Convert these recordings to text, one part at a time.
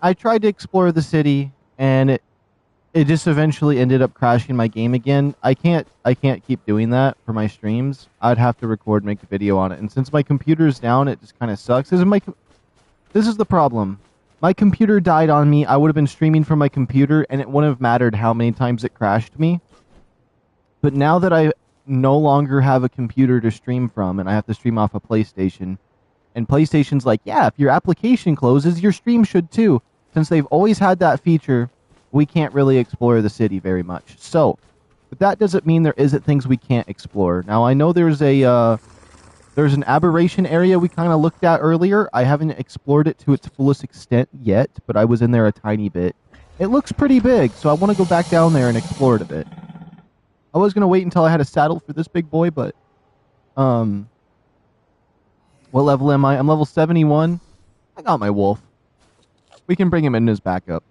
I tried to explore the city, and it just eventually ended up crashing my game again. I can't keep doing that for my streams. I'd have to record, make a video on it, and since my computer's down, it just kind of sucks. This is the problem. My computer died on me. I would have been streaming from my computer, and it wouldn't have mattered how many times it crashed me. But now that I no longer have a computer to stream from, and I have to stream off a PlayStation, and PlayStation's like, yeah, if your application closes, your stream should too. Since they've always had that feature, we can't really explore the city very much. So, but that doesn't mean there isn't things we can't explore. Now, I know there's an aberration area we kind of looked at earlier. I haven't explored it to its fullest extent yet, but I was in there a tiny bit. It looks pretty big, so I want to go back down there and explore it a bit. I was going to wait until I had a saddle for this big boy, but what level am I? I'm level 71. I got my wolf. We can bring him in as backup.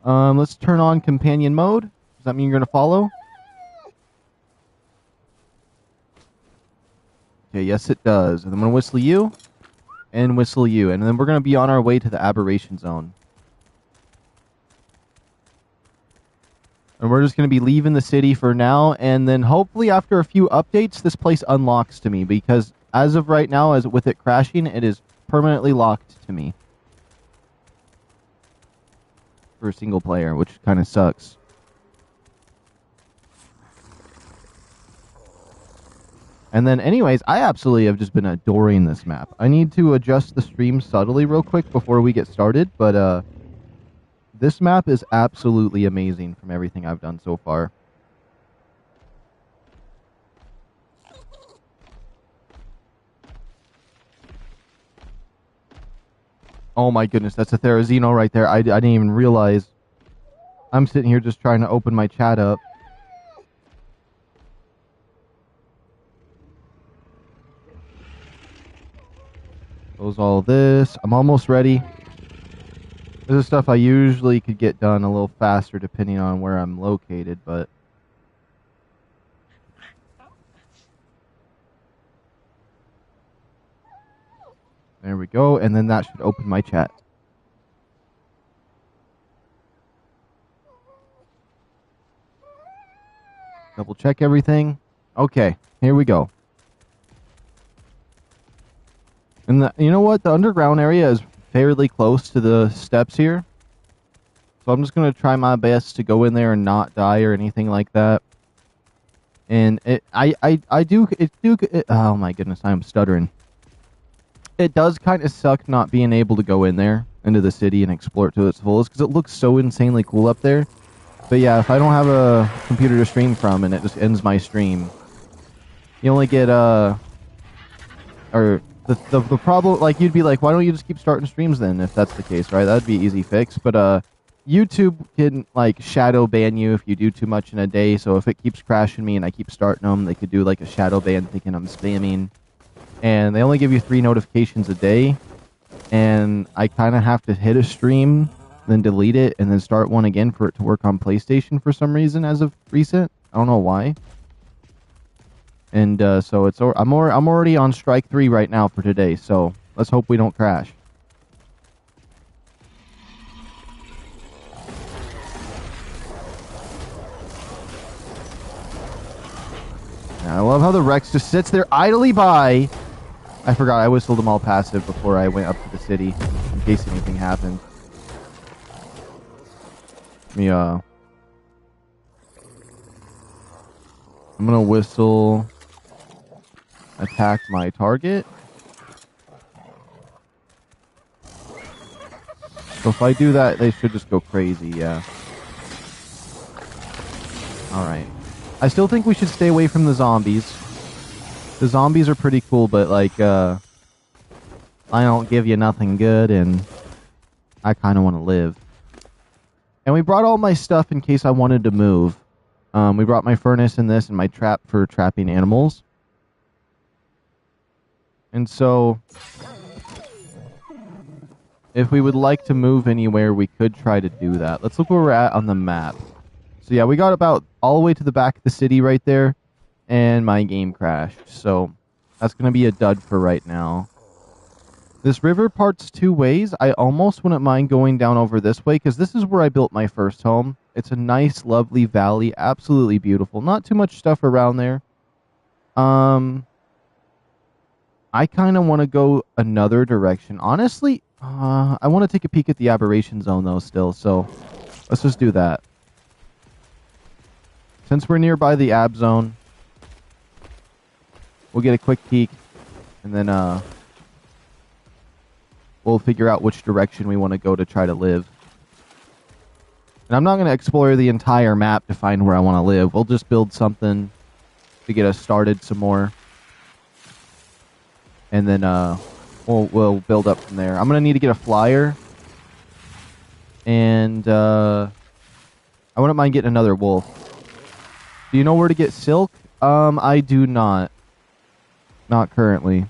Let's turn on companion mode. Does that mean you're going to follow? Okay, yes it does. And I'm going to whistle you, and whistle you. And then we're going to be on our way to the aberration zone. And we're just going to be leaving the city for now, and then hopefully after a few updates, this place unlocks to me, because as of right now, as with it crashing, it is permanently locked to me. For a single player, which kind of sucks. And then anyways, I absolutely have just been adoring this map. I need to adjust the stream subtly real quick before we get started, but this map is absolutely amazing from everything I've done so far. Oh my goodness, that's a Therizino right there. I didn't even realize. I'm sitting here just trying to open my chat up. Close all this. I'm almost ready. This is stuff I usually could get done a little faster depending on where I'm located, but... There we go, and then that should open my chat. Double check everything. Okay, here we go. And you know what? The underground area is fairly close to the steps here. So I'm just going to try my best to go in there and not die or anything like that. And oh my goodness, I am stuttering. It does kind of suck not being able to go in there into the city and explore it to its fullest because it looks so insanely cool up there. But yeah, if I don't have a computer to stream from and it just ends my stream, you only get or the problem, like, you'd be like, why don't you just keep starting streams then if that's the case, right? That'd be easy fix. But YouTube can like shadow ban you if you do too much in a day. So if it keeps crashing me and I keep starting them, they could do like a shadow ban thinking I'm spamming. And they only give you 3 notifications a day. And I kind of have to hit a stream, then delete it, and then start one again for it to work on PlayStation for some reason as of recent. I don't know why. And so I'm already on strike 3 right now for today. So let's hope we don't crash. I love how the Rex just sits there idly by. I forgot I whistled them all passive before I went up to the city in case anything happened. I'm gonna whistle attack my target. So if I do that, they should just go crazy, yeah. Alright. I still think we should stay away from the zombies. The zombies are pretty cool, but like, I don't give you nothing good, and I kind of want to live. And we brought all my stuff in case I wanted to move. We brought my furnace and this, and my trap for trapping animals. And so, if we would like to move anywhere, we could try to do that. Let's look where we're at on the map. So yeah, we got about all the way to the back of the city right there. And my game crashed, so that's going to be a dud for right now. This river parts two ways. I almost wouldn't mind going down over this way because this is where I built my first home. It's a nice, lovely valley. Absolutely beautiful. Not too much stuff around there. I kind of want to go another direction. Honestly, I want to take a peek at the aberration zone, though, still. So let's just do that. Since we're nearby the ab zone, we'll get a quick peek. And then we'll figure out which direction we want to go to try to live. And I'm not going to explore the entire map to find where I want to live. We'll just build something to get us started some more. And then we'll build up from there. I'm going to need to get a flyer. And I wouldn't mind getting another wolf. Do you know where to get silk? I do not. Not currently.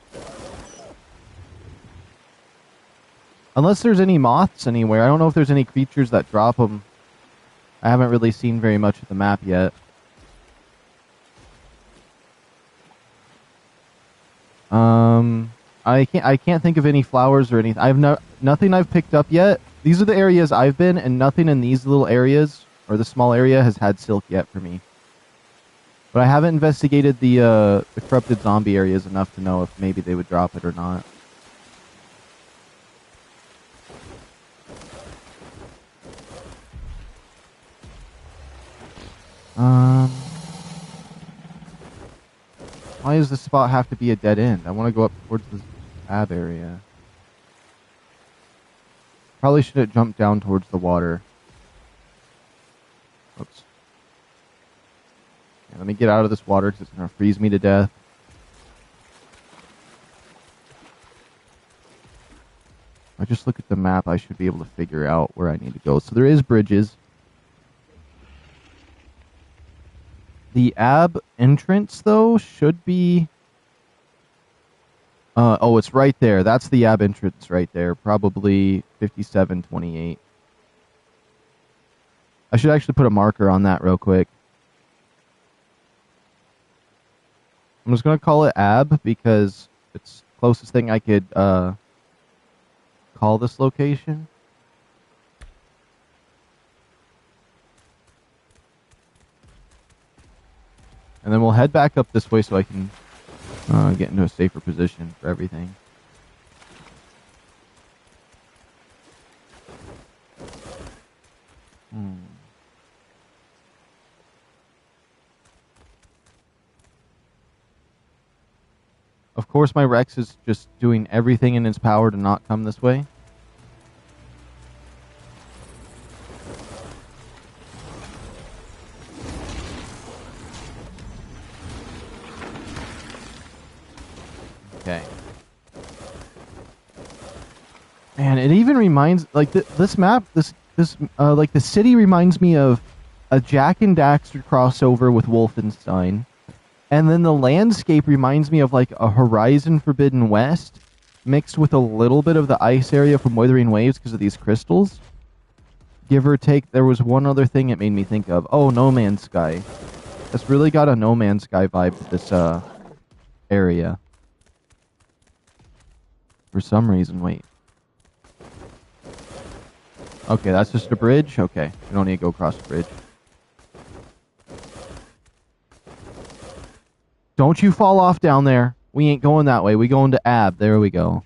Unless there's any moths anywhere. I don't know if there's any creatures that drop them. I haven't really seen very much of the map yet. I can't think of any flowers or anything. Nothing I've picked up yet. These are the areas I've been, and nothing in these little areas or the small area has had silk yet for me. But I haven't investigated the corrupted zombie areas enough to know if maybe they would drop it or not. Why does this spot have to be a dead end? I want to go up towards the ab area. Probably should have jumped down towards the water. Oops. Yeah, let me get out of this water because it's going to freeze me to death. If I just look at the map, I should be able to figure out where I need to go. So there is bridges. The ab entrance, though, should be... oh, it's right there. That's the ab entrance right there. Probably 5728. I should actually put a marker on that real quick. I'm just going to call it ab because it's the closest thing I could call this location. And then we'll head back up this way so I can get into a safer position for everything. Of course, my Rex is just doing everything in its power to not come this way. Okay. Man, it even reminds, like, this map, like, the city reminds me of a Jak and Daxter crossover with Wolfenstein. And then the landscape reminds me of, like, a Horizon Forbidden West mixed with a little bit of the ice area from Withering Waves because of these crystals. Give or take, there was one other thing it made me think of. Oh, No Man's Sky. It's really got a No Man's Sky vibe to this area. For some reason, wait. Okay, that's just a bridge? Okay, we don't need to go across the bridge. Don't you fall off down there. We ain't going that way. We going to ab. There we go.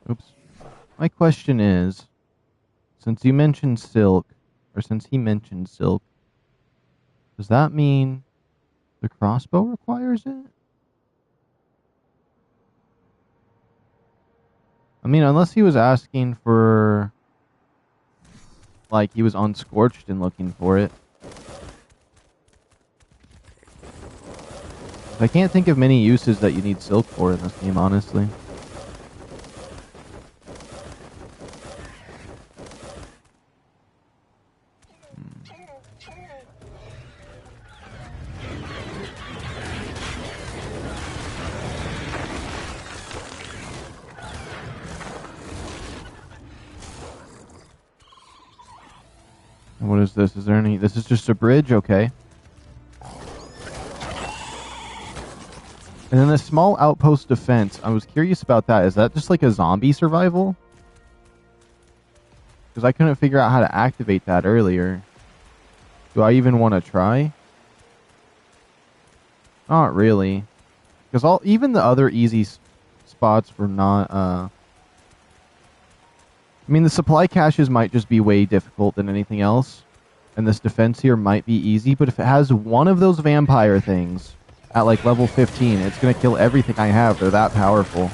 Oops. My question is, since you mentioned silk, or since he mentioned silk, does that mean the crossbow requires it? I mean, unless he was asking for, like, he was unscorched and looking for it. I can't think of many uses that you need silk for in this game, honestly. What is this? Is there any... This is just a bridge? Okay. And then the small outpost defense. I was curious about that. Is that just like a zombie survival? Because I couldn't figure out how to activate that earlier. Do I even want to try? Not really. Because even the other easy spots were not... I mean, the supply caches might just be way difficult than anything else. And this defense here might be easy. But if it has one of those vampire things at like level 15, it's going to kill everything I have. They're that powerful.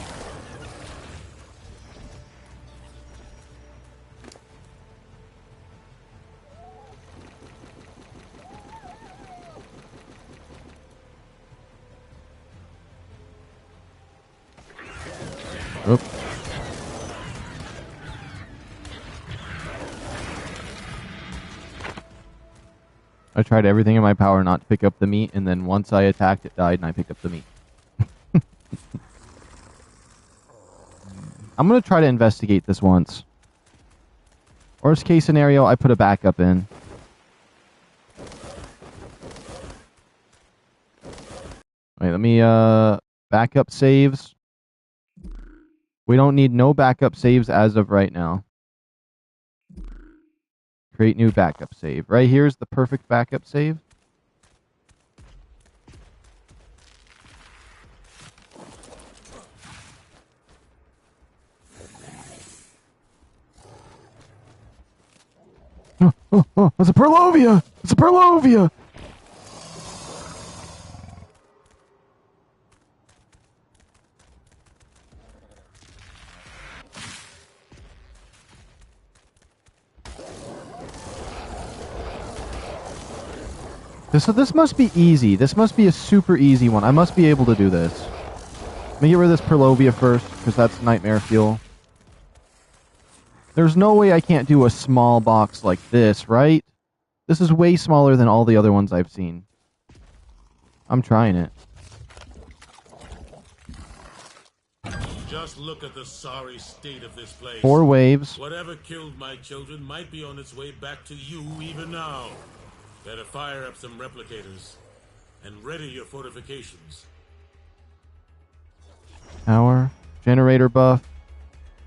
Oop. I tried everything in my power not to pick up the meat, and then once I attacked, it died, and I picked up the meat. I'm going to try to investigate this once. Worst case scenario, I put a backup in. Wait, let me, backup saves. We don't need no backup saves as of right now. Create new backup save. Right here is the perfect backup save. Oh, it's a Perlovia! It's a Perlovia! This must be easy. This must be a super easy one. I must be able to do this. Let me get rid of this Perlovia first, because that's nightmare fuel. There's no way I can't do a small box like this, right? This is way smaller than all the other ones I've seen. I'm trying it. Just look at the sorry state of this place. 4 waves. Whatever killed my children might be on its way back to you even now. Better fire up some replicators and ready your fortifications. Power. Generator buff.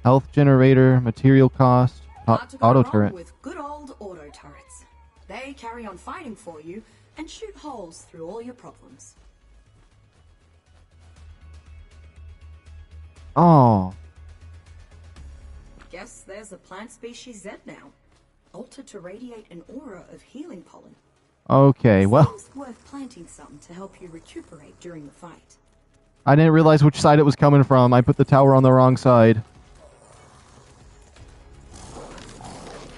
Health generator. Material cost. Auto turret. With good old auto turrets. They carry on fighting for you and shoot holes through all your problems. Oh. Guess there's a plant species Z now. Altered to radiate an aura of healing pollen. Okay, well. Seems worth planting some to help you recuperate during the fight. I didn't realize which side it was coming from. I put the tower on the wrong side.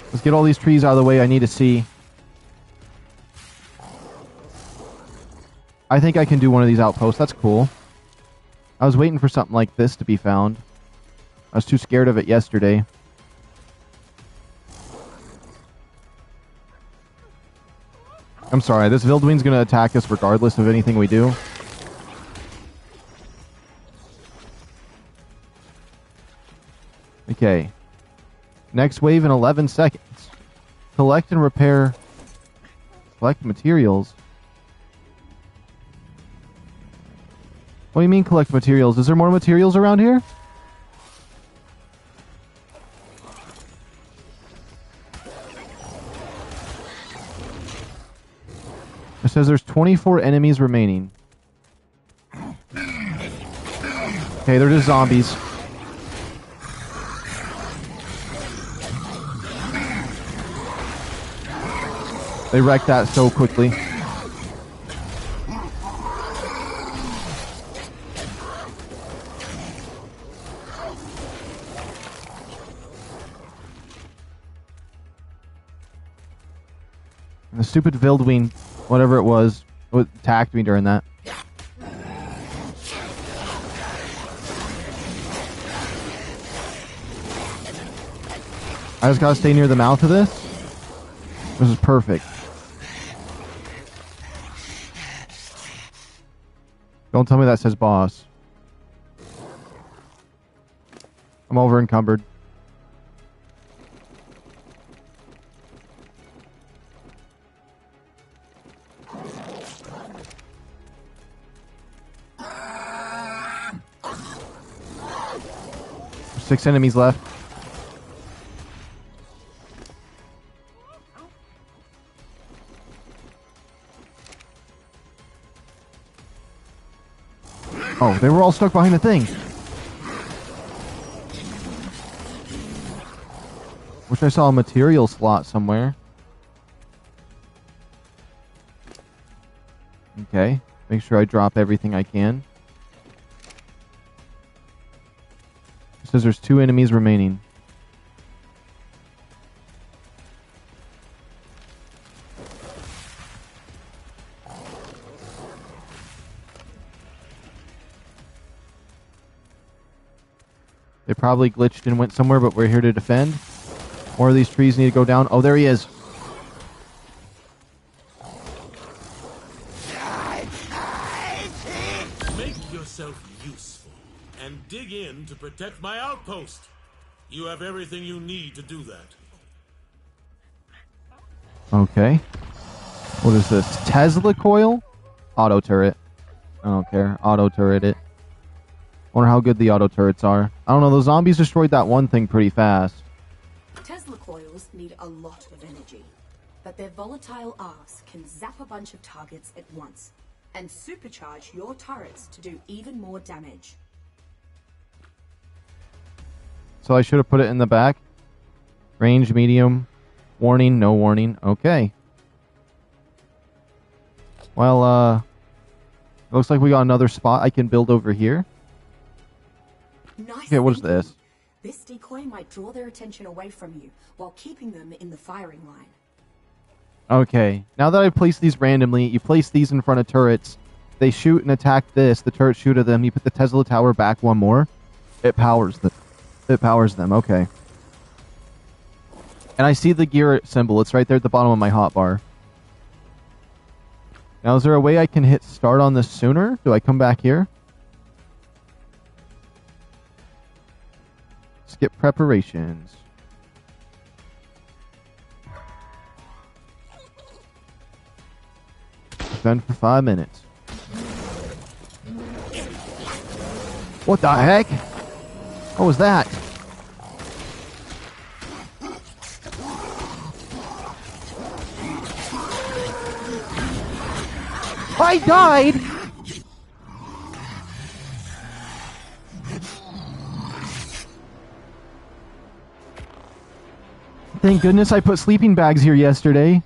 Let's get all these trees out of the way. I need to see. I think I can do one of these outposts. That's cool. I was waiting for something like this to be found. I was too scared of it yesterday. I'm sorry, this Vilduin's going to attack us regardless of anything we do. Okay. Next wave in 11 seconds. Collect and repair. Collect materials. What do you mean collect materials? Is there more materials around here? It says there's 24 enemies remaining. Okay, they're just zombies. They wrecked that so quickly. The stupid Vilduin, whatever it was, attacked me during that. I just gotta stay near the mouth of this. This is perfect. Don't tell me that says boss. I'm over encumbered. 6 enemies left. Oh, they were all stuck behind the thing. Wish I saw a material slot somewhere. Okay. Make sure I drop everything I can. It says there's 2 enemies remaining. They probably glitched and went somewhere, but we're here to defend. More of these trees need to go down. Oh, there he is. Make yourself useful and dig in to protect my outpost. You have everything you need to do that. Okay. What is this? Tesla coil? Auto turret. I don't care. Auto turret it. Wonder how good the auto turrets are. I don't know. Those zombies destroyed that one thing pretty fast. Tesla coils need a lot of energy, but their volatile arcs can zap a bunch of targets at once and supercharge your turrets to do even more damage. So I should have put it in the back. Range, medium. Warning, no warning. Okay. Well, it looks like we got another spot I can build over here. Nice. Okay, what is this? This decoy might draw their attention away from you while keeping them in the firing line. Okay. Now that I placed these randomly, you place these in front of turrets. They shoot and attack this. The turrets shoot at them. You put the Tesla tower back one more. It powers them. It powers them. Okay. And I see the gear symbol. It's right there at the bottom of my hotbar. Now, is there a way I can hit start on this sooner? Do I come back here? Skip preparations. Defend for 5 minutes. What the heck? What was that? I died! Thank goodness I put sleeping bags here yesterday.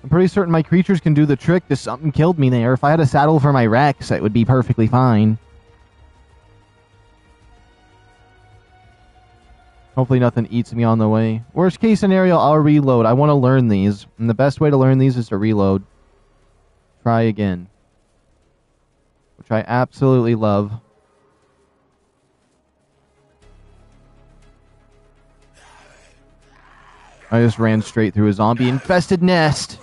I'm pretty certain my creatures can do the trick. Just something killed me there. If I had a saddle for my Rex, it would be perfectly fine. Hopefully nothing eats me on the way. Worst case scenario, I'll reload. I want to learn these. And the best way to learn these is to reload. Try again. Which I absolutely love. I just ran straight through a zombie-infested nest.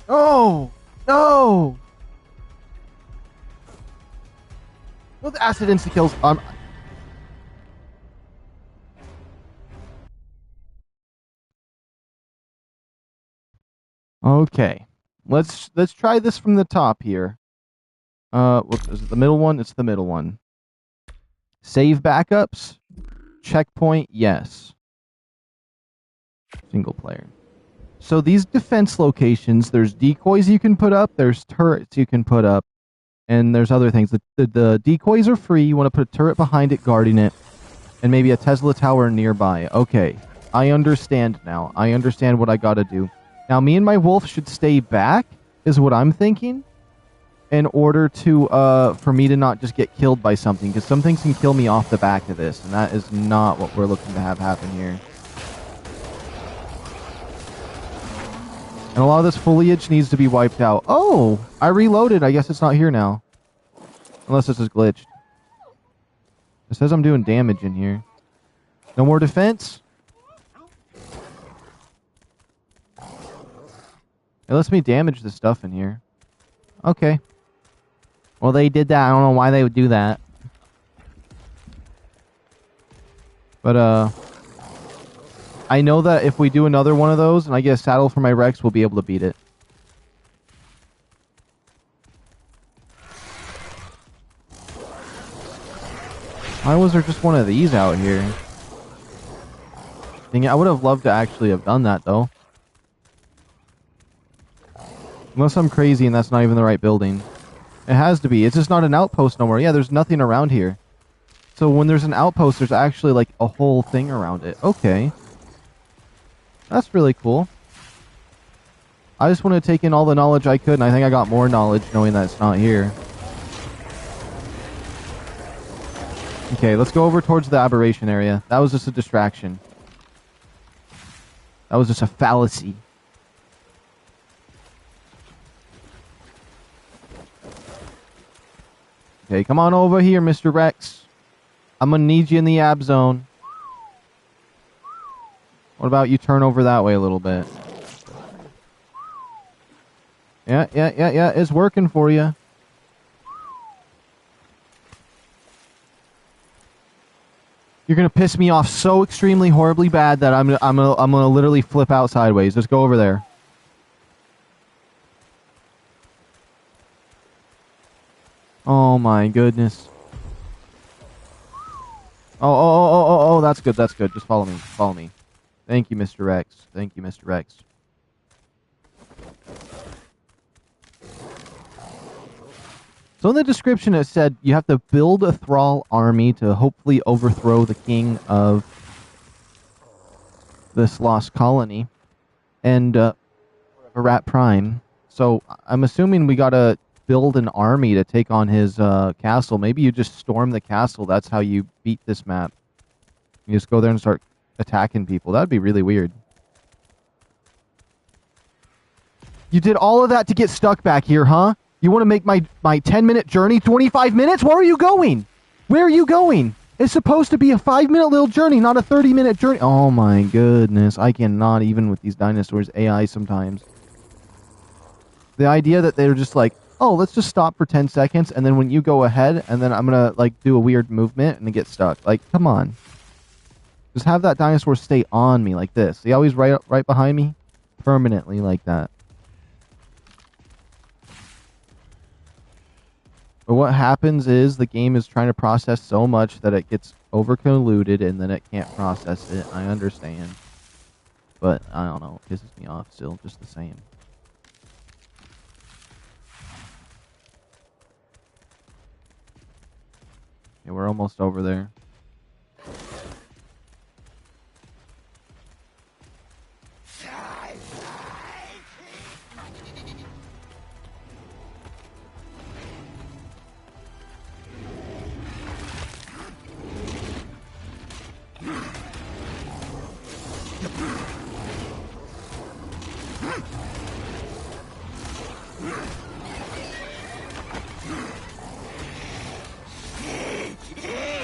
Oh! No! Well, the acid insta-kills... Okay. Let's try this from the top here. What is it? The middle one? It's the middle one. Save backups? Checkpoint? Yes. Single player. So these defense locations, there's decoys you can put up, there's turrets you can put up, and there's other things. The decoys are free. You want to put a turret behind it, guarding it, and maybe a Tesla tower nearby. Okay. I understand now. I understand what I gotta do. Now, me and my wolf should stay back, is what I'm thinking, in order to, for me to not just get killed by something, because some things can kill me off the back of this, and that is not what we're looking to have happen here. And a lot of this foliage needs to be wiped out. Oh! I reloaded. I guess it's not here now. Unless this is glitched. It says I'm doing damage in here. No more defense? It lets me damage the stuff in here. Okay. Well, they did that. I don't know why they would do that. But, I know that if we do another one of those and I get a saddle for my Rex, we'll be able to beat it. Why was there just one of these out here? Dang it, I would have loved to actually have done that, though. Unless I'm crazy and that's not even the right building. It has to be. It's just not an outpost no more. Yeah, there's nothing around here. So when there's an outpost, there's actually like a whole thing around it. Okay. That's really cool. I just want to take in all the knowledge I could, and I think I got more knowledge knowing that it's not here. Okay, let's go over towards the aberration area. That was just a distraction. That was just a fallacy. Okay, come on over here, Mr. Rex. I'm gonna need you in the ab zone. What about you turn over that way a little bit? Yeah, it's working for you. You're gonna piss me off so extremely horribly bad that I'm gonna literally flip out sideways. Just go over there. Oh my goodness. Oh, that's good, that's good. Just follow me, follow me. Thank you, Mr. Rex. Thank you, Mr. Rex. So in the description it said you have to build a thrall army to hopefully overthrow the king of this lost colony. And Rat Prime. So I'm assuming we gotta build an army to take on his castle. Maybe you just storm the castle. That's how you beat this map. You just go there and start attacking people. That'd be really weird. You did all of that to get stuck back here, huh? You want to make my 10-minute journey 25 minutes? Where are you going? Where are you going? It's supposed to be a 5-minute little journey, not a 30-minute journey. Oh my goodness. I cannot even with these dinosaurs AI sometimes. The idea that they're just like, oh, let's just stop for 10 seconds, and then when you go ahead, and then I'm going to, like, do a weird movement and get stuck. Like, come on. Just have that dinosaur stay on me like this. See how he's right behind me? Permanently like that. But what happens is the game is trying to process so much that it gets overconvoluted, and then it can't process it. I understand. But, I don't know. It pisses me off still, just the same. Yeah, we're almost over there.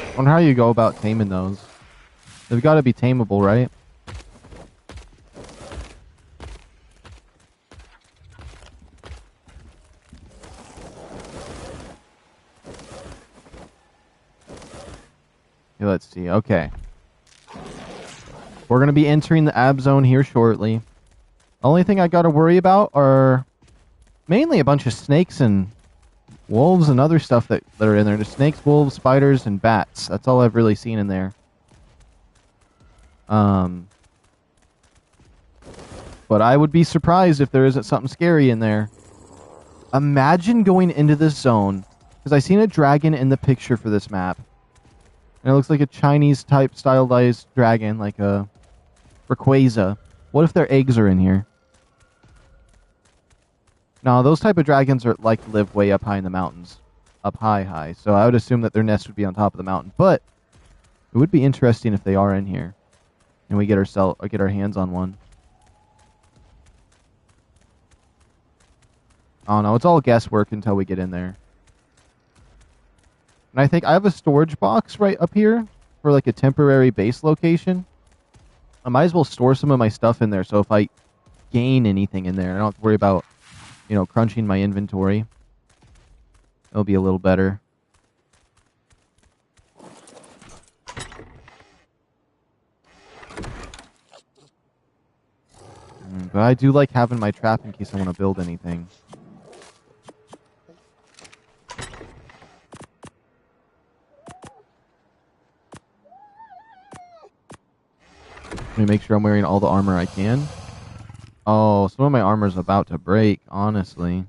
I wonder how you go about taming those. They've got to be tameable, right? Okay, let's see. Okay. We're going to be entering the ab zone here shortly. Only thing I got to worry about are mainly a bunch of snakes and wolves and other stuff that are in there. Just snakes, wolves, spiders, and bats. That's all I've really seen in there. But I would be surprised if there isn't something scary in there. Imagine going into this zone, because I seen a dragon in the picture for this map. And it looks like a Chinese type stylized dragon, like a Rayquaza. What if their eggs are in here? No, those type of dragons are like live way up high in the mountains. Up high. So I would assume that their nest would be on top of the mountain. But it would be interesting if they are in here. And we get our hands on one. Oh no, it's all guesswork until we get in there. And I think I have a storage box right up here. for like a temporary base location, I might as well store some of my stuff in there. So if I gain anything in there, I don't have to worry about, you know, crunching my inventory. It'll be a little better. But I do like having my trap in case I want to build anything. Let me make sure I'm wearing all the armor I can. Oh, some of my armor's about to break, honestly.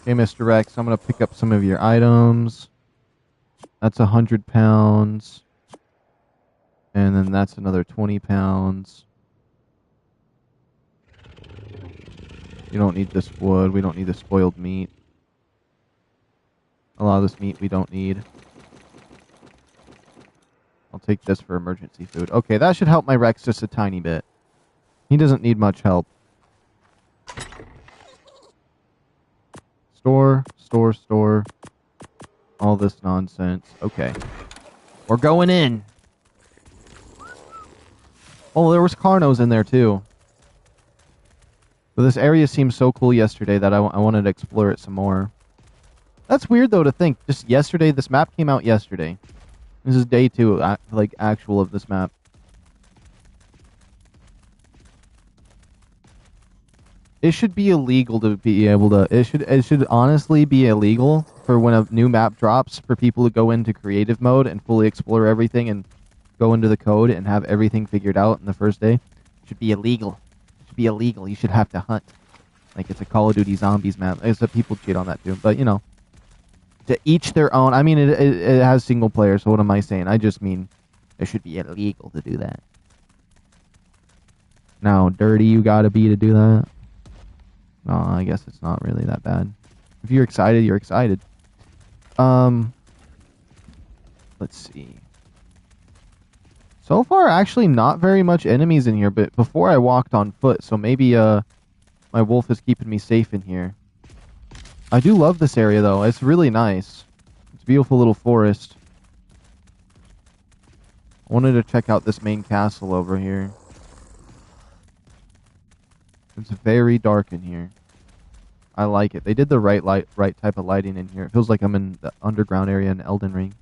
Okay, Mr. Rex, I'm going to pick up some of your items. That's 100 pounds. And then that's another 20 pounds. You don't need this wood. We don't need the spoiled meat. A lot of this meat we don't need. I'll take this for emergency food. Okay, that should help my Rex just a tiny bit. He doesn't need much help. Store, store, store. All this nonsense. Okay. We're going in. Oh, there was Carnos in there too. But this area seemed so cool yesterday that I wanted to explore it some more. That's weird though to think. Just yesterday, this map came out yesterday. This is day 2, like actual of this map. It should be illegal to be able to. It should honestly be illegal for when a new map drops for people to go into creative mode and fully explore everything and go into the code and have everything figured out in the first day. It should be illegal. It should be illegal. You should have to hunt. Like it's a Call of Duty Zombies map. Except people cheat on that too. But you know, to each their own. I mean, it has single player. So what am I saying? I just mean it should be illegal to do that. Now, dirty you gotta be to do that. No, I guess it's not really that bad. If you're excited, you're excited. Let's see. So far, actually not very much enemies in here, but before I walked on foot, so maybe my wolf is keeping me safe in here. I do love this area, though. It's really nice. It's a beautiful little forest. I wanted to check out this main castle over here. It's very dark in here. I like it. They did the right type of lighting in here. It feels like I'm in the underground area in Elden Ring.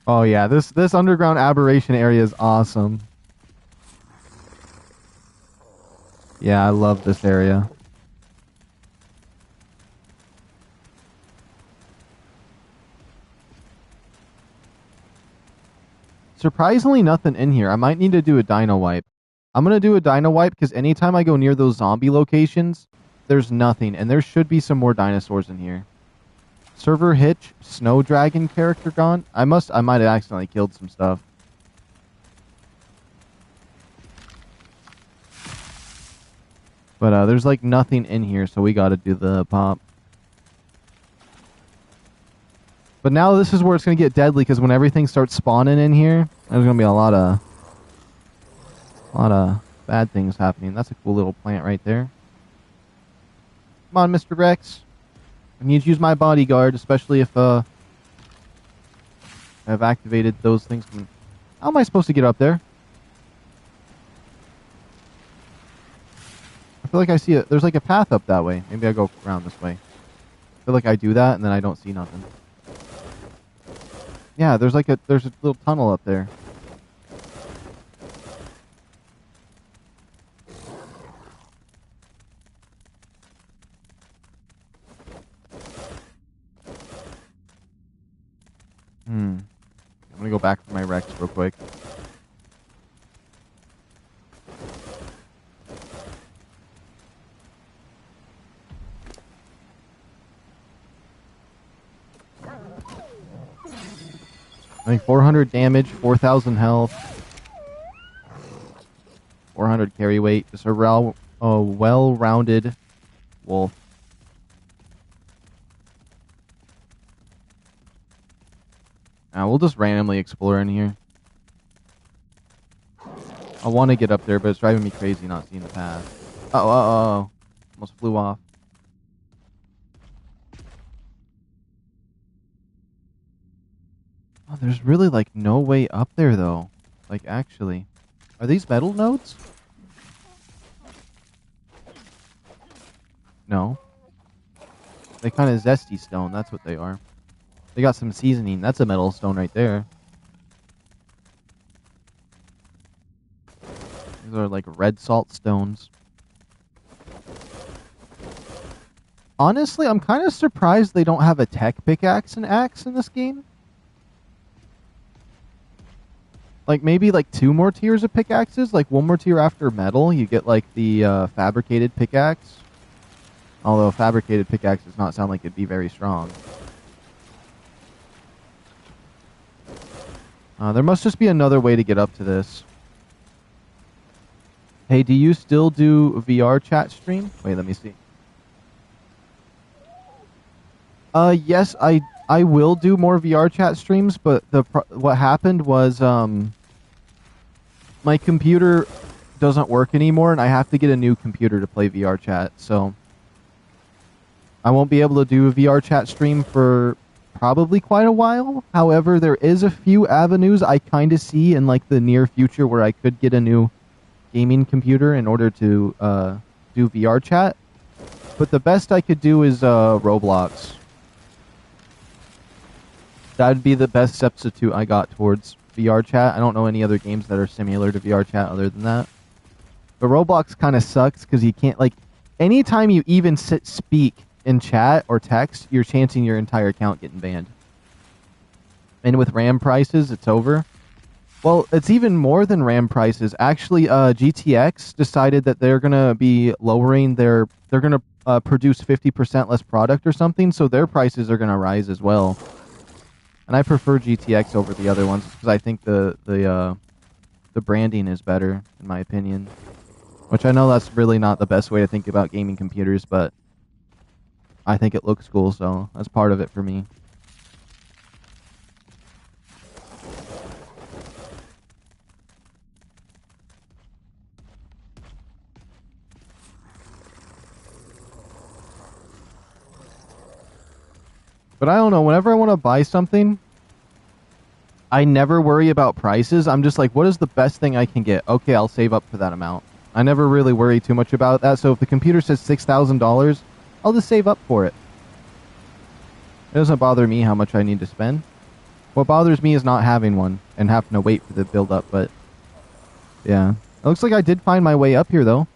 Oh yeah, this underground aberration area is awesome. Yeah, I love this area. Surprisingly nothing in here. I might need to do a dino wipe. I'm going to do a dino wipe because anytime I go near those zombie locations, there's nothing. And there should be some more dinosaurs in here. Server hitch, snow dragon character gone. I might have accidentally killed some stuff. But there's like nothing in here, so we got to do the pop. But now this is where it's going to get deadly, because when everything starts spawning in here, there's going to be a lot of bad things happening. That's a cool little plant right there. Come on, Mr. Rex. I need to use my bodyguard, especially if I've activated those things. How am I supposed to get up there? I feel like I see it. There's like a path up that way. Maybe I go around this way. I feel like I do that and then I don't see nothing. Yeah, there's a little tunnel up there. I'm gonna go back for my Rex real quick. I think 400 damage, 4,000 health, 400 carry weight. Just a well-rounded wolf. We'll just randomly explore in here. I want to get up there, but it's driving me crazy not seeing the path. Uh-oh. Almost flew off. Oh, there's really, like, no way up there, though. Like, actually. Are these metal nodes? No. They kind of zesty stone. That's what they are. They got some seasoning. That's a metal stone right there. These are like red salt stones. Honestly, I'm kind of surprised they don't have a tech pickaxe and axe in this game. Like maybe like 2 more tiers of pickaxes. Like 1 more tier after metal. You get like the fabricated pickaxe. Although fabricated pickaxe does not sound like it'd be very strong. There must just be another way to get up to this. Hey, do you still do VR chat stream? Wait, let me see. Yes, I will do more VR chat streams, but what happened was my computer doesn't work anymore, and I have to get a new computer to play VR chat. So I won't be able to do a VR chat stream for probably quite a while. However, there is a few avenues I kind of see in like the near future where I could get a new gaming computer in order to do VR chat. But the best I could do is Roblox. That'd be the best substitute I got towards VR chat. I don't know any other games that are similar to VR chat other than that. But Roblox kind of sucks because you can't, like, anytime you even speak in chat or text, you're chancing your entire account getting banned. And with RAM prices, it's over. Well, it's even more than RAM prices. Actually, GTX decided that they're going to be lowering their... They're going to produce 50% less product or something, so their prices are going to rise as well. And I prefer GTX over the other ones because I think the branding is better, in my opinion. Which I know that's really not the best way to think about gaming computers, but I think it looks cool, so that's part of it for me. But I don't know, whenever I want to buy something, I never worry about prices. I'm just like, what is the best thing I can get? Okay, I'll save up for that amount. I never really worry too much about that, so if the computer says $6,000, I'll just save up for it. It doesn't bother me how much I need to spend. What bothers me is not having one and having to wait for the build up, but yeah. It looks like I did find my way up here, though.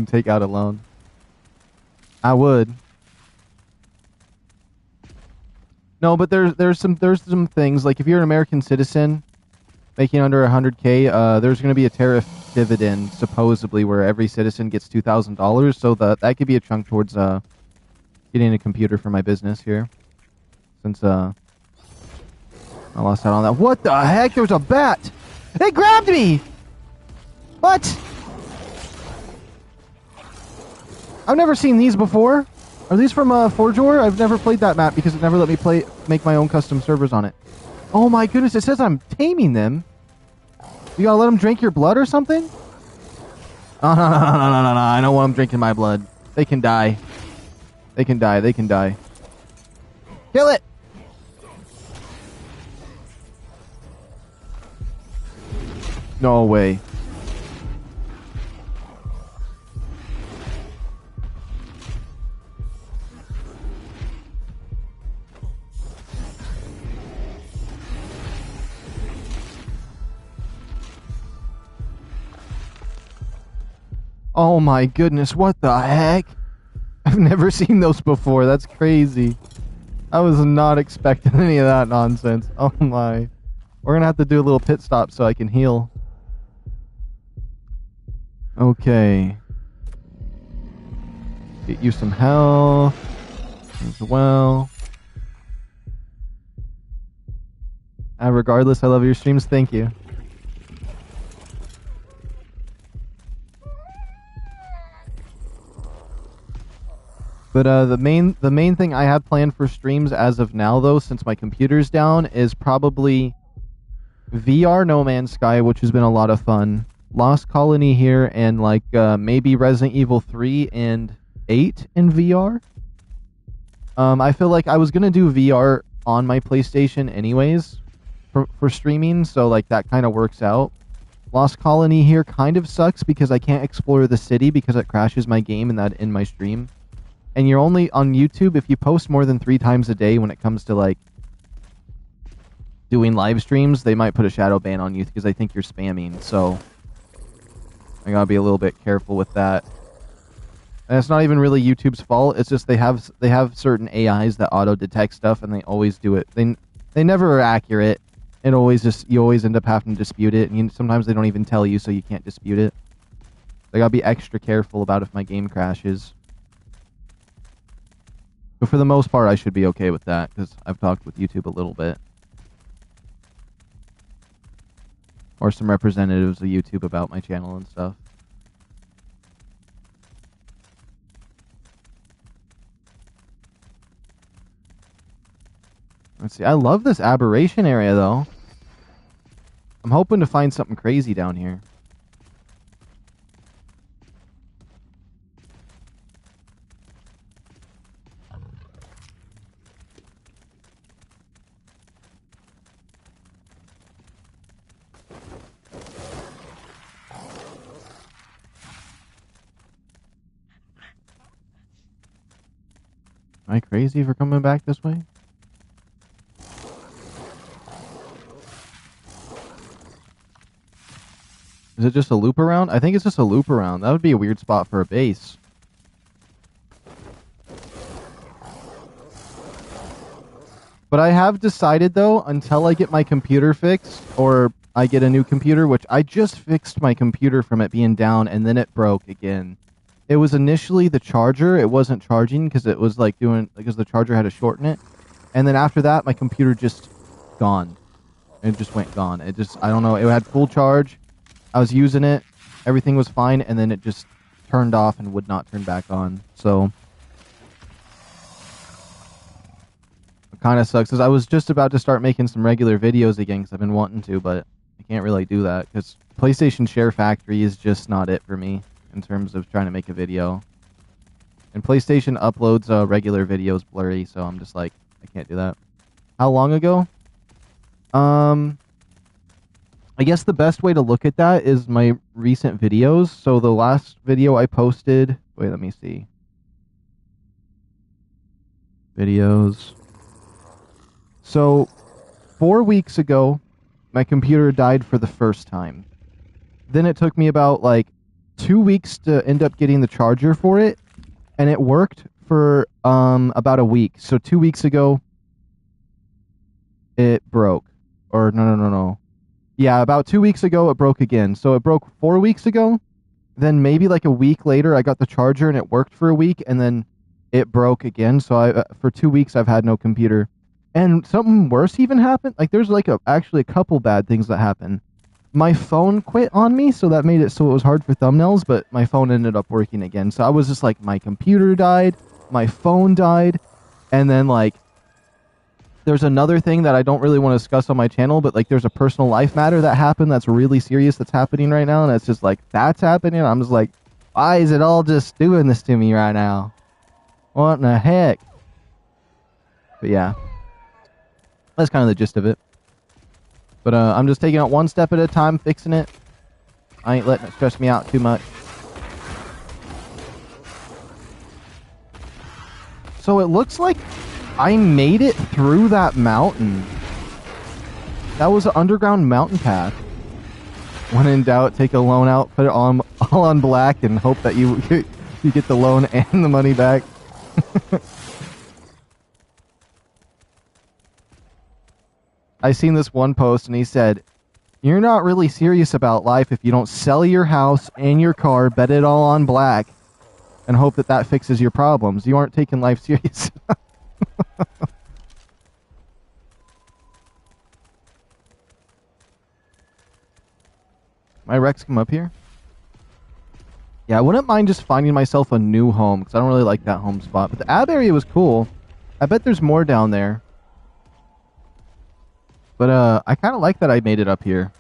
Take out a loan. I would. No, but there's some things, like if you're an American citizen making under 100K, there's going to be a tariff dividend, supposedly, where every citizen gets $2,000, so that could be a chunk towards getting a computer for my business here, since I lost out on that. What the heck? There was a bat! They grabbed me! What? I've never seen these before. Are these from Forjor? I've never played that map because it never let me make my own custom servers on it. Oh my goodness, it says I'm taming them. You gotta let them drink your blood or something? Oh, no, I don't want them drinking my blood. They can die. They can die, they can die. Kill it! No way. Oh my goodness, what the heck? I've never seen those before, that's crazy. I was not expecting any of that nonsense. Oh my. We're gonna have to do a little pit stop so I can heal. Okay. Get you some health as well. Regardless, I love your streams, thank you. But the main thing I have planned for streams as of now, though, since my computer's down, is probably VR No Man's Sky, which has been a lot of fun. Lost Colony here, and like maybe Resident Evil 3 and 8 in VR. I feel like I was gonna do VR on my PlayStation anyways for streaming, so like that kind of works out. Lost Colony here kind of sucks because I can't explore the city because it crashes my game and that in my stream. And you're only on YouTube if you post more than 3 times a day when it comes to like doing live streams, they might put a shadow ban on you because they think you're spamming. So I gotta be a little bit careful with that. And it's not even really YouTube's fault. It's just they have certain AIs that auto detect stuff, and they always do it. They never are accurate. It always just you always end up having to dispute it, and sometimes they don't even tell you, so you can't dispute it. I gotta be extra careful about if my game crashes. But for the most part, I should be okay with that because I've talked with YouTube a little bit, or some representatives of YouTube about my channel and stuff. Let's see. I love this aberration area, though. I'm hoping to find something crazy down here. Am I crazy for coming back this way? Is it just a loop around? I think it's just a loop around. That would be a weird spot for a base. But I have decided, though, until I get my computer fixed, or I get a new computer, which I just fixed my computer from it being down, and then it broke again. It was initially the charger. It wasn't charging because it was like because the charger had to shorten it. And then after that, my computer just gone. It just went gone. It just, I don't know. It had full charge. I was using it, everything was fine, and then it just turned off and would not turn back on. So it kind of sucks, because I was just about to start making some regular videos again, because I've been wanting to, but I can't really do that, because PlayStation Share Factory is just not it for me, in terms of trying to make a video. And PlayStation uploads regular videos blurry, so I'm just like, I can't do that. How long ago? I guess the best way to look at that is my recent videos. So the last video I posted... Wait, let me see. Videos. So, 4 weeks ago, my computer died for the first time. Then it took me about, like, 2 weeks to end up getting the charger for it. And it worked for, about a week. So 2 weeks ago, it broke. Or, no. Yeah, about 2 weeks ago, it broke again. So it broke 4 weeks ago. Then maybe like a week later, I got the charger and it worked for a week. And then it broke again. So for 2 weeks, I've had no computer. And something worse even happened. Like there's like actually a couple bad things that happened. My phone quit on me. So that made it so it was hard for thumbnails. But my phone ended up working again. So I was just like, my computer died. My phone died. And then like, there's another thing that I don't really want to discuss on my channel, but like there's a personal life matter that happened that's really serious that's happening right now, and it's just like, that's happening. I'm just like, why is it all just doing this to me right now? What in the heck? But yeah, that's kind of the gist of it. But I'm just taking it one step at a time, fixing it. I ain't letting it stress me out too much. So it looks like I made it through that mountain. That was an underground mountain path. When in doubt, take a loan out, put it all on black, and hope that you get the loan and the money back. I seen this one post, and he said, "You're not really serious about life if you don't sell your house and your car, bet it all on black, and hope that that fixes your problems. You aren't taking life serious." My Rex come up here? Yeah, I wouldn't mind just finding myself a new home, because I don't really like that home spot. But the AB area was cool. I bet there's more down there. But I kind of like that I made it up here.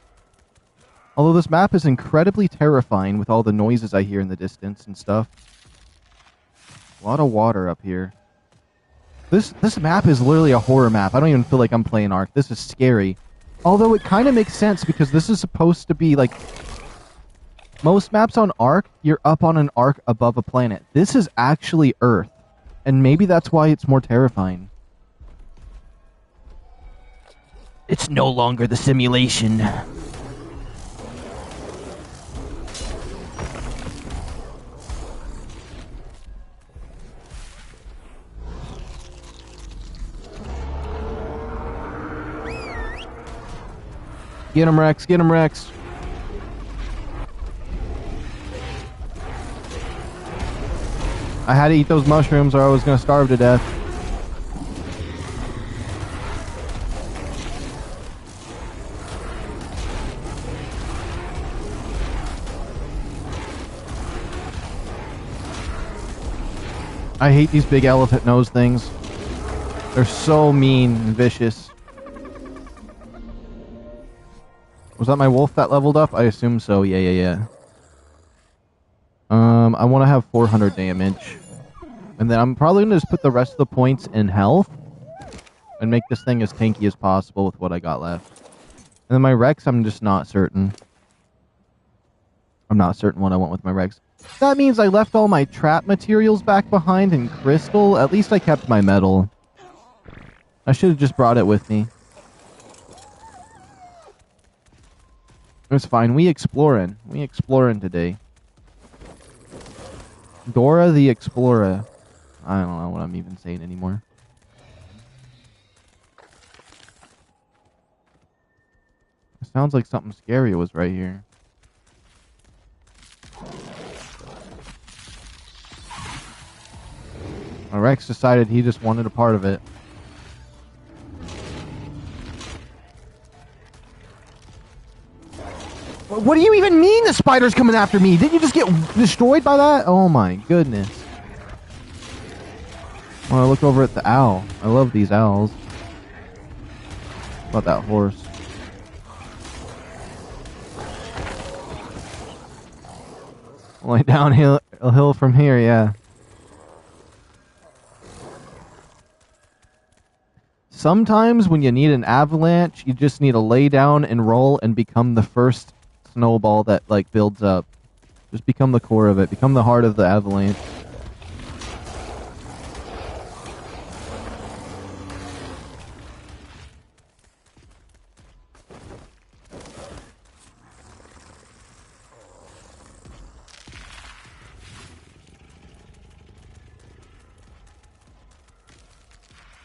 Although this map is incredibly terrifying with all the noises I hear in the distance and stuff. A lot of water up here. This map is literally a horror map. I don't even feel like I'm playing ARK. This is scary. Although it kind of makes sense because this is supposed to be like... Most maps on ARK, you're up on an ARK above a planet. This is actually Earth. And maybe that's why it's more terrifying. It's no longer the simulation. Get him, Rex. Get him, Rex. I had to eat those mushrooms or I was going to starve to death. I hate these big elephant nose things. They're so mean and vicious. Was that my wolf that leveled up? I assume so. Yeah. I want to have 400 damage. And then I'm probably going to just put the rest of the points in health. And make this thing as tanky as possible with what I got left. And then my Rex, I'm just not certain. I'm not certain what I want with my Rex. That means I left all my trap materials back behind in crystal. At least I kept my metal. I should have just brought it with me. It's fine. We exploring. We exploring today. Dora the Explorer. I don't know what I'm even saying anymore. It sounds like something scary was right here. Rex decided he just wanted a part of it. What do you even mean the spider's coming after me? Didn't you just get destroyed by that? Oh my goodness. I want to look over at the owl. I love these owls. What about that horse? Only downhill a hill from here, yeah. Sometimes when you need an avalanche, you just need to lay down and roll and become the first snowball that like builds up. Just become the core of it. Become the heart of the avalanche.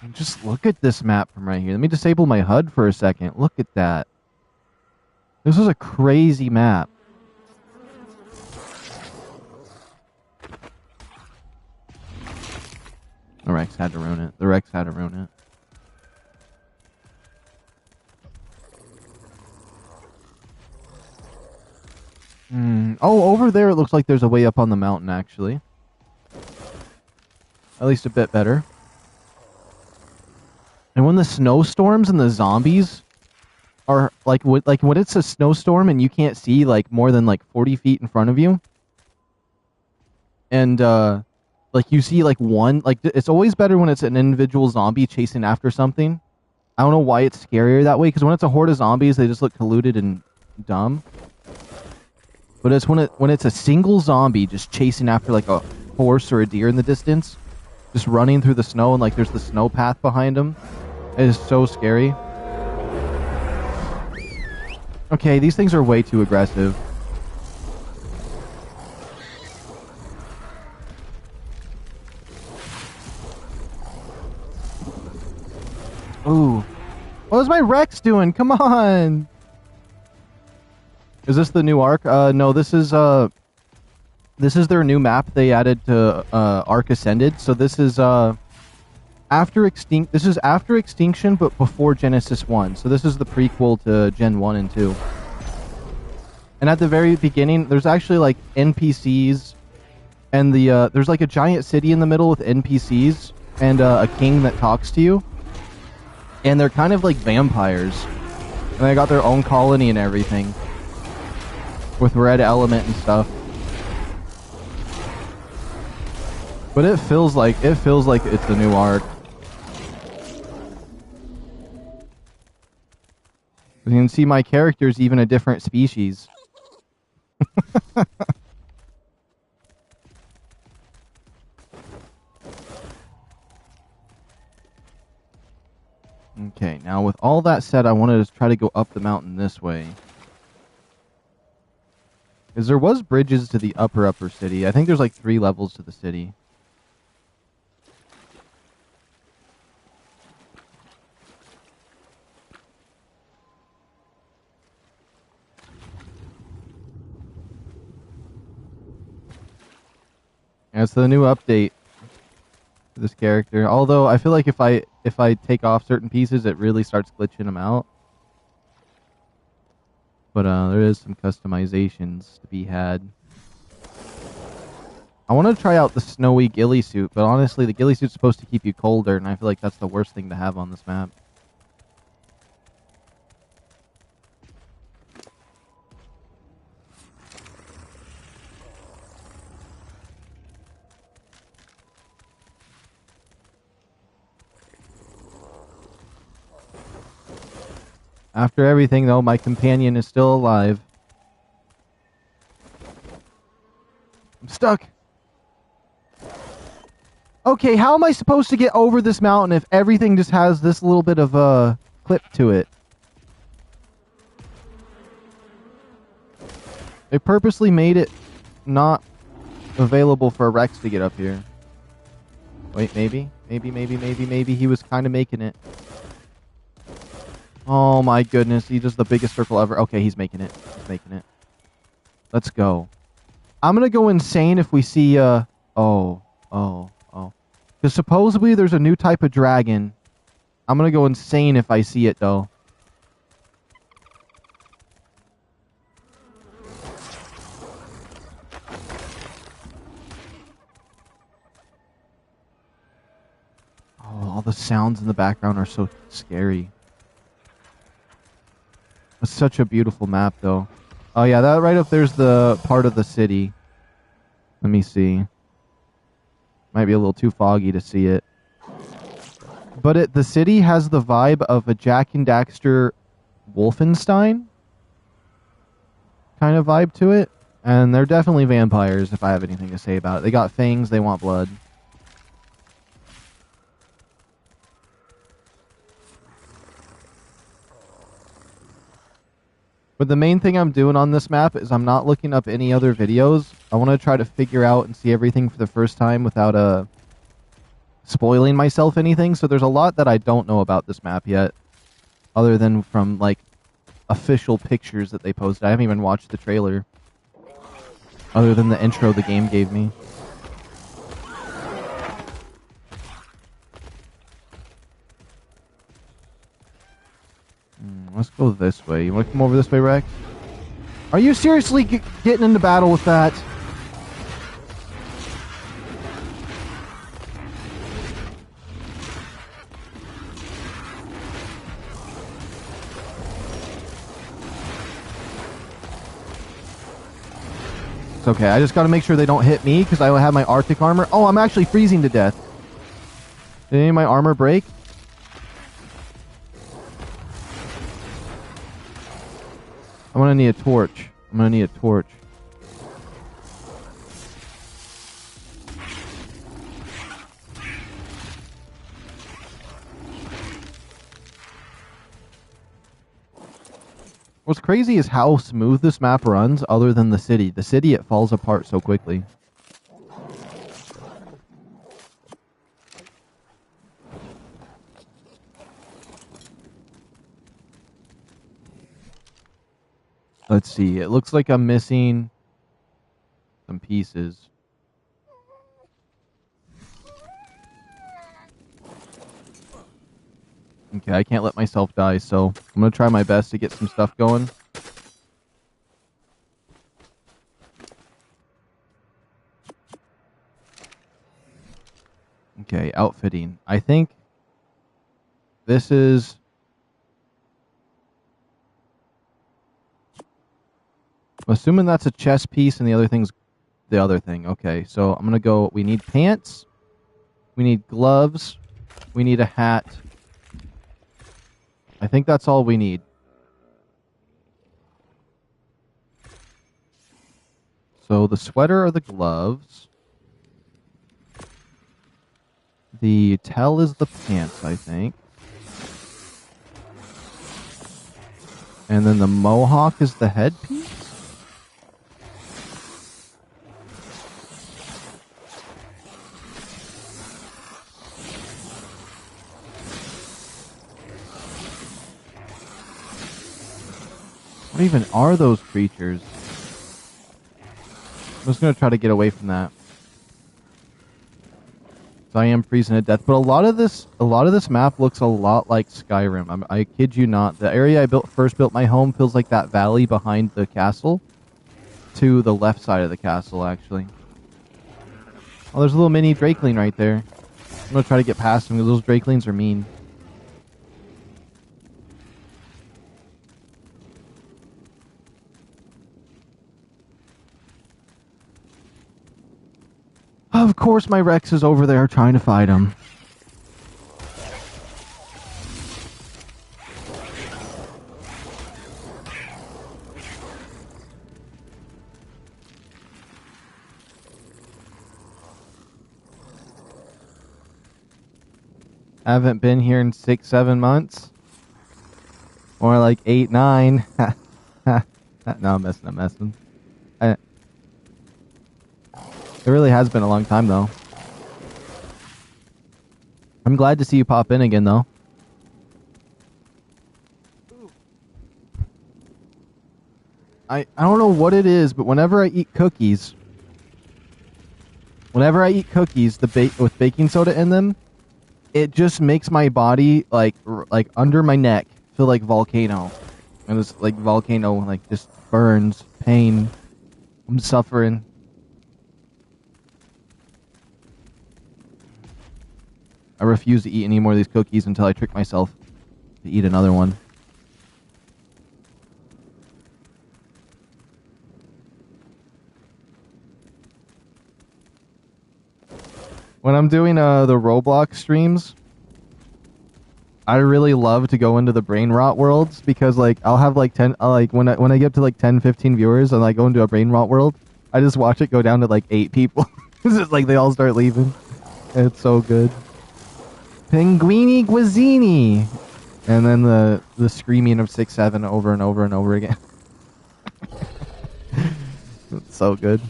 And just look at this map from right here. Let me disable my HUD for a second. Look at that. This is a crazy map. The Rex had to ruin it. The Rex had to ruin it. Oh, over there it looks like there's a way up on the mountain, actually. At least a bit better. And when the snowstorms and the zombies are like when it's a snowstorm and you can't see like more than like 40 feet in front of you, and like you see like one, like it's always better when it's an individual zombie chasing after something. I don't know why it's scarier that way, because when it's a horde of zombies, they just look colluded and dumb. But it's when it's a single zombie just chasing after like a horse or a deer in the distance, just running through the snow, and like there's the snow path behind them. It is so scary. Okay, these things are way too aggressive. Ooh. What is my Rex doing? Come on! Is this the new ARK? No, this is their new map they added to ARK Ascended. So this is after Extinction, but before Genesis 1. So this is the prequel to Gen 1 and 2. And at the very beginning, there's actually like NPCs, and there's like a giant city in the middle with NPCs and a king that talks to you. And they're kind of like vampires. And they got their own colony and everything. With red element and stuff. But it feels like it's the new ARK. You can see my character's even a different species. Okay, now with all that said, I wanted to try to go up the mountain this way. Because there was bridges to the upper city. I think there's like 3 levels to the city. And it's the new update for this character. Although I feel like if I take off certain pieces, it really starts glitching them out. But there is some customizations to be had. I want to try out the snowy ghillie suit, but honestly, the ghillie suit's supposed to keep you colder, and I feel like that's the worst thing to have on this map. After everything, though, my companion is still alive. I'm stuck. Okay, how am I supposed to get over this mountain if everything just has this little bit of a clip to it? They purposely made it not available for Rex to get up here. Wait, maybe he was kind of making it. Oh my goodness, he does the biggest circle ever. Okay, he's making it. He's making it. Let's go. I'm gonna go insane if we see, oh. Because supposedly there's a new type of dragon. I'm gonna go insane if I see it, though. Oh, all the sounds in the background are so scary. It's such a beautiful map, though. Oh, yeah, that right up there's the part of the city. Let me see. Might be a little too foggy to see it. But the city has the vibe of a Jak and Daxter Wolfenstein kind of vibe to it. And they're definitely vampires, if I have anything to say about it. They got fangs, they want blood. But the main thing I'm doing on this map is I'm not looking up any other videos. I want to try to figure out and see everything for the first time without spoiling myself anything. So there's a lot that I don't know about this map yet, other than from like official pictures that they posted. I haven't even watched the trailer, other than the intro the game gave me. Let's go this way. You want to come over this way, Rex? Are you seriously getting into battle with that? It's okay. I just got to make sure they don't hit me because I have my Arctic armor. Oh, I'm actually freezing to death. Did any of my armor break? I'm gonna need a torch. I'm gonna need a torch. What's crazy is how smooth this map runs other than the city. The city, it falls apart so quickly. Let's see. It looks like I'm missing some pieces. Okay, I can't let myself die, so I'm going to try my best to get some stuff going. Okay, outfitting. I think this is Assuming that's a chess piece and the other thing's the other thing. Okay, so I'm gonna go. We need pants. We need gloves. We need a hat. I think that's all we need. So the sweater or the gloves. The towel is the pants, I think. And then the mohawk is the headpiece? What even are those creatures? I'm just going to try to get away from that. So I am freezing to death, but a lot of this map looks a lot like Skyrim. I kid you not. The area I first built my home feels like that valley behind the castle, to the left side of the castle, actually. Oh, there's a little mini Drakeling right there. I'm gonna try to get past him because those Drakelings are mean. Of course, my Rex is over there trying to fight him. I haven't been here in 6-7 months. Or like 8-9. No, I'm messing. It really has been a long time, though. I'm glad to see you pop in again, though. I don't know what it is, but whenever I eat cookies, with baking soda in them, it just makes my body like under my neck feel like volcano, and it's like volcano, like just burns, pain. I'm suffering. I refuse to eat any more of these cookies until I trick myself to eat another one. When I'm doing the Roblox streams, I really love to go into the brain rot worlds because like I'll have like 10 when I get to like 10-15 viewers and I go into a brain rot world, I just watch it go down to like 8 people. It's just like they all start leaving. It's so good. Pinguini Guazzini! And then the screaming of 6-7 over and over and over again. It's so good.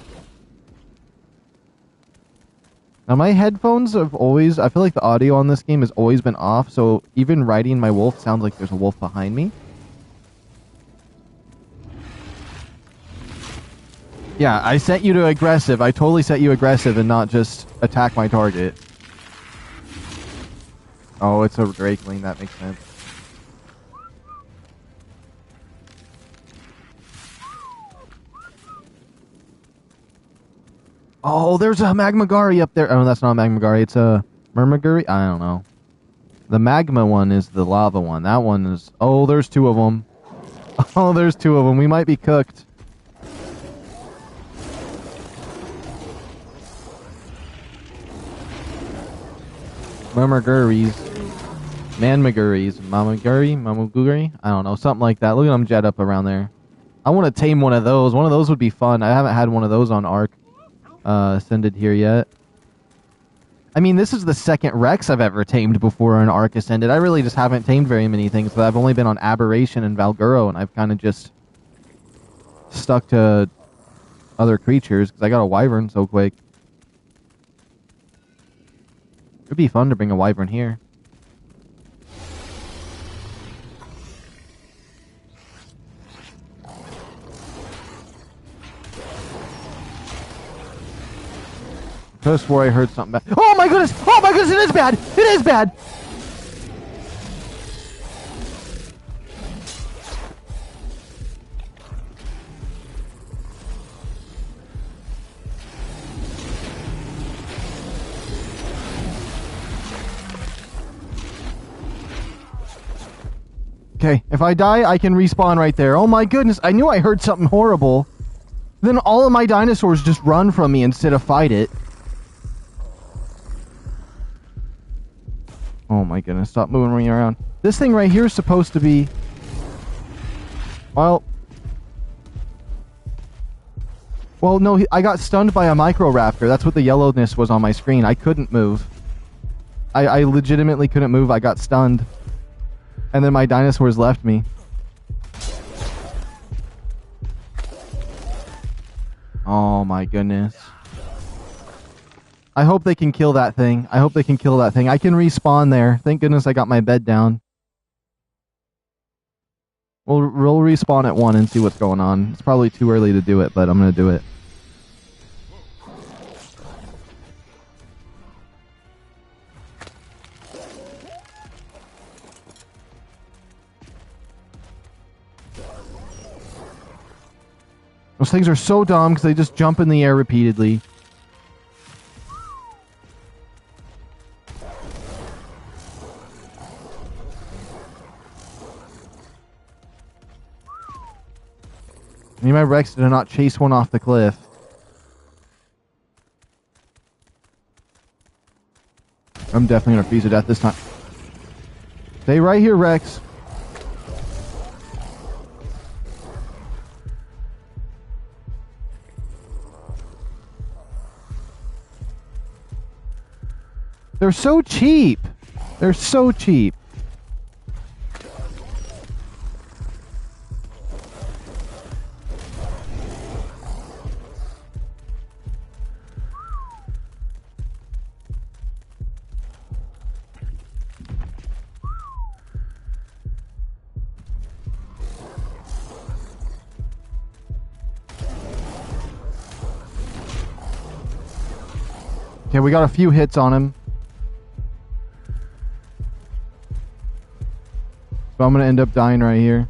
Now my headphones have always, I feel like the audio on this game has always been off, so even riding my wolf sounds like there's a wolf behind me. Yeah, I set you to aggressive. I totally set you aggressive and not just attack my target. Oh, it's a Drakeling, that makes sense. Oh, there's a Magmagari up there. Oh, that's not a Magmagari. It's a Murmaguri? I don't know. The magma one is the lava one. That one is... Oh, there's 2 of them. Oh, there's 2 of them. We might be cooked. Murmaguris. Manmaguris. Mamaguri? I don't know. Something like that. Look at them jet up around there. I want to tame one of those. One of those would be fun. I haven't had one of those on ARK. Ascended here yet. I mean, this is the second Rex I've ever tamed before an ARK Ascended. I really just haven't tamed very many things, but I've only been on Aberration and Valguro, and I've kind of just stuck to other creatures, because I got a Wyvern so quick. It'd be fun to bring a Wyvern here. I could have swore I heard something bad. Oh my goodness! Oh my goodness! It is bad! It is bad! Okay, if I die, I can respawn right there. Oh my goodness! I knew I heard something horrible. Then all of my dinosaurs just run from me instead of fight it. Oh my goodness, stop moving me around. This thing right here is supposed to be... Well, no, I got stunned by a Microraptor. That's what the yellowness was on my screen. I couldn't move. I legitimately couldn't move. I got stunned. And then my dinosaurs left me. Oh my goodness. I hope they can kill that thing. I hope they can kill that thing. I can respawn there. Thank goodness I got my bed down. We'll respawn at 1 and see what's going on. It's probably too early to do it, but I'm going to do it. Those things are so dumb because they just jump in the air repeatedly. I need my Rex to not chase one off the cliff. I'm definitely going to freeze to death this time. Stay right here, Rex. They're so cheap. They're so cheap. Okay, we got a few hits on him. So I'm going to end up dying right here.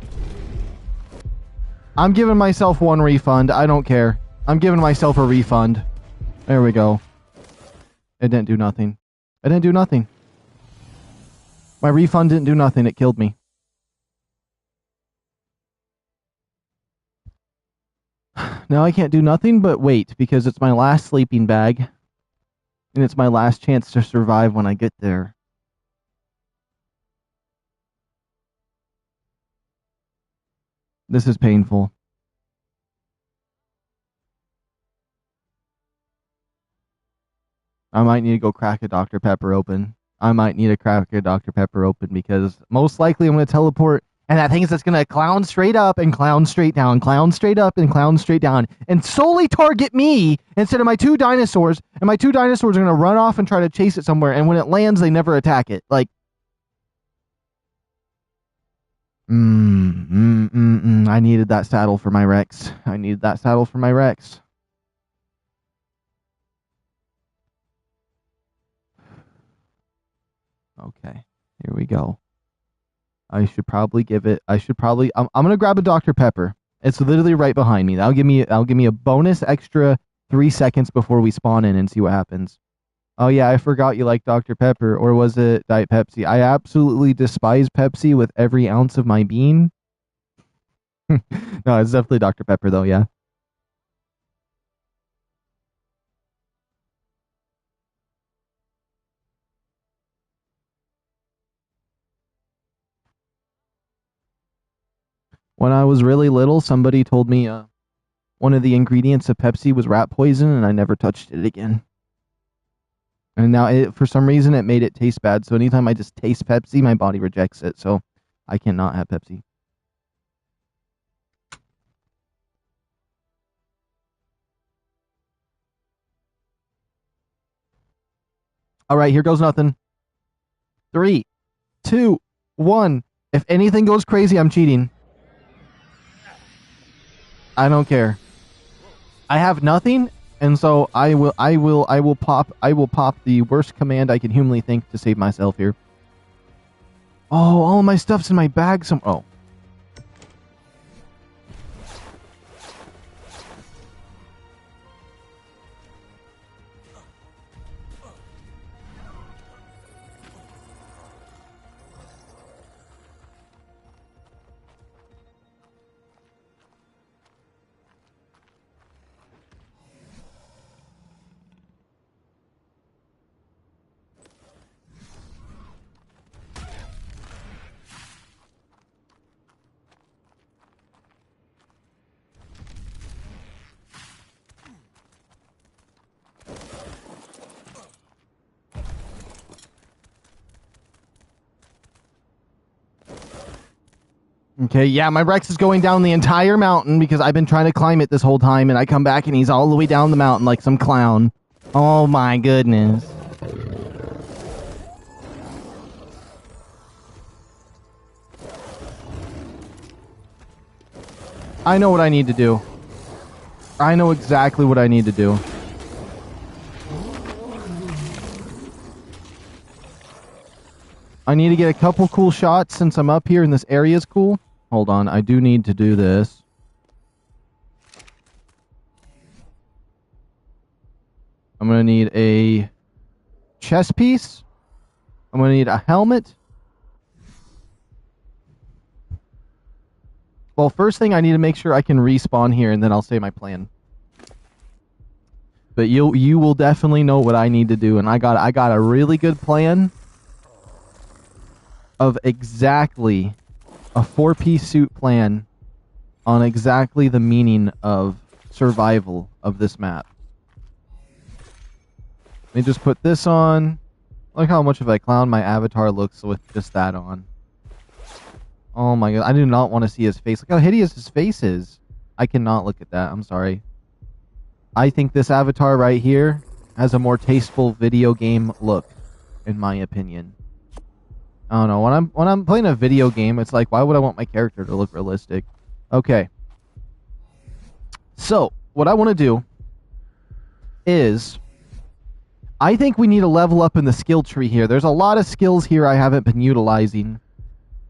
I'm giving myself 1 refund. I don't care. I'm giving myself a refund. There we go. It didn't do nothing. It didn't do nothing. My refund didn't do nothing. It killed me. Now I can't do nothing but wait because it's my last sleeping bag. And it's my last chance to survive when I get there. This is painful. I might need to go crack a Dr. Pepper open. I might need to crack a Dr. Pepper open because most likely I'm going to teleport and that thing is just going to clown straight up and clown straight down, clown straight up and clown straight down, and solely target me instead of my 2 dinosaurs, and my 2 dinosaurs are going to run off and try to chase it somewhere, and when it lands, they never attack it. Like, I needed that saddle for my Rex. I needed that saddle for my Rex. Okay, here we go. I should probably give it. I'm gonna grab a Dr. Pepper. It's literally right behind me. That'll give me a bonus extra 3 seconds before we spawn in and see what happens. Oh yeah, I forgot you like Dr. Pepper, or was it Diet Pepsi? I absolutely despise Pepsi with every ounce of my being. No, it's definitely Dr. Pepper though. Yeah. When I was really little, somebody told me one of the ingredients of Pepsi was rat poison, and I never touched it again. And now, for some reason, it made it taste bad. So anytime I just taste Pepsi, my body rejects it. So I cannot have Pepsi. All right, here goes nothing. 3, 2, 1. If anything goes crazy, I'm cheating. I don't care. I have nothing, and so I will pop the worst command I can humanly think to save myself here. Oh, all my stuff's in my bag. Oh. Okay, yeah, my Rex is going down the entire mountain because I've been trying to climb it this whole time, and I come back and he's all the way down the mountain like some clown. Oh my goodness. I know what I need to do. I know exactly what I need to do. I need to get a couple cool shots since I'm up here and this area is cool. Hold on, I do need to do this. I'm going to need a chest piece. I'm going to need a helmet. Well, first thing, I need to make sure I can respawn here, and then I'll say my plan. But you will definitely know what I need to do, and I got a really good plan of exactly a 4-piece suit plan on exactly the meaning of survival of this map. Let me just put this on. Look how much of a clown my avatar looks with just that on. Oh my god, I do not want to see his face. Look how hideous his face is. I cannot look at that, I'm sorry. I think this avatar right here has a more tasteful video game look, in my opinion. I don't know, when I'm playing a video game, it's like, why would I want my character to look realistic? Okay. So, what I want to do is, I think we need to level up in the skill tree here. There's a lot of skills here I haven't been utilizing.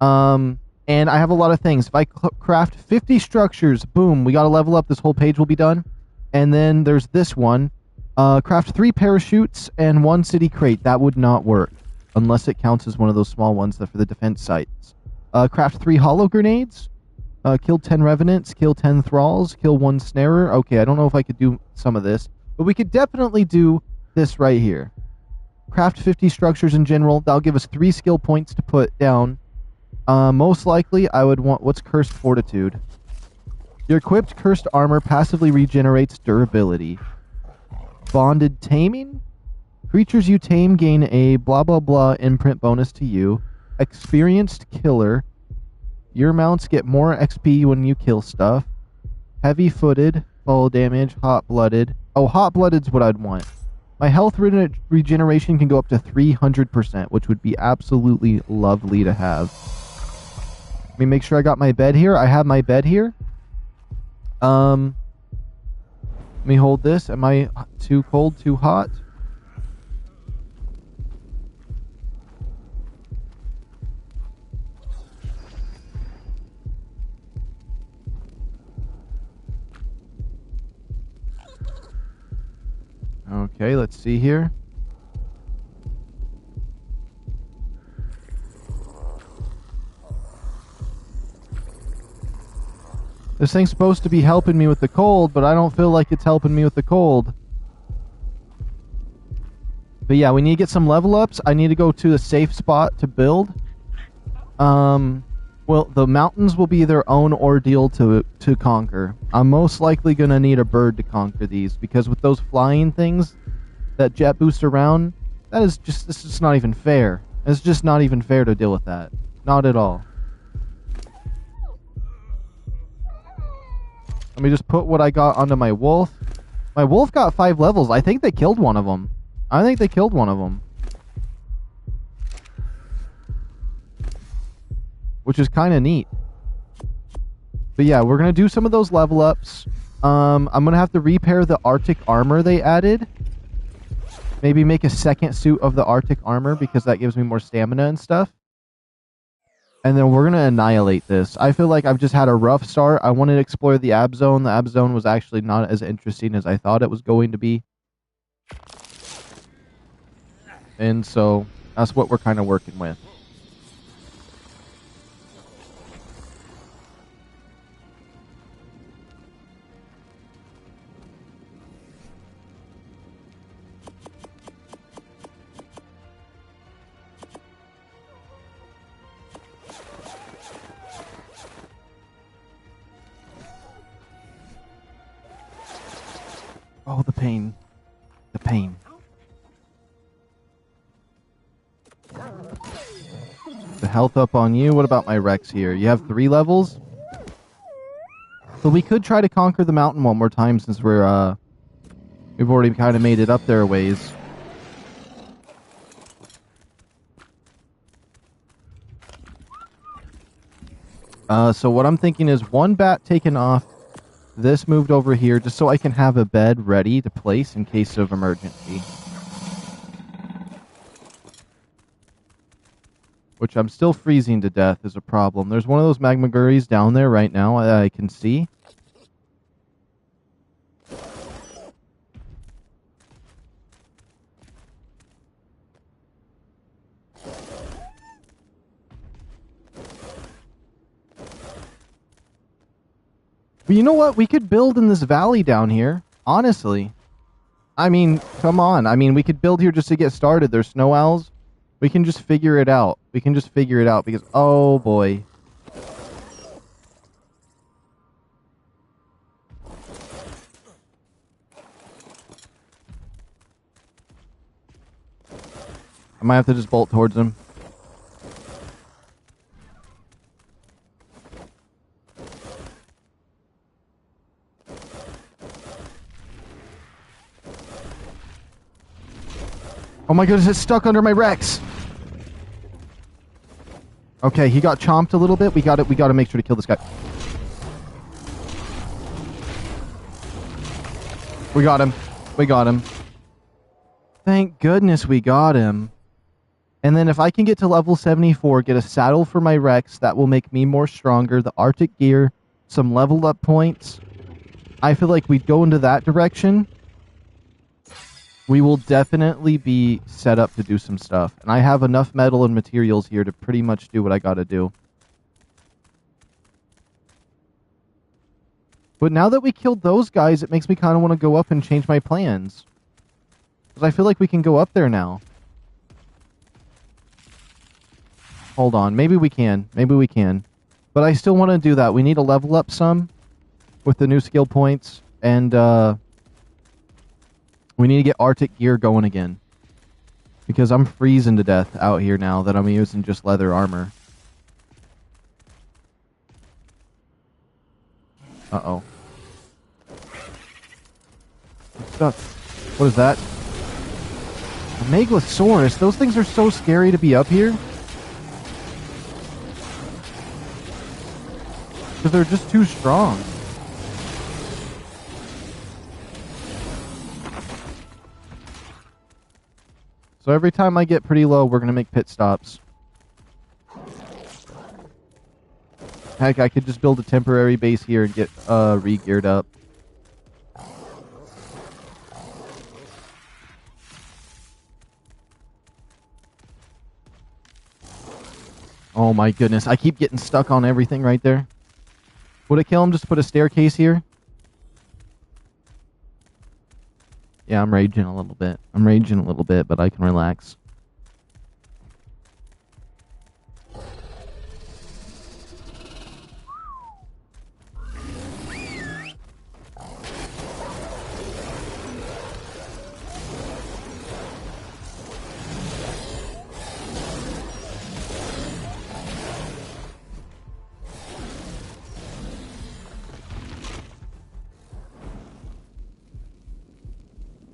And I have a lot of things. If I craft 50 structures, boom, we got to level up. This whole page will be done. And then there's this one. Craft 3 parachutes and 1 city crate. That would not work. Unless it counts as one of those small ones that for the defense sites. Craft 3 hollow grenades. Kill 10 revenants. Kill 10 thralls. Kill 1 snarer. Okay, I don't know if I could do some of this. But we could definitely do this right here. Craft 50 structures in general. That'll give us 3 skill points to put down. Most likely, I would want... What's Cursed Fortitude? Your equipped cursed armor passively regenerates durability. Bonded Taming? Creatures you tame gain a blah blah blah imprint bonus to you. Experienced Killer. Your mounts get more XP when you kill stuff. Heavy-footed. Fall damage. Hot-blooded. Oh, hot-blooded's what I'd want. My health regeneration can go up to 300%, which would be absolutely lovely to have. Let me make sure I got my bed here. I have my bed here. Let me hold this. Am I too cold, too hot? Okay, let's see here. This thing's supposed to be helping me with the cold, but I don't feel like it's helping me with the cold. But yeah, we need to get some level ups. I need to go to a safe spot to build. Well, the mountains will be their own ordeal to conquer. I'm most likely going to need a bird to conquer these, because with those flying things that jet boost around, this is just not even fair. It's just not even fair to deal with that. Not at all. Let me just put what I got onto my wolf. My wolf got 5 levels. I think they killed one of them. Which is kind of neat. But yeah, we're going to do some of those level ups. I'm going to have to repair the Arctic armor they added. Maybe make a second suit of the Arctic armor, because that gives me more stamina and stuff. And then we're going to annihilate this. I feel like I've just had a rough start. I wanted to explore the Ab Zone. The Ab Zone was actually not as interesting as I thought it was going to be. And so that's what we're kind of working with. Oh, the pain. The pain. The health up on you. What about my Rex here? You have 3 levels? So we could try to conquer the mountain one more time since we've already kind of made it up there a ways. So what I'm thinking is 1 bat taken off, this moved over here, just so I can have a bed ready to place in case of emergency. Which I'm still freezing to death is a problem. There's one of those magma gurries down there right now I can see. But you know what? We could build in this valley down here. Honestly. I mean, come on. I mean, we could build here just to get started. There's snow owls. We can just figure it out. We can just figure it out because, oh boy. I might have to just bolt towards him. Oh my goodness, it's stuck under my Rex. Okay, he got chomped a little bit. We got to make sure to kill this guy. We got him. We got him. Thank goodness we got him. And then if I can get to level 74, get a saddle for my Rex, that will make me more stronger. The Arctic gear, some leveled up points. I feel like we'd go into that direction. We will definitely be set up to do some stuff. And I have enough metal and materials here to pretty much do what I gotta do. But now that we killed those guys, it makes me kind of want to go up and change my plans. Because I feel like we can go up there now. Hold on. Maybe we can. Maybe we can. But I still want to do that. We need to level up some with the new skill points. And, we need to get Arctic gear going again. Because I'm freezing to death out here now that I'm using just leather armor. Uh-oh. Stuff. What is that? A Megalosaurus. Those things are so scary to be up here. Because they're just too strong. So every time I get pretty low, we're going to make pit stops. Heck, I could just build a temporary base here and get re-geared up. Oh my goodness, I keep getting stuck on everything right there. Would it kill him just to put a staircase here? Yeah, I'm raging a little bit. I'm raging a little bit, but I can relax.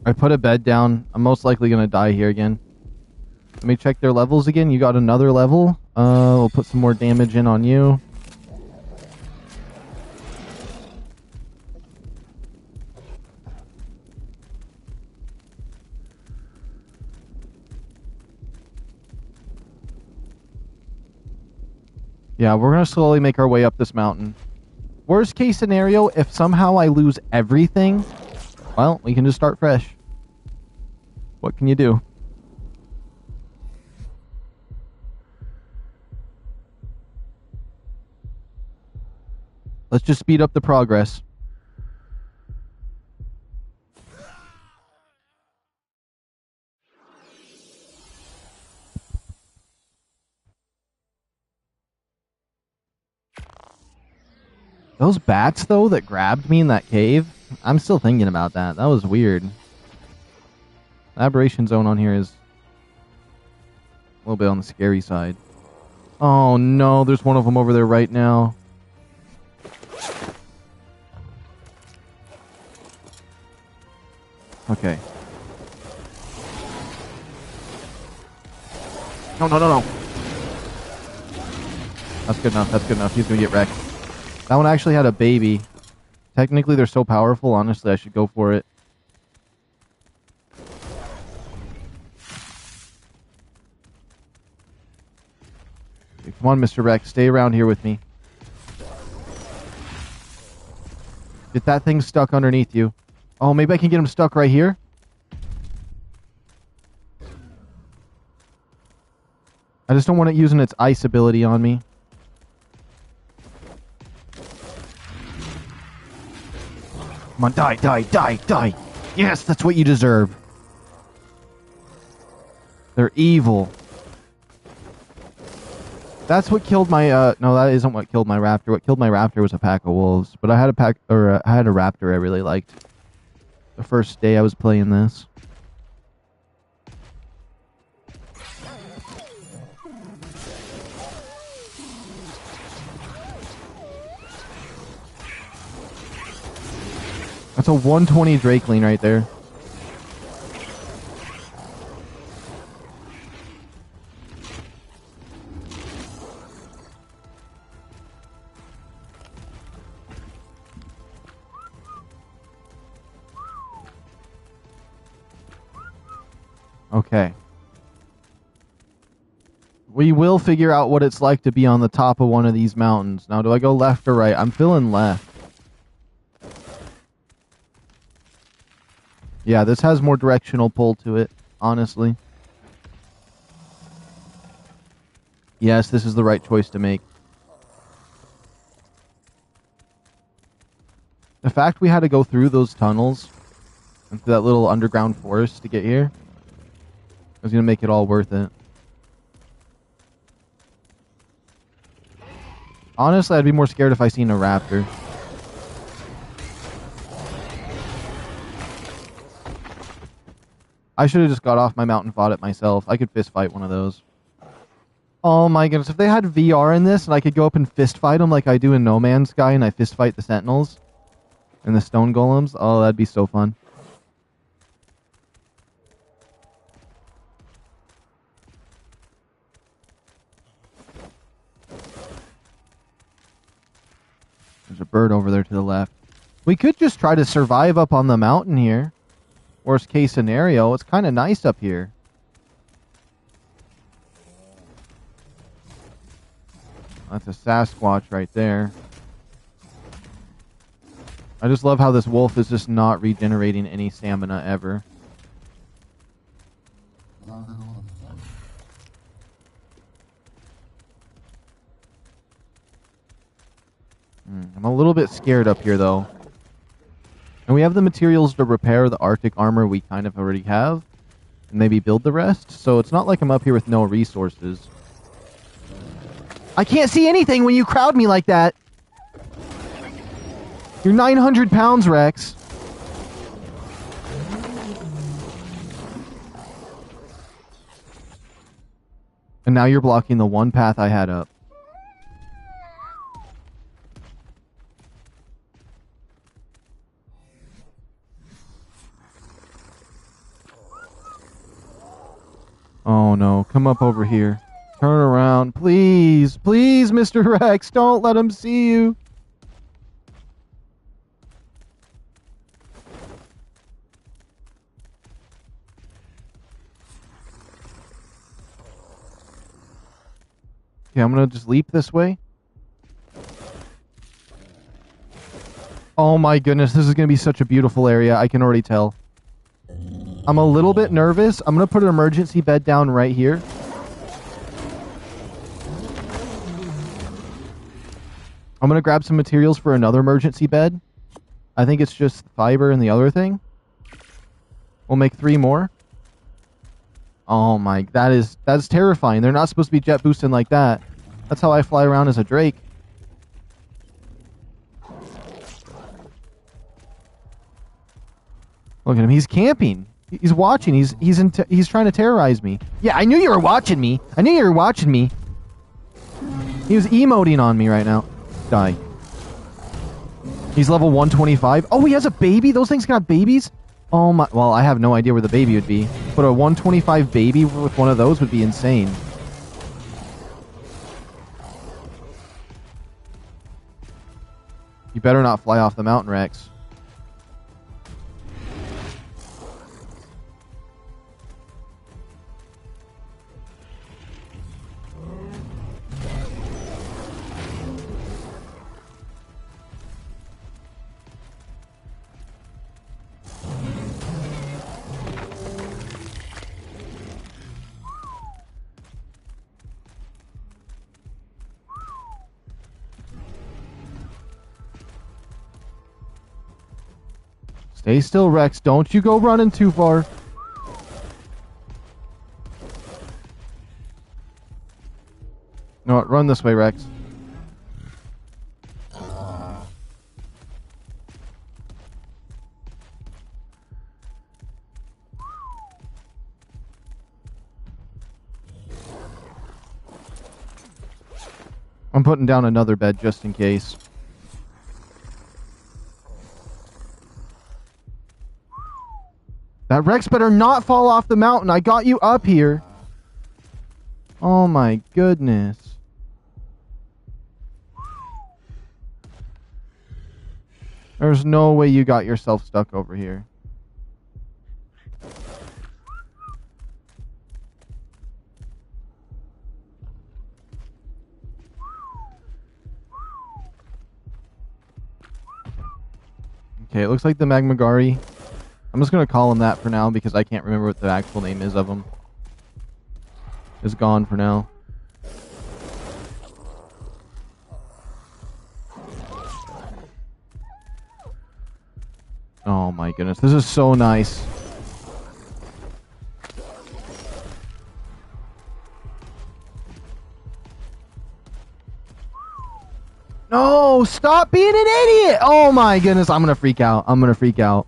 I put a bed down. I'm most likely going to die here again. Let me check their levels again. You got another level. We'll put some more damage in on you. Yeah, we're going to slowly make our way up this mountain. Worst case scenario, if somehow I lose everything, well, we can just start fresh. What can you do? Let's just speed up the progress. Those bats, though, that grabbed me in that cave, I'm still thinking about that. That was weird. The aberration zone on here is a little bit on the scary side. Oh no, there's one of them over there right now. Okay. No, no, no, no. That's good enough. That's good enough. He's gonna get wrecked. That one actually had a baby. Technically, they're so powerful. Honestly, I should go for it. Okay, come on, Mr. Rex. Stay around here with me. Get that thing stuck underneath you. Oh, maybe I can get him stuck right here? I just don't want it using its ice ability on me. Come on, die, die, die, die. Yes, that's what you deserve. They're evil. That's what killed my, no, that isn't what killed my raptor. What killed my raptor was a pack of wolves. But I had a pack, or I had a raptor I really liked. The first day I was playing this. That's a 120 Drakeling right there. Okay. We will figure out what it's like to be on the top of one of these mountains. Now, do I go left or right? I'm feeling left. Yeah, this has more directional pull to it, honestly. Yes, this is the right choice to make. The fact we had to go through those tunnels and through that little underground forest to get here is going to make it all worth it. Honestly, I'd be more scared if I seen a raptor. I should have just got off my mountain and fought it myself. I could fist fight one of those. Oh my goodness, if they had VR in this and I could go up and fist fight them like I do in No Man's Sky and I fist fight the sentinels and the stone golems, oh, that'd be so fun. There's a bird over there to the left. We could just try to survive up on the mountain here. Worst case scenario, it's kind of nice up here. That's a Sasquatch right there. I just love how this wolf is just not regenerating any stamina ever. I'm a little bit scared up here, though. And we have the materials to repair the Arctic armor we kind of already have. And maybe build the rest. So it's not like I'm up here with no resources. I can't see anything when you crowd me like that. You're 900 pounds, Rex. And now you're blocking the one path I had up. Oh no, come up over here. Turn around, please. Please, Mr. Rex, don't let him see you. Okay, I'm gonna just leap this way. Oh my goodness, this is gonna be such a beautiful area, I can already tell. I'm a little bit nervous. I'm going to put an emergency bed down right here. I'm going to grab some materials for another emergency bed. I think it's just fiber and the other thing. We'll make 3 more. Oh my, that's terrifying. They're not supposed to be jet boosting like that. That's how I fly around as a Drake. Look at him, he's camping. He's watching. He's trying to terrorize me. Yeah, I knew you were watching me. I knew you were watching me. He was emoting on me right now. Die. He's level 125. Oh, he has a baby? Those things can have babies? Oh my... Well, I have no idea where the baby would be. But a 125 baby with one of those would be insane. You better not fly off the mountain, Rex. Stay still, Rex. Don't you go running too far. No, run this way, Rex. I'm putting down another bed just in case. That Rex better not fall off the mountain. I got you up here. Oh my goodness. There's no way you got yourself stuck over here. Okay, it looks like the Magmagari. I'm just going to call him that for now because I can't remember what the actual name is of him. Is gone for now. Oh my goodness, this is so nice. No, stop being an idiot! Oh my goodness, I'm gonna freak out. I'm gonna freak out.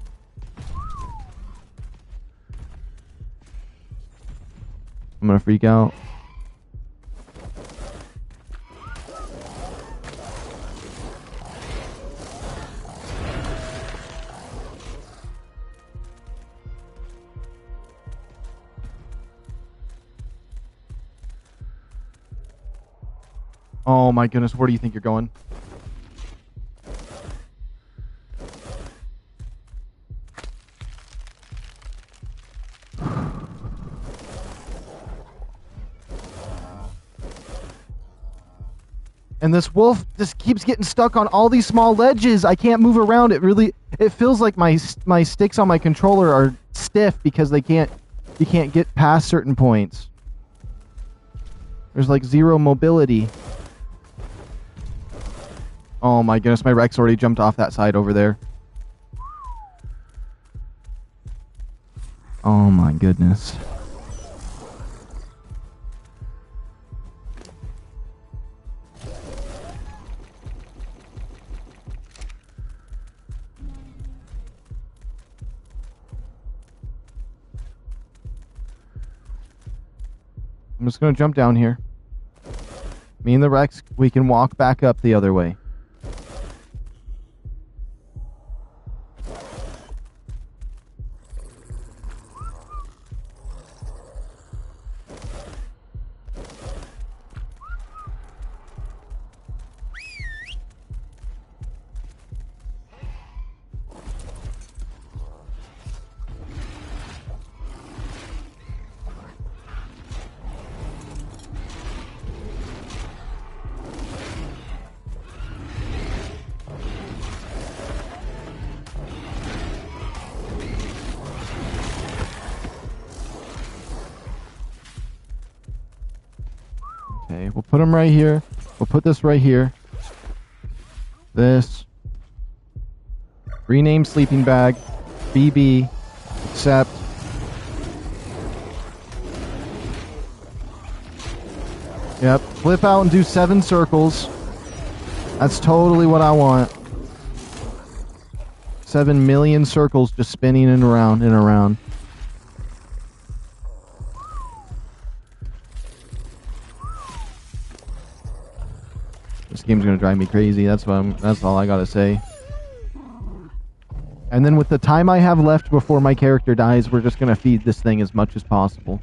I'm gonna freak out. Oh my goodness, where do you think you're going? And this wolf just keeps getting stuck on all these small ledges. I can't move around. It feels like my sticks on my controller are stiff because you can't get past certain points. There's like zero mobility. Oh my goodness, my Rex already jumped off that side over there. Oh my goodness. I'm just going to jump down here. Me and the Rex, we can walk back up the other way. Okay, we'll put them right here. We'll put this right here. This. Rename sleeping bag. BB. Accept. Yep. Flip out and do 7 circles. That's totally what I want. 7 million circles just spinning and around and around. This game's gonna drive me crazy. That's all I gotta say. And then with the time I have left before my character dies, we're just gonna feed this thing as much as possible.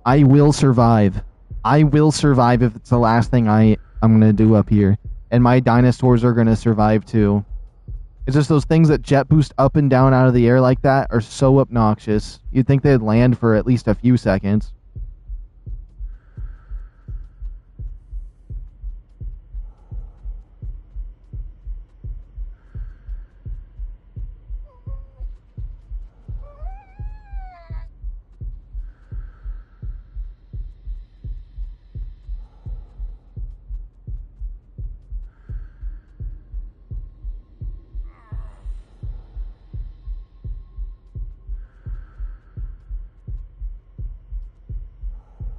I will survive. I will survive if it's the last thing I'm gonna do up here. And my dinosaurs are gonna survive too. It's just those things that jet boost up and down out of the air like that are so obnoxious. You'd think they'd land for at least a few seconds.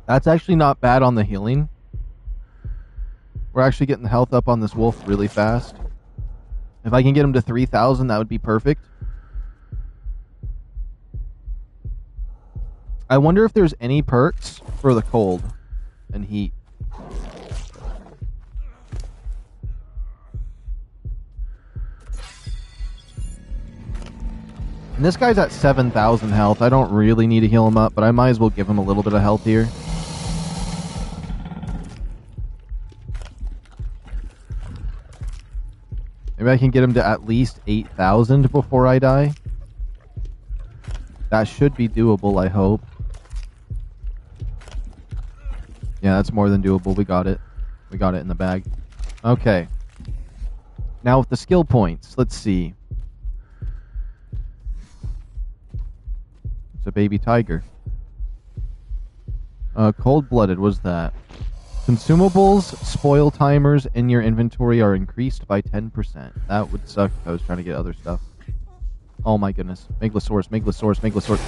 That's actually not bad on the healing. We're actually getting the health up on this wolf really fast. If I can get him to 3,000, that would be perfect. I wonder if there's any perks for the cold and heat. And this guy's at 7,000 health. I don't really need to heal him up, but I might as well give him a little bit of health here. Maybe I can get him to at least 8,000 before I die. That should be doable, I hope. Yeah, that's more than doable. We got it. We got it in the bag. Okay. Now with the skill points, let's see. It's a baby tiger. Cold-blooded, was that? Consumables, spoil timers in your inventory are increased by 10%. That would suck if I was trying to get other stuff. Oh my goodness. Megalosaurus, Megalosaurus, Megalosaurus.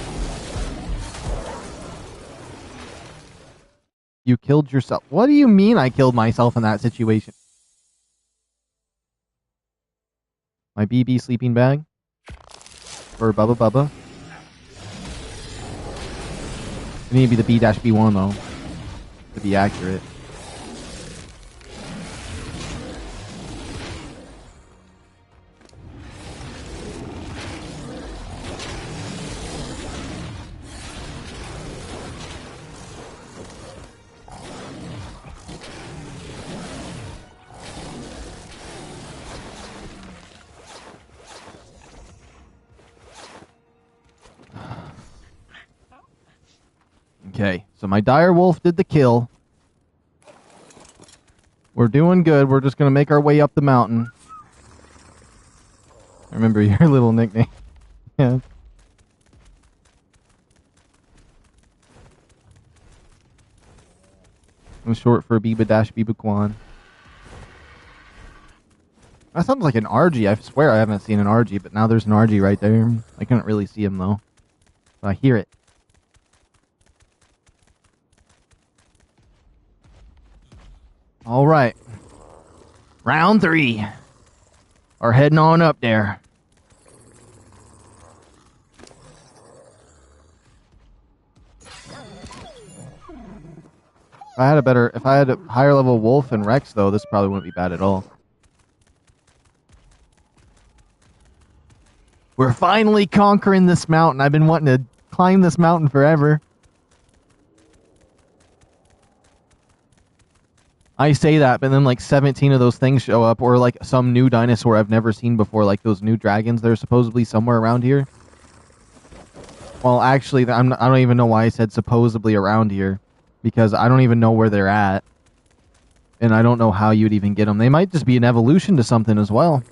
You killed yourself. What do you mean I killed myself in that situation? My BB sleeping bag? For Bubba Bubba? It need to be the B-B1 though, to be accurate. Okay, so my dire wolf did the kill. We're doing good. We're just going to make our way up the mountain. I remember your little nickname. Yeah. I'm short for Biba-Biba-Kwan. That sounds like an RG. I swear I haven't seen an RG, but now there's an RG right there. I couldn't really see him though. But I hear it. All right. Round 3. We're heading on up there. If I had a higher level wolf and Rex though, this probably wouldn't be bad at all. We're finally conquering this mountain. I've been wanting to climb this mountain forever. I say that, but then like 17 of those things show up, or like some new dinosaur I've never seen before, like those new dragons that are supposedly somewhere around here. Well, actually, I don't even know why I said supposedly around here, because I don't even know where they're at, and I don't know how you'd even get them. They might just be an evolution to something as well.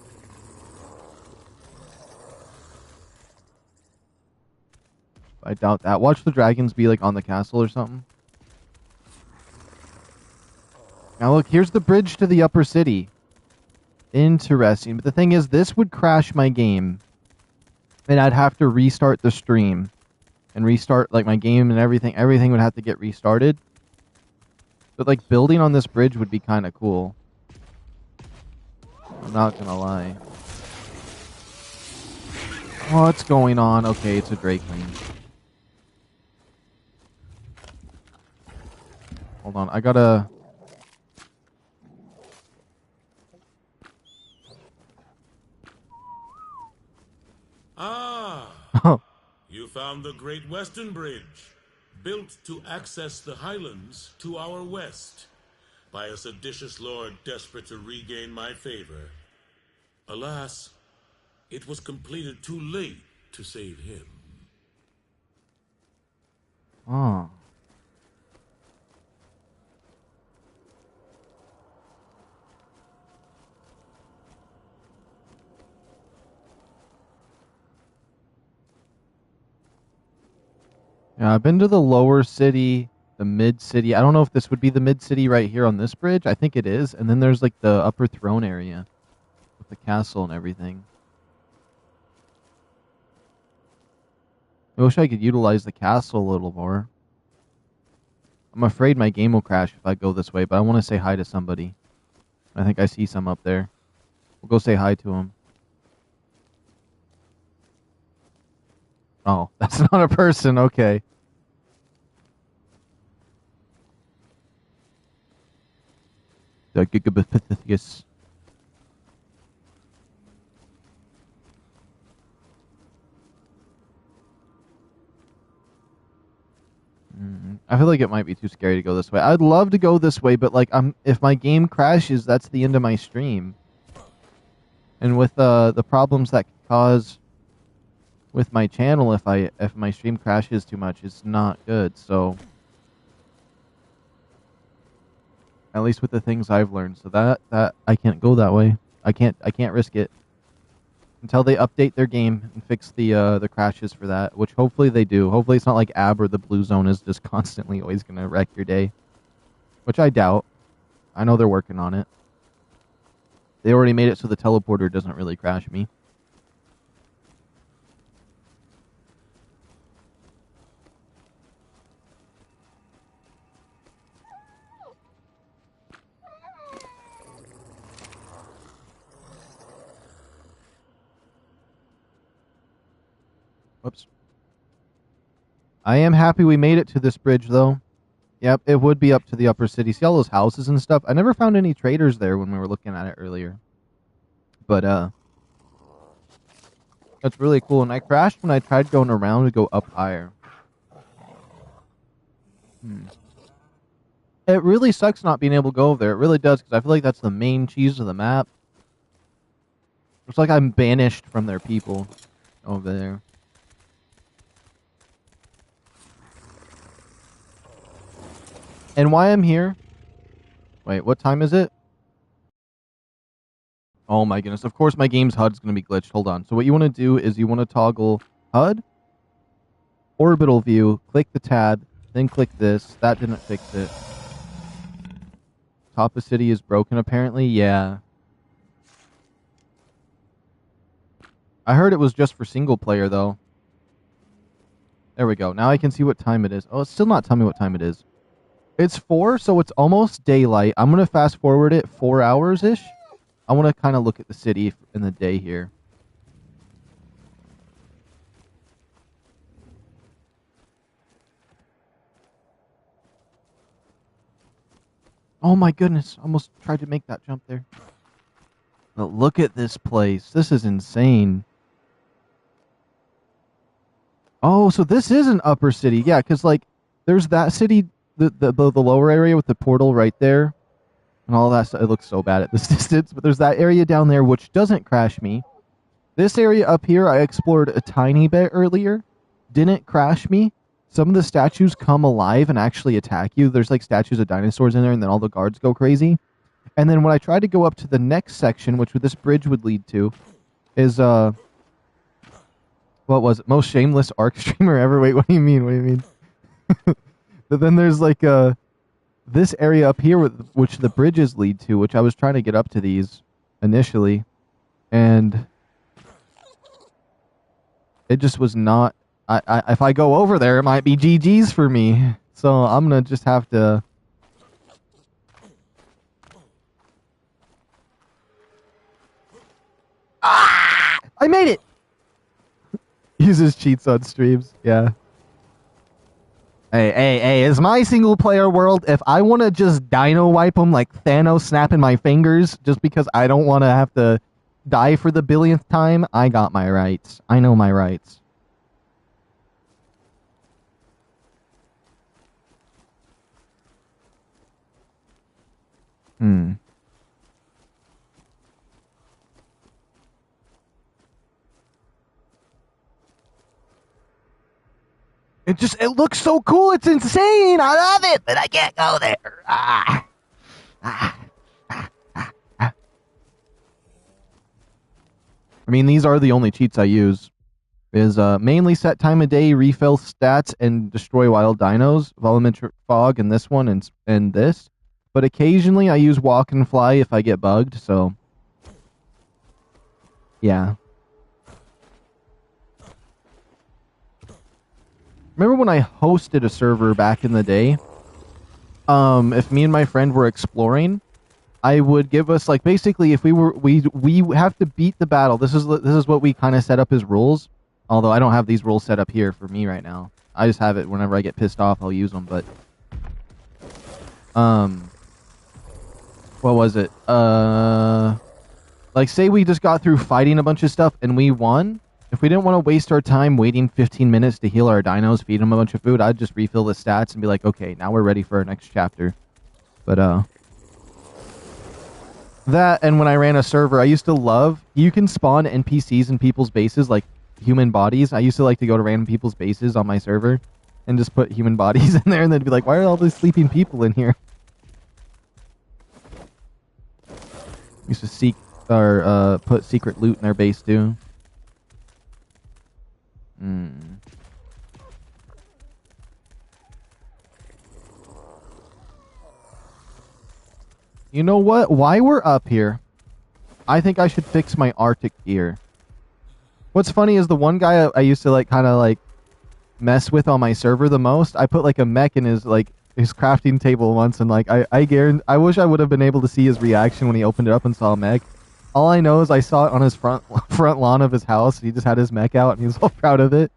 I doubt that. Watch the dragons be like on the castle or something. Now look, here's the bridge to the upper city. Interesting. But the thing is, this would crash my game. And I'd have to restart the stream. And restart, like, my game and everything. Everything would have to get restarted. But, like, building on this bridge would be kind of cool. I'm not gonna lie. What's going on? Okay, it's a Drakeling. Hold on, I gotta... found the Great Western Bridge, built to access the highlands to our west by a seditious lord desperate to regain my favor. Alas, it was completed too late to save him. Oh. Yeah, I've been to the lower city, the mid city. I don't know if this would be the mid city right here on this bridge. I think it is. And then there's like the upper throne area with the castle and everything. I wish I could utilize the castle a little more. I'm afraid my game will crash if I go this way, but I want to say hi to somebody. I think I see some up there. We'll go say hi to him. Oh, that's not a person. Okay. The Gigabithithus. I feel like it might be too scary to go this way. I'd love to go this way, but like if my game crashes, that's the end of my stream. And with the problems that could cause with my channel if my stream crashes too much, it's not good. So at least with the things I've learned, so that I can't go that way. I can't risk it until they update their game and fix the crashes for that, which hopefully they do. Hopefully it's not like AB or the Blue Zone is just constantly always gonna wreck your day, which I doubt. I know they're working on it. They already made it so the teleporter doesn't really crash me. Whoops. I am happy we made it to this bridge, though. Yep, it would be up to the upper city. See all those houses and stuff? I never found any traders there when we were looking at it earlier. But, that's really cool. And I crashed when I tried going around to go up higher. It really sucks not being able to go over there. It really does, because I feel like that's the main cheese of the map. It's like I'm banished from their people over there. And why I'm here... Wait, what time is it? Oh my goodness. Of course my game's HUD's going to be glitched. Hold on. So what you want to do is you want to toggle HUD, orbital view, click the tab, then click this. That didn't fix it. Top of city is broken apparently. Yeah. I heard it was just for single player though. There we go. Now I can see what time it is. Oh, it's still not telling me what time it is. It's 4, so it's almost daylight. I'm going to fast forward it 4 hours-ish. I want to kind of look at the city in the day here. Oh my goodness, I almost tried to make that jump there. But look at this place. This is insane. Oh, so this is an upper city. Yeah, because like there's that city, the lower area with the portal right there. And all that stuff. It looks so bad at this distance. But there's that area down there which doesn't crash me. This area up here I explored a tiny bit earlier. Didn't crash me. Some of the statues come alive and actually attack you. There's like statues of dinosaurs in there and then all the guards go crazy. And then when I tried to go up to the next section, which this bridge would lead to, is, what was it? Most shameless ARK streamer ever? Wait, what do you mean? What do you mean? But then there's like, this area up here, which the bridges lead to, which I was trying to get up to these initially. And it just was not... if I go over there, it might be GG's for me. So I'm going to just have to... Ah! I made it! Uses cheats on streams. Yeah. Hey, it's my single player world. If I want to just dino wipe them like Thanos snapping my fingers just because I don't want to have to die for the billionth time, I got my rights. I know my rights. Hmm. It looks so cool. It's insane. I love it, but I can't go there. I mean, these are the only cheats I use. Is mainly set time of day, refill stats, and destroy wild dinos. Volumetric fog and this one and this. But occasionally I use walk and fly if I get bugged. So yeah. Remember when I hosted a server back in the day? If me and my friend were exploring, I would give us like basically if we have to beat the battle. This is what we kind of set up as rules. Although I don't have these rules set up here for me right now. I just have it whenever I get pissed off, I'll use them. But what was it? Like say we just got through fighting a bunch of stuff and we won. If we didn't want to waste our time waiting 15 minutes to heal our dinos, feed them a bunch of food, I'd just refill the stats and be like, okay, now we're ready for our next chapter. But that, and when I ran a server, I used to love, you can spawn NPCs in people's bases, like human bodies. I used to like to go to random people's bases on my server and just put human bodies in there and then be like, why are all these sleeping people in here? Used to seek, or put secret loot in their base too. You know what? Why we're up here, I think I should fix my Arctic gear. What's funny is the one guy I used to like kind of like mess with on my server the most, I put like a mech in his crafting table once, and like I guarantee, I wish I would have been able to see his reaction when he opened it up and saw a mech. All I know is I saw it on his front lawn of his house. He just had his mech out and he was all proud of it.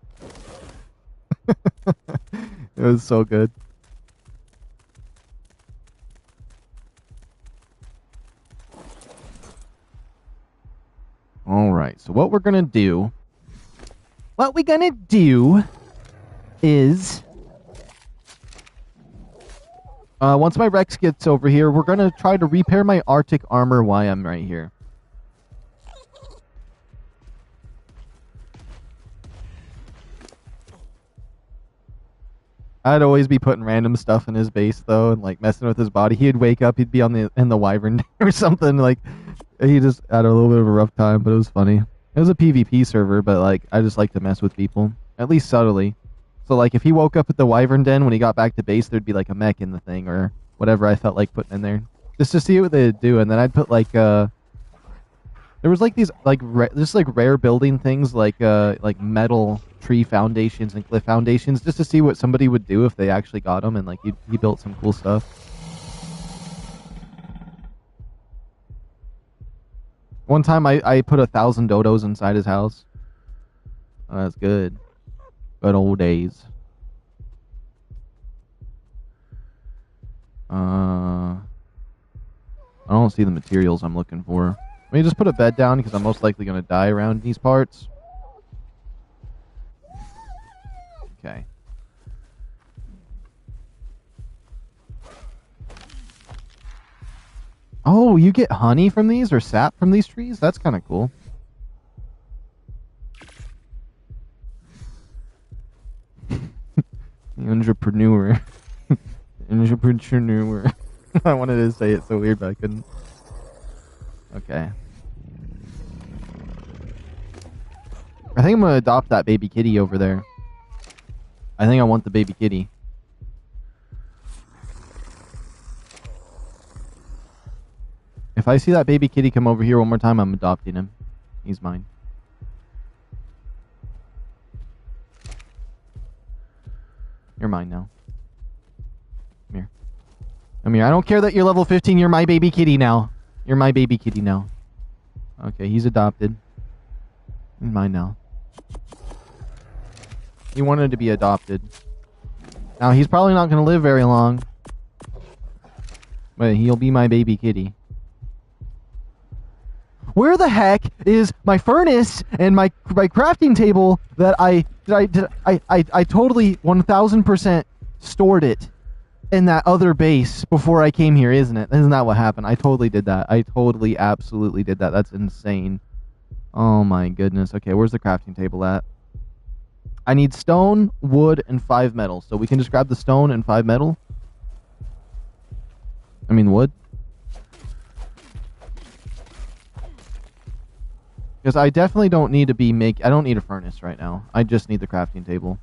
It was so good. Alright, so what we're gonna do is once my Rex gets over here, we're gonna try to repair my Arctic armor while I'm right here. I'd always be putting random stuff in his base though, and like messing with his body. He'd wake up, he'd be in the wyvern or something. Like he just had a little bit of a rough time, but it was funny. It was a PvP server, but like I just like to mess with people, at least subtly. So like if he woke up at the wyvern den when he got back to base, there'd be like a mech in the thing or whatever I felt like putting in there, just to see what they'd do. And then I'd put like there was like these like just like rare building things like metal tree foundations and cliff foundations, just to see what somebody would do if they actually got them. And like he built some cool stuff. One time I put 1,000 dodos inside his house. Oh, that's good. Good old days. I don't see the materials I'm looking for. Let me just put a bed down because I'm most likely going to die around these parts. Okay. Oh, you get honey from these or sap from these trees? That's kind of cool. The entrepreneur. Entrepreneur. I wanted to say it so weird, but I couldn't. Okay. I think I'm going to adopt that baby kitty over there. I think I want the baby kitty. If I see that baby kitty come over here one more time, I'm adopting him. He's mine. You're mine now. Come here. Come here. I don't care that you're level 15. You're my baby kitty now. You're my baby kitty now. Okay, he's adopted. He's mine now. He wanted to be adopted. Now, he's probably not going to live very long. But he'll be my baby kitty. Where the heck is my furnace and my crafting table that I totally 1000% stored it in that other base before I came here, isn't it? Isn't that what happened? I totally did that. I totally, absolutely did that. That's insane. Oh my goodness. Okay, where's the crafting table at? I need stone, wood, and 5 metal. So we can just grab the stone and 5 metal. I mean wood. Because I definitely don't need to be I don't need a furnace right now. I just need the crafting table.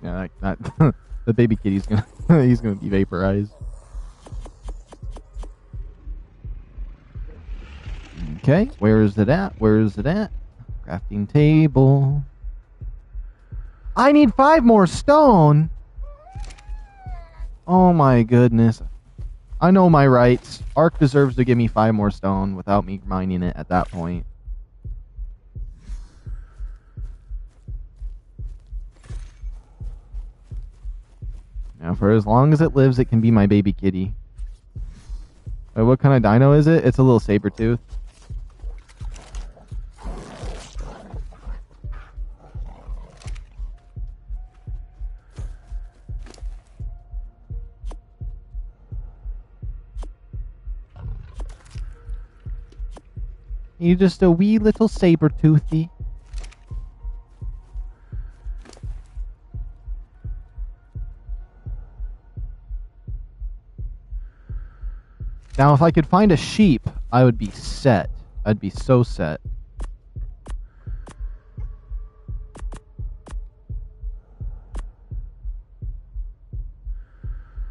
Yeah, the baby kitty's gonna he's gonna be vaporized. Okay, where is it at? Where is it at? Crafting table. I need 5 more stone. Oh my goodness. I know my rights. ARK deserves to give me 5 more stone without me mining it at that point. Now, for as long as it lives, it can be my baby kitty. Wait, what kind of dino is it? It's a little saber tooth. You're just a wee little saber toothy. Now, if I could find a sheep, I would be set. I'd be so set.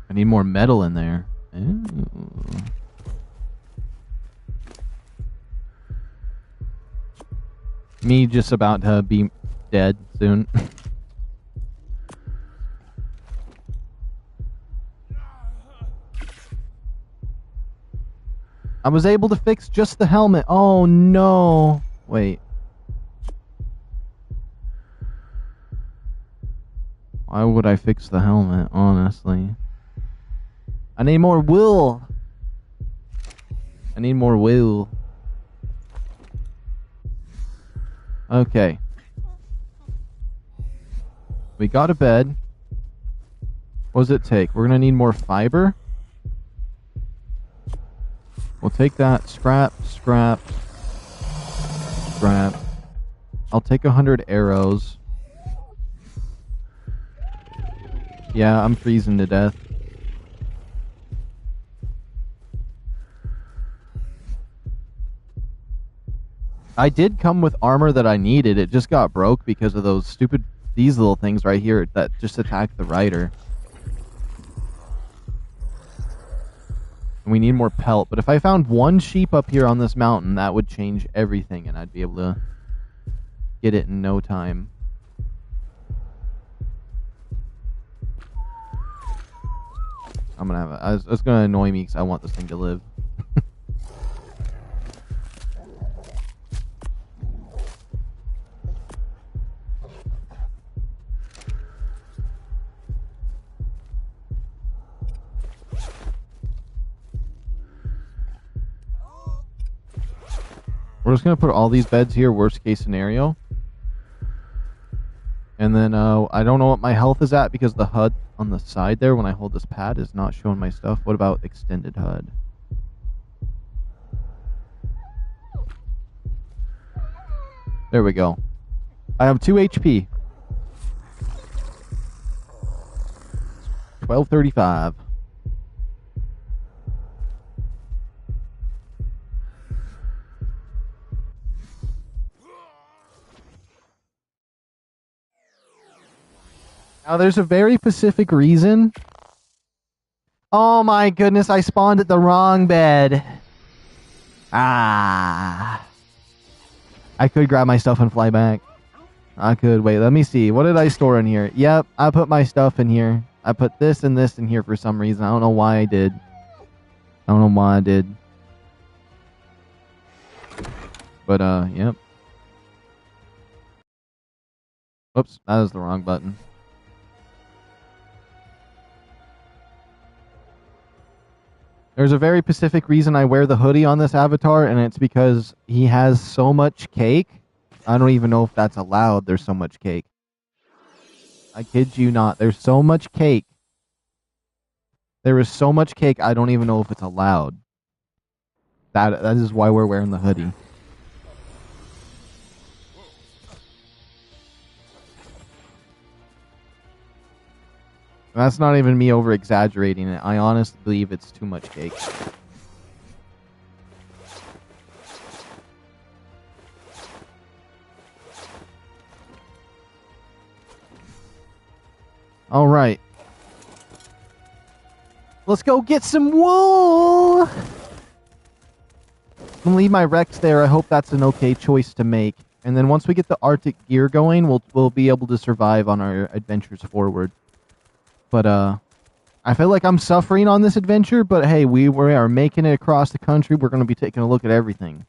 I need more metal in there. Ooh. Me just about to be dead soon. I was able to fix just the helmet. Oh no. Wait. Why would I fix the helmet, honestly? I need more wool. I need more wool. Okay. We got a bed. What does it take? We're gonna need more fiber. We'll take that. Scrap, scrap, scrap. I'll take 100 arrows. Yeah, I'm freezing to death. I did come with armor that I needed. It just got broke because of these little things right here that just attack the rider. And we need more pelt. But if I found 1 sheep up here on this mountain, that would change everything, and I'd be able to get it in no time. I'm gonna have it's gonna annoy me because I want this thing to live. We're just gonna put all these beds here, worst case scenario. And then I don't know what my health is at because the HUD on the side there when I hold this pad is not showing my stuff. What about extended HUD? There we go. I have 2 HP. 1235. Now, there's a very specific reason. Oh my goodness, I spawned at the wrong bed. Ah. I could grab my stuff and fly back. I could. Wait, let me see. What did I store in here? Yep, I put my stuff in here. I put this and this in here for some reason. I don't know why I did. I don't know why I did. But, yep. Oops, that was the wrong button. There's a very specific reason I wear the hoodie on this avatar, and it's because he has so much cake. I don't even know if that's allowed. There's so much cake. I kid you not. There's so much cake. There is so much cake, I don't even know if it's allowed. That is why we're wearing the hoodie. That's not even me over-exaggerating it. I honestly believe it's too much cake. Alright. Let's go get some wool! I'm gonna leave my Rex there. I hope that's an okay choice to make. And then once we get the Arctic gear going, we'll be able to survive on our adventures forward. But, I feel like I'm suffering on this adventure, but hey, we are making it across the country. We're going to be taking a look at everything.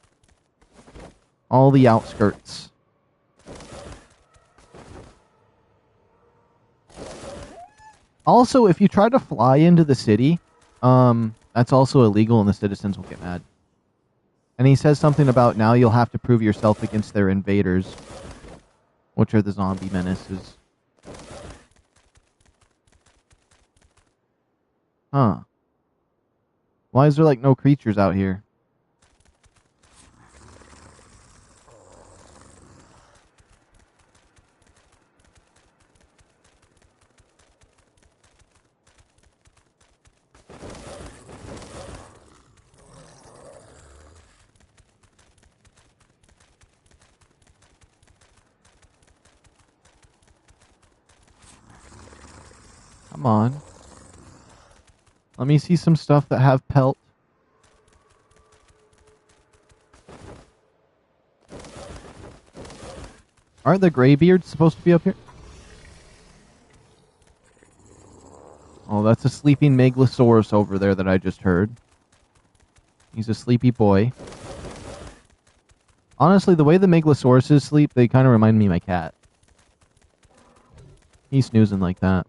All the outskirts. Also, if you try to fly into the city, that's also illegal and the citizens will get mad. And he says something about now you'll have to prove yourself against their invaders, which are the zombie menaces. Huh. Why is there like no creatures out here? Come on. Let me see some stuff that have pelt. Aren't the graybeards supposed to be up here? Oh, that's a sleeping Megalosaurus over there that I just heard. He's a sleepy boy. Honestly, the way the Megalosauruses sleep, they kind of remind me of my cat. He's snoozing like that.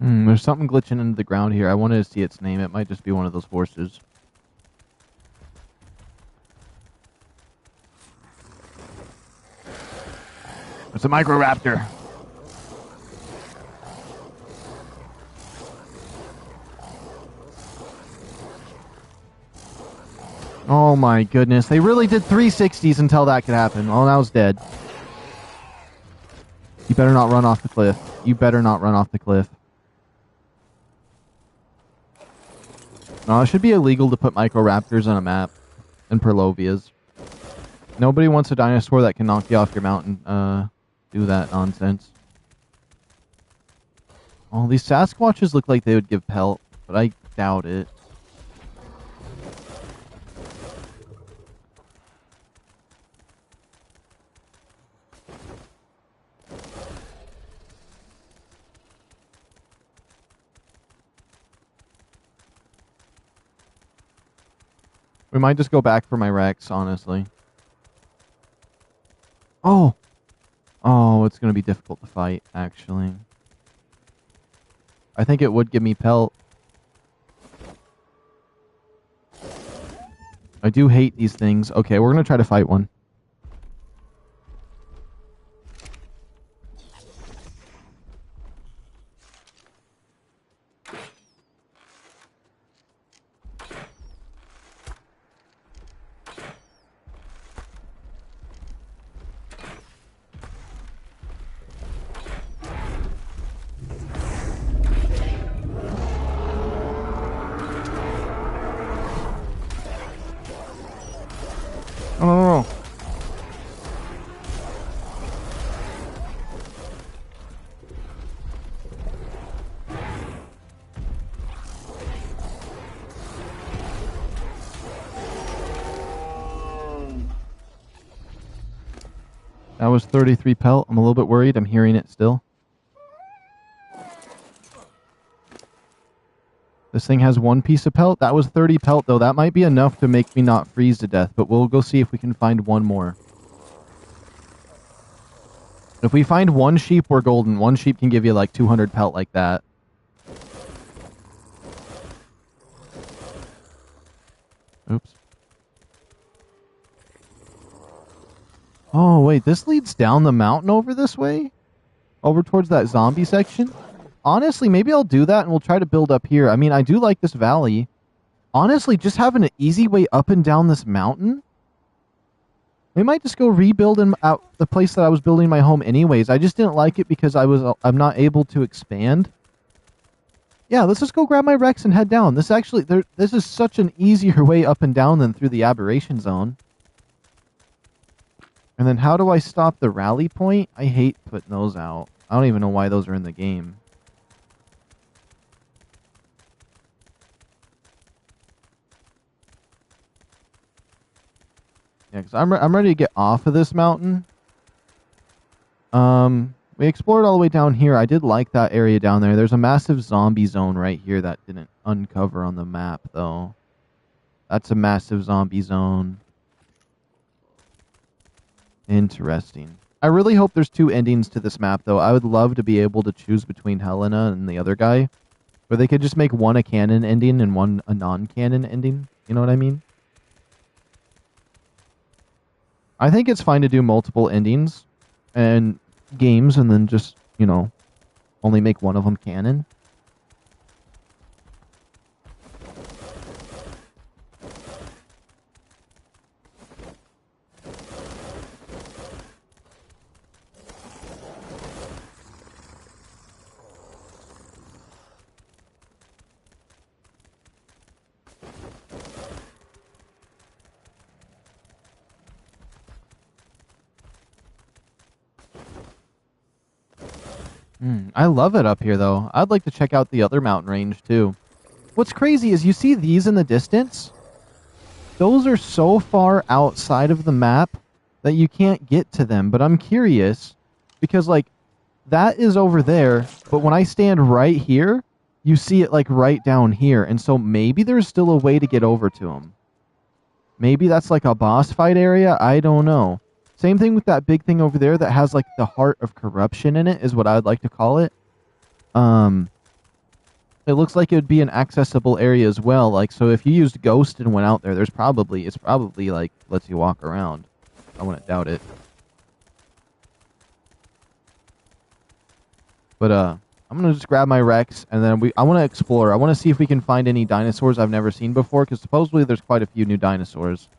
There's something glitching into the ground here. I wanted to see its name. It might just be one of those horses. It's a Microraptor. Oh my goodness. They really did 360s until that could happen. Oh, now it's dead. You better not run off the cliff. You better not run off the cliff. No, it should be illegal to put Microraptors on a map. And Perlovias. Nobody wants a dinosaur that can knock you off your mountain. Do that nonsense. Oh, these Sasquatches look like they would give pelt, but I doubt it. We might just go back for my Rex, honestly. Oh! Oh, it's going to be difficult to fight, actually. I think it would give me pelt. I do hate these things. Okay, we're going to try to fight one. Oh. That was 33 pelt. I'm a little bit worried. I'm hearing it still. This thing has 1 piece of pelt. That was 30 pelt, though. That might be enough to make me not freeze to death, but we'll go see if we can find 1 more. If we find 1 sheep, we're golden. 1 sheep can give you like 200 pelt like that. Oops. Oh, wait. This leads down the mountain over this way? Over towards that zombie section? Honestly, maybe I'll do that and we'll try to build up here. I mean, I do like this valley. Honestly, just having an easy way up and down this mountain. We might just go rebuild out the place that I was building my home anyways. I just didn't like it because I'm not able to expand. Yeah, let's just go grab my Rex and head down. This is such an easier way up and down than through the aberration zone. And then how do I stop the rally point? I hate putting those out. I don't even know why those are in the game. Yeah, because I'm ready to get off of this mountain. We explored all the way down here. I did like that area down there. There's a massive zombie zone right here that didn't uncover on the map, though. That's a massive zombie zone. Interesting. I really hope there's 2 endings to this map, though. I would love to be able to choose between Helena and the other guy. Or they could just make one a canon ending and one a non-canon ending. You know what I mean? I think it's fine to do multiple endings and games and then just, you know, only make one of them canon. I love it up here, though. I'd like to check out the other mountain range, too. What's crazy is you see these in the distance? Those are so far outside of the map that you can't get to them. But I'm curious, because, like, that is over there, but when I stand right here, you see it, like, right down here. And so maybe there's still a way to get over to them. Maybe that's, like, a boss fight area? I don't know. Same thing with that big thing over there that has, like, the heart of corruption in it, is what I would like to call it. It looks like it would be an accessible area as well. Like, so if you used Ghost and went out there, it's probably, like, lets you walk around. I wouldn't doubt it. But, I'm gonna just grab my Rex, and then I want to explore. I want to see if we can find any dinosaurs I've never seen before, because supposedly there's quite a few new dinosaurs.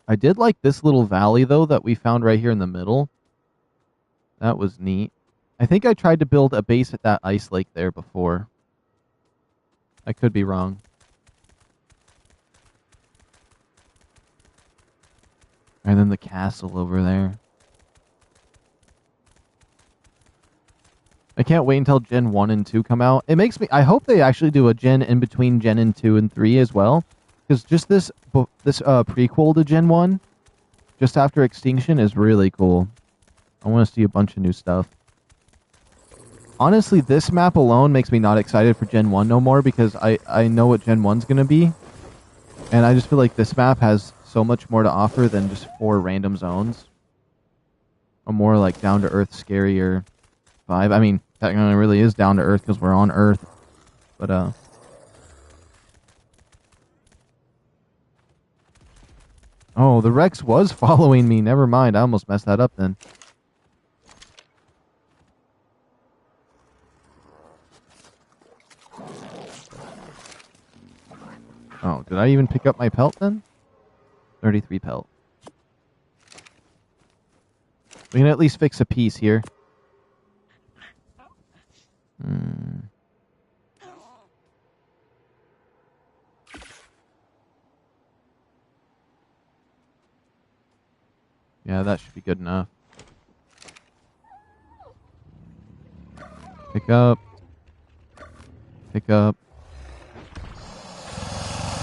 I did like this little valley, though, that we found right here in the middle. That was neat. I think I tried to build a base at that ice lake there before. I could be wrong. And then the castle over there. I can't wait until Gen 1 and 2 come out. It makes me... I hope they actually do a Gen in between Gen 2 and 3 as well. Because just this prequel to Gen 1, just after Extinction, is really cool. I want to see a bunch of new stuff. Honestly, this map alone makes me not excited for Gen 1 no more, because I know what Gen 1's going to be. And I just feel like this map has so much more to offer than just 4 random zones. A more, like, down-to-earth, scarier vibe. I mean, technically it really is down-to-earth because we're on Earth. But, oh, the Rex was following me. Never mind. I almost messed that up then. Oh, did I even pick up my pelt then? 33 pelt. We can at least fix a piece here. Yeah, that should be good enough. Pick up. Pick up.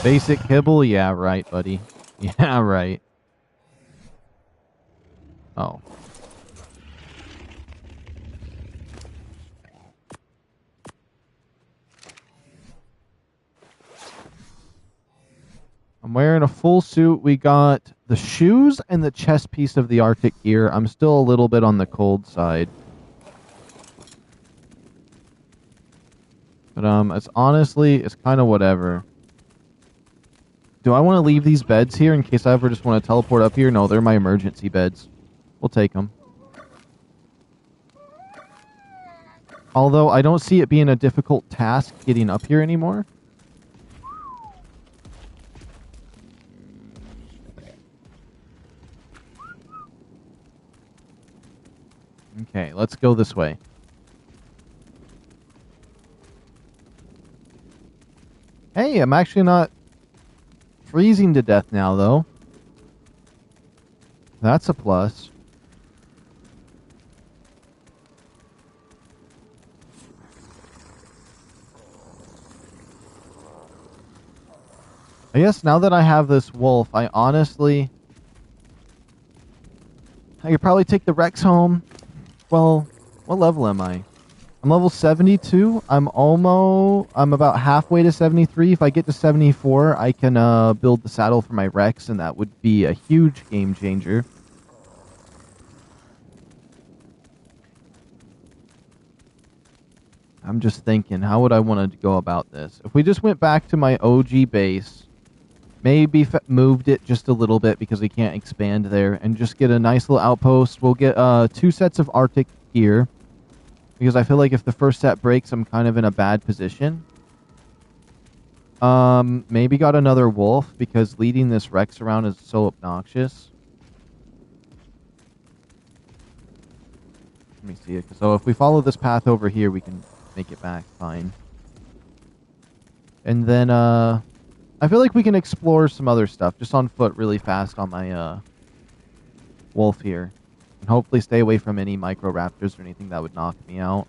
Basic kibble? Yeah, right, buddy. Yeah, right. Oh. I'm wearing a full suit. We got the shoes and the chest piece of the Arctic gear. I'm still a little bit on the cold side. But it's kind of whatever. Do I want to leave these beds here in case I ever just want to teleport up here? No, they're my emergency beds. We'll take them. Although I don't see it being a difficult task getting up here anymore. Okay, let's go this way. Hey, I'm actually not freezing to death now, though. That's a plus. I guess now that I have this wolf, I could probably take the Rex home. Well, what level am I? I'm level 72. I'm about halfway to 73. If I get to 74, I can build the saddle for my Rex, and that would be a huge game changer. I'm just thinking, how would I want to go about this? If we just went back to my OG base, maybe moved it just a little bit because we can't expand there, and just get a nice little outpost. We'll get 2 sets of Arctic gear, because I feel like if the first set breaks, I'm kind of in a bad position. Maybe got another wolf, because leading this Rex around is so obnoxious. Let me see it. So if we follow this path over here, we can make it back fine. And then, I feel like we can explore some other stuff just on foot really fast on my, wolf here. And hopefully stay away from any micro raptors or anything that would knock me out.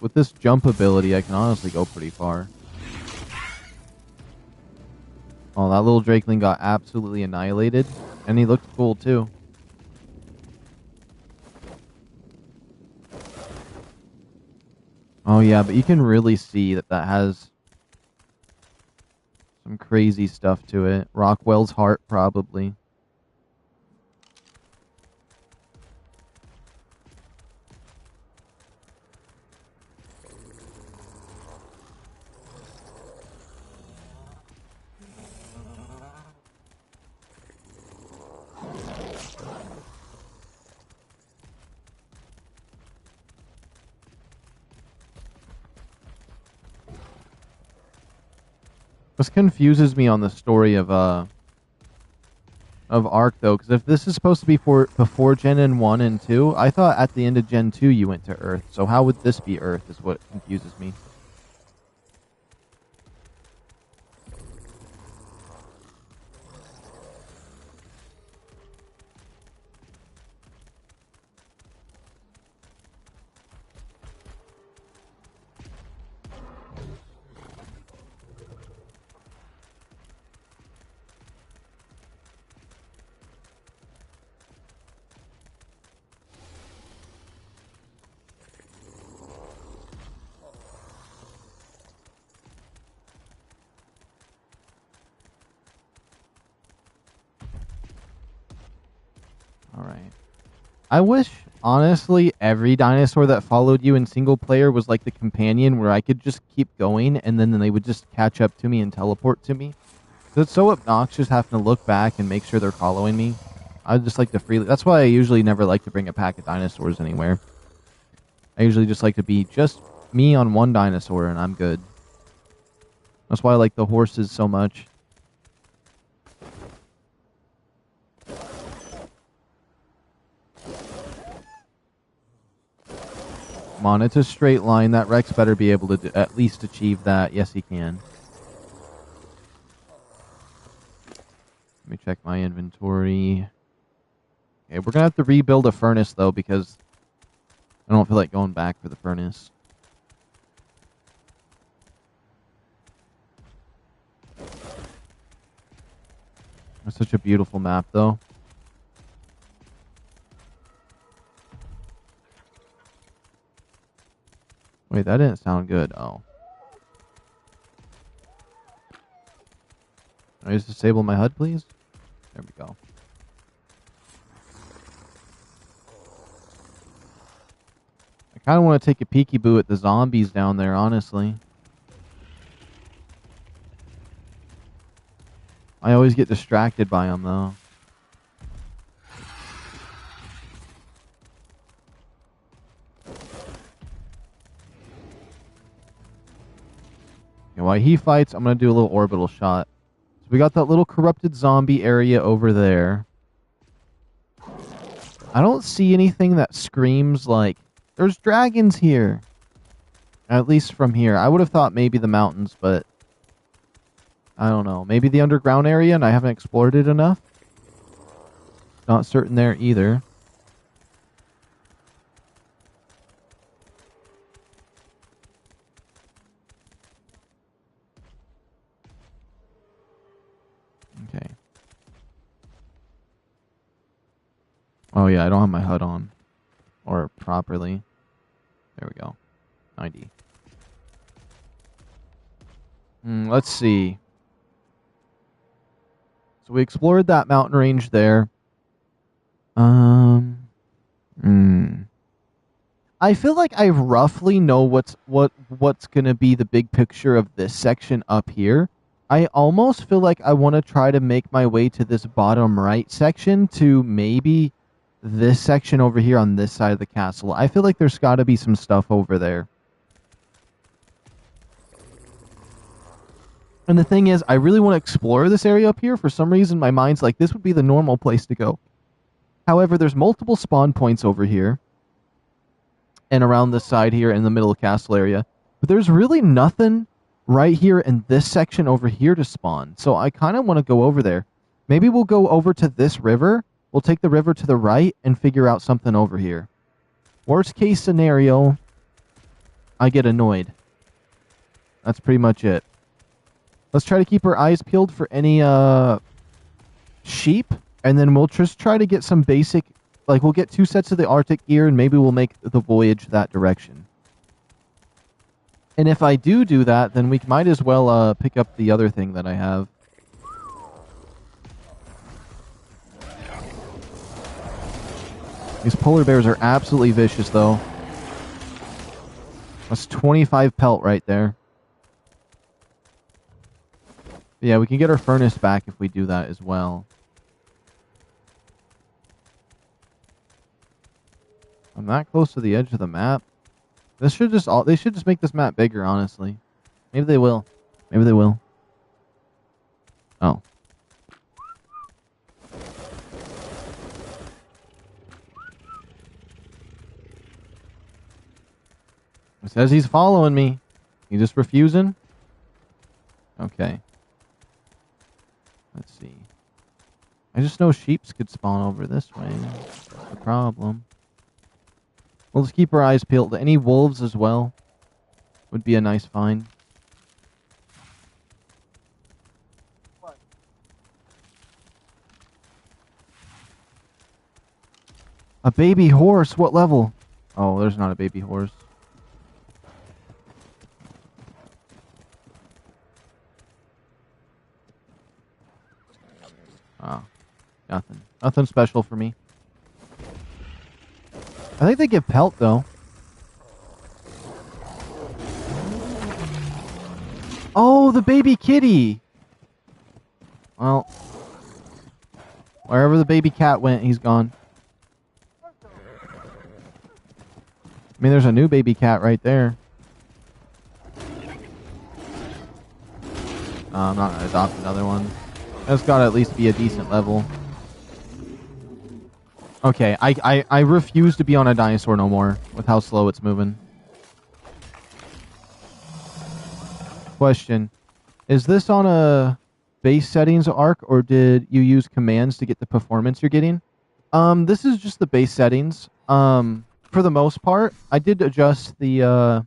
With this jump ability, I can honestly go pretty far. Oh, that little Drakeling got absolutely annihilated. And he looked cool, too. Oh, yeah, but you can really see that has some crazy stuff to it. Rockwell's heart, probably. This confuses me on the story of ARK, though, because if this is supposed to be before Gen 1 and 2, I thought at the end of Gen 2 you went to Earth. So how would this be Earth is what confuses me. Alright. I wish, honestly, every dinosaur that followed you in single player was like the companion where I could just keep going and then they would just catch up to me and teleport to me. It's so obnoxious having to look back and make sure they're following me. I just like to freely... That's why I usually never like to bring a pack of dinosaurs anywhere. I usually just like to be just me on one dinosaur and I'm good. That's why I like the horses so much. Come on, it's a straight line. That Rex better be able to at least achieve that. Yes, he can. Let me check my inventory. Okay, we're gonna have to rebuild a furnace though because I don't feel like going back for the furnace. It's such a beautiful map though. Wait, that didn't sound good. Oh. Can I just disable my HUD, please? There we go. I kind of want to take a peekaboo at the zombies down there, honestly. I always get distracted by them, though. Okay, while he fights, I'm going to do a little orbital shot. So we got that little corrupted zombie area over there. I don't see anything that screams like, there's dragons here. At least from here. I would have thought maybe the mountains, but I don't know. Maybe the underground area and I haven't explored it enough. Not certain there either. Okay. Oh yeah, I don't have my HUD on. Or properly. There we go. 90. Let's see. So we explored that mountain range there. I feel like I roughly know what's gonna be the big picture of this section up here. I almost feel like I want to try to make my way to this bottom right section to maybe this section over here on this side of the castle. I feel like there's got to be some stuff over there. And the thing is, I really want to explore this area up here. For some reason, my mind's like, this would be the normal place to go. However, there's multiple spawn points over here. And around this side here in the middle of castle area. But there's really nothing right here in this section over here to spawn. So I kind of want to go over there. Maybe we'll go over to this river. We'll take the river to the right and figure out something over here. Worst case scenario, I get annoyed. That's pretty much it. Let's try to keep our eyes peeled for any sheep. And then we'll just try to get some basic... Like, we'll get 2 sets of the Arctic gear, and maybe we'll make the voyage that direction. And if I do that, then we might as well pick up the other thing that I have. These polar bears are absolutely vicious, though. That's 25 pelt right there. But yeah, we can get our furnace back if we do that as well. I'm that close to the edge of the map. They should just make this map bigger, honestly. Maybe they will. Maybe they will. Oh. It says he's following me. You just refusing? Okay. Let's see. I just know sheeps could spawn over this way. That's the problem. We'll just keep our eyes peeled. Any wolves as well would be a nice find. A baby horse? What level? Oh, there's not a baby horse. Oh, nothing. Nothing special for me. I think they give pelt, though. Oh, the baby kitty! Well, wherever the baby cat went, he's gone. I mean, there's a new baby cat right there. I'm not going to adopt another one. It's got to at least be a decent level. Okay, I refuse to be on a dinosaur no more with how slow it's moving. Question. Is this on a base settings ARK, or did you use commands to get the performance you're getting? This is just the base settings. For the most part, I did adjust the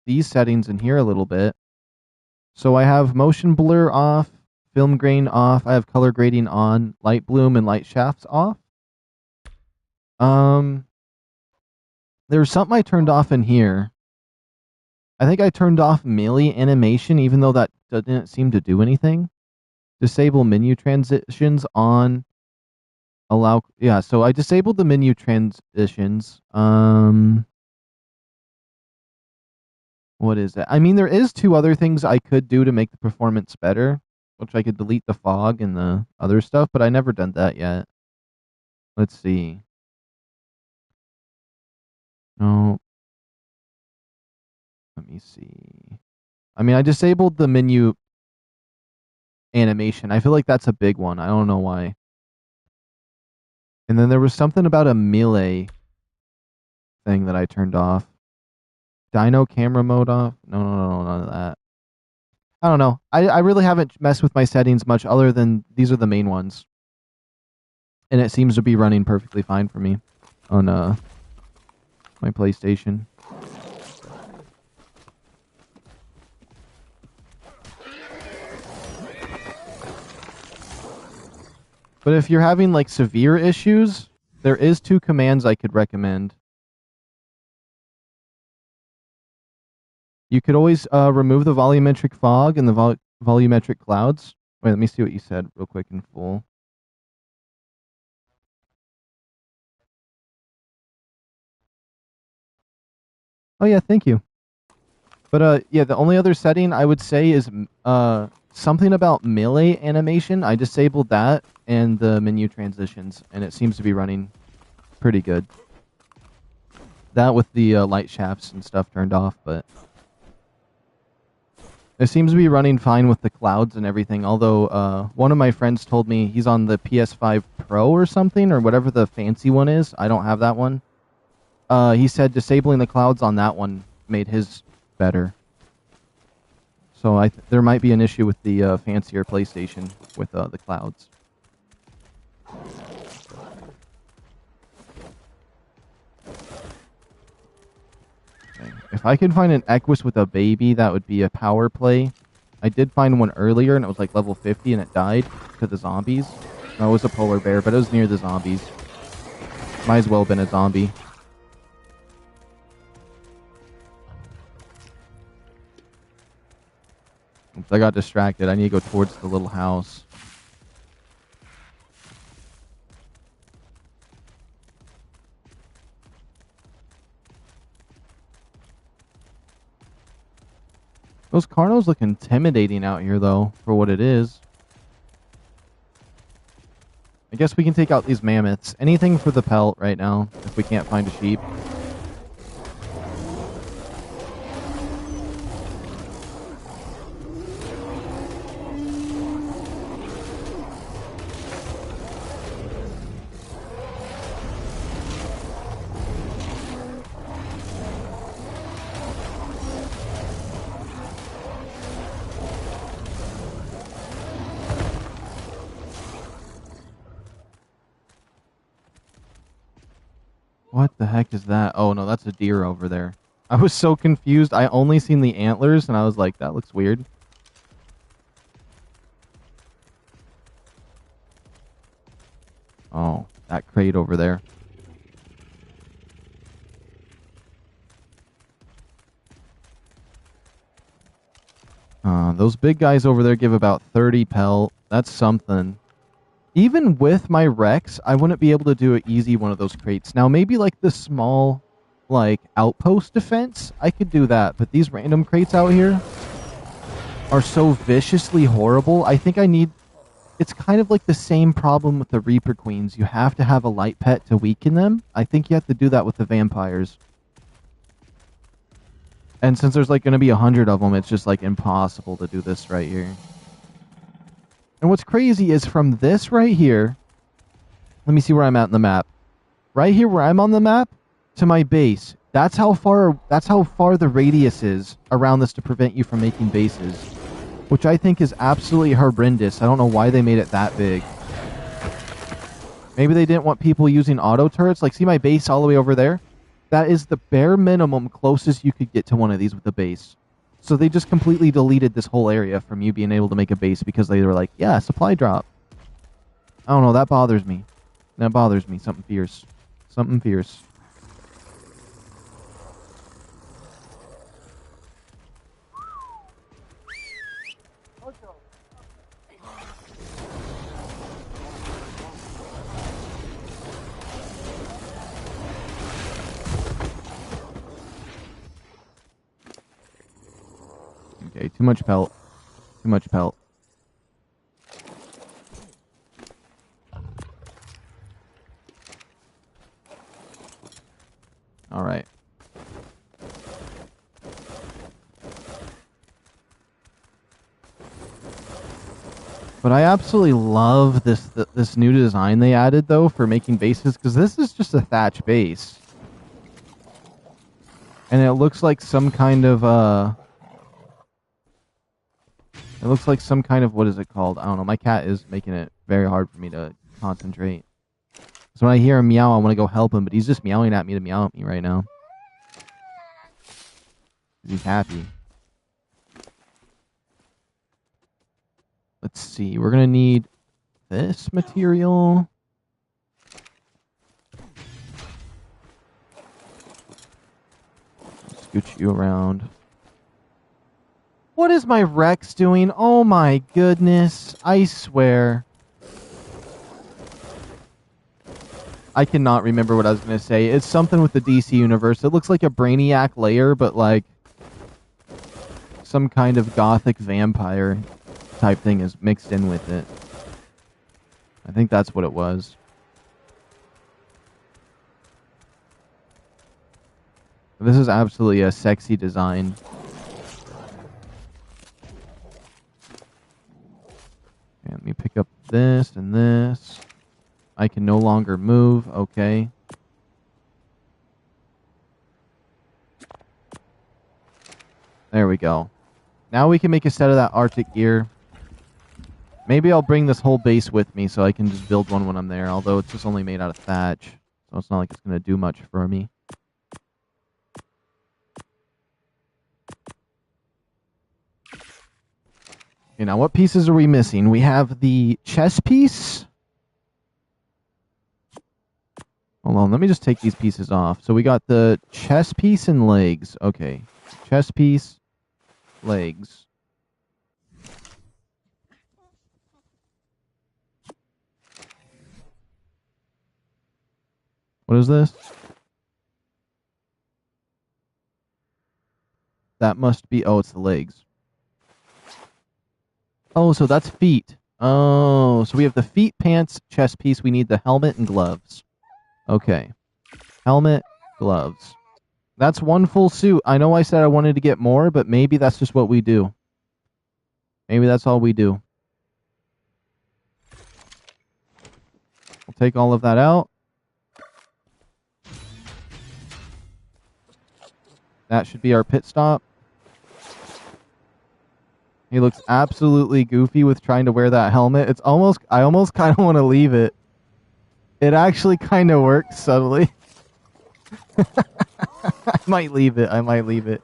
these settings in here a little bit. So I have motion blur off, film grain off, I have color grading on, light bloom and light shafts off. There's something I turned off in here. I think I turned off melee animation, even though that didn't seem to do anything. Disable menu transitions on. Allow, yeah, so I disabled the menu transitions. What is it? I mean, there is two other things I could do to make the performance better, which I could delete the fog and the other stuff, but I never done that yet. Let's see. No. Let me see. I mean, I disabled the menu animation. I feel like that's a big one. I don't know why. And then there was something about a melee thing that I turned off. Dino camera mode off? No, none of that. I don't know. I really haven't messed with my settings much other than these are the main ones. And it seems to be running perfectly fine for me on my PlayStation. But if you're having like severe issues, there is two commands I could recommend. You could always remove the volumetric fog and the volumetric clouds. Wait, let me see what you said real quick in full. Oh yeah, thank you. But yeah, the only other setting I would say is something about melee animation. I disabled that and the menu transitions, and it seems to be running pretty good. That with the light shafts and stuff turned off, but it seems to be running fine with the clouds and everything. Although one of my friends told me he's on the PS5 Pro or something, or whatever the fancy one is. I don't have that one. He said disabling the clouds on that one made his better. So there might be an issue with the fancier PlayStation with the clouds. Okay. If I could find an Equus with a baby, that would be a power play. I did find one earlier, and it was like level 50, and it died to the zombies. No, it was a polar bear, but it was near the zombies. Might as well have been a zombie. Oops, I got distracted. I need to go towards the little house. Those Carnos look intimidating out here, though, for what it is. I guess we can take out these mammoths. Anything for the pelt right now, if we can't find a sheep. What the heck is that? Oh, no, that's a deer over there. I was so confused. I only seen the antlers, and I was like, that looks weird. Oh, that crate over there. Those big guys over there give about 30 pelt. That's something. Even with my Rex, I wouldn't be able to do an easy one of those crates. Now, maybe like the small, like, outpost defense, I could do that. But these random crates out here are so viciously horrible. I think I need... It's kind of like the same problem with the Reaper Queens. You have to have a light pet to weaken them. I think you have to do that with the vampires. And since there's like going to be 100 of them, it's just like impossible to do this right here. And what's crazy is from this right here, let me see where I'm at in the map. Right here where I'm on the map to my base. That's how far the radius is around this to prevent you from making bases, which I think is absolutely horrendous. I don't know why they made it that big. Maybe they didn't want people using auto turrets. Like, see my base all the way over there? That is the bare minimum closest you could get to one of these with a base. So they just completely deleted this whole area from you being able to make a base because they were like, yeah, supply drop. I don't know, that bothers me. That bothers me. Something fierce. Something fierce. Okay, too much pelt. Too much pelt. Alright. But I absolutely love this new design they added, though, for making bases, because this is just a thatch base. And it looks like some kind of, it looks like some kind of, what is it called? I don't know. My cat is making it very hard for me to concentrate. So when I hear him meow, I want to go help him, but he's just meowing at me to meow at me right now. He's happy. Let's see. We're going to need this material. Scooch you around. What is my Rex doing? Oh my goodness. I swear. I cannot remember what I was going to say. It's something with the DC universe. It looks like a Brainiac layer, but like some kind of gothic vampire type thing is mixed in with it. I think that's what it was. This is absolutely a sexy design. Okay, let me pick up this and this. I can no longer move. Okay. There we go. Now we can make a set of that Arctic gear. Maybe I'll bring this whole base with me so I can just build one when I'm there, although it's just only made out of thatch. So it's not like it's going to do much for me. Okay, now what pieces are we missing? We have the chest piece. Hold on, let me just take these pieces off. So we got the chest piece and legs. Okay. Chest piece, legs. What is this? That must be... Oh, it's the legs. Oh, so that's feet. Oh, so we have the feet, pants, chest piece. We need the helmet and gloves. Okay. Helmet, gloves. That's one full suit. I know I said I wanted to get more, but maybe that's just what we do. Maybe that's all we do. We'll take all of that out. That should be our pit stop. He looks absolutely goofy with trying to wear that helmet. It's almost... I almost kind of want to leave it. It actually kind of works subtly. I might leave it. I might leave it.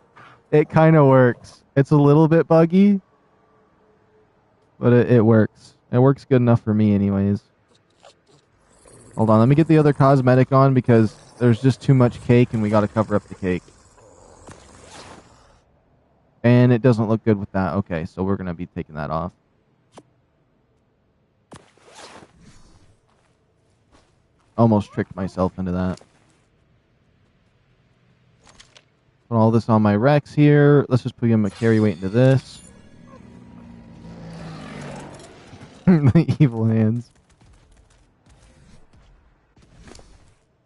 It kind of works. It's a little bit buggy, but it works. It works good enough for me anyways. Hold on. Let me get the other cosmetic on because there's just too much cake and we got to cover up the cake. And it doesn't look good with that. Okay, so we're going to be taking that off. Almost tricked myself into that. Put all this on my Rex here. Let's just put him a carry weight into this. The evil hands.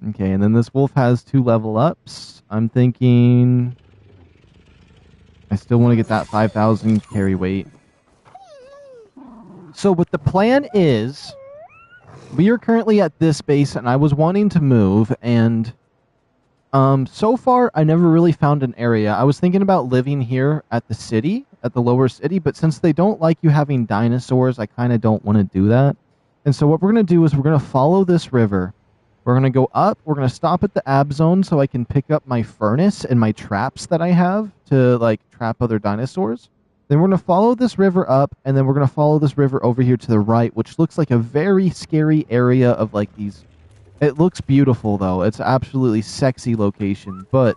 Okay, and then this wolf has 2 level ups. I'm thinking... I still want to get that 5,000 carry weight. So what the plan is... We are currently at this base, and I was wanting to move, and so far, I never really found an area. I was thinking about living here at the city, at the lower city, but since they don't like you having dinosaurs, I kind of don't want to do that. And so what we're going to do is we're going to follow this river. We're going to go up. We're going to stop at the AB zone so I can pick up my furnace and my traps that I have to, like, trap other dinosaurs. Then we're going to follow this river up, and then we're going to follow this river over here to the right, which looks like a very scary area of, like, these... It looks beautiful, though. It's an absolutely sexy location, but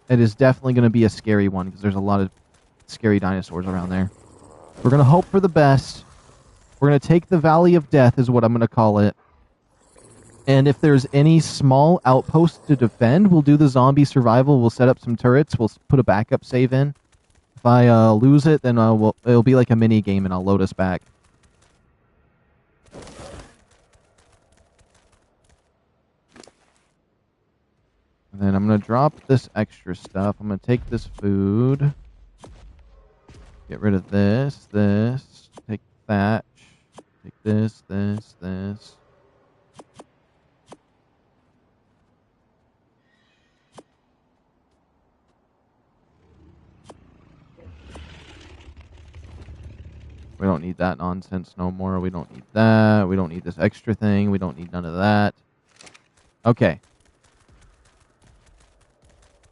it is definitely going to be a scary one because there's a lot of scary dinosaurs around there. We're going to hope for the best. We're going to take the Valley of Death is what I'm going to call it. And if there's any small outposts to defend, we'll do the zombie survival. We'll set up some turrets. We'll put a backup save in. If I lose it, then it'll be like a mini game and I'll load us back. And then I'm going to drop this extra stuff. I'm going to take this food. Get rid of this. Take thatch. Take this. We don't need that nonsense no more. We don't need that. We don't need this extra thing. We don't need none of that. Okay.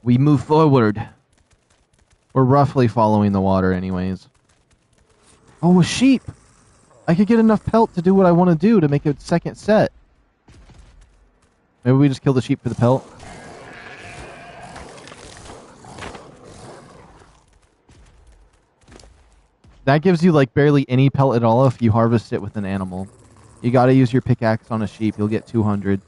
We move forward. We're roughly following the water anyways. Oh, a sheep! I could get enough pelt to do what I want to do to make a second set. Maybe we just kill the sheep for the pelt. That gives you, like, barely any pelt at all if you harvest it with an animal. You gotta use your pickaxe on a sheep. You'll get 200.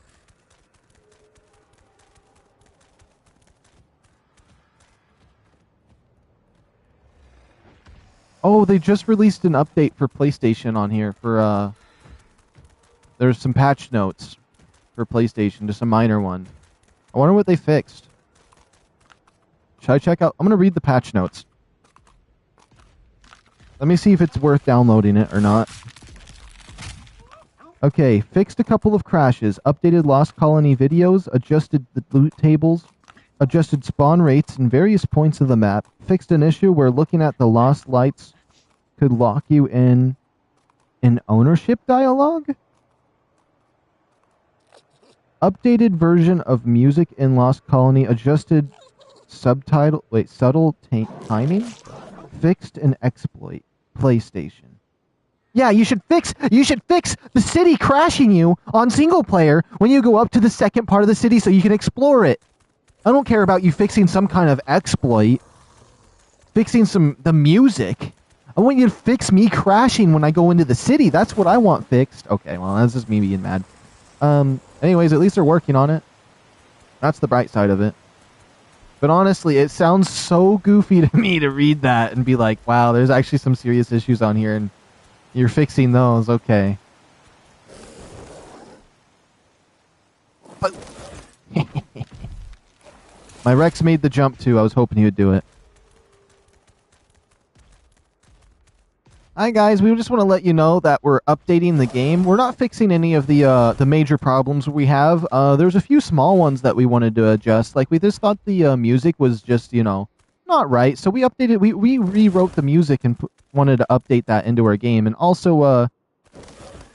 Oh, they just released an update for PlayStation on here for, there's some patch notes for PlayStation, just a minor one. I wonder what they fixed. Should I check out? I'm gonna read the patch notes. Let me see if it's worth downloading it or not. Okay, fixed a couple of crashes, updated Lost Colony videos, adjusted the loot tables, adjusted spawn rates in various points of the map, fixed an issue where looking at the lost lights could lock you in an ownership dialogue? Updated version of music in Lost Colony, adjusted subtle timing, fixed an exploit. PlayStation. Yeah, you should fix the city crashing you on single player when you go up to the second part of the city so you can explore it. I don't care about you fixing some kind of exploit. Fixing the music. I want you to fix me crashing when I go into the city. That's what I want fixed. Okay, well, that's just me being mad. Anyways, at least they're working on it. That's the bright side of it. But honestly, it sounds so goofy to me to read that and be like, wow, there's actually some serious issues on here and you're fixing those. Okay. But my Rex made the jump too. I was hoping he would do it. Hi guys, we just want to let you know that we're updating the game. We're not fixing any of the major problems we have. There's a few small ones that we wanted to adjust. Like we just thought the music was just, not right. So we updated, we rewrote the music and wanted to update that into our game. And also,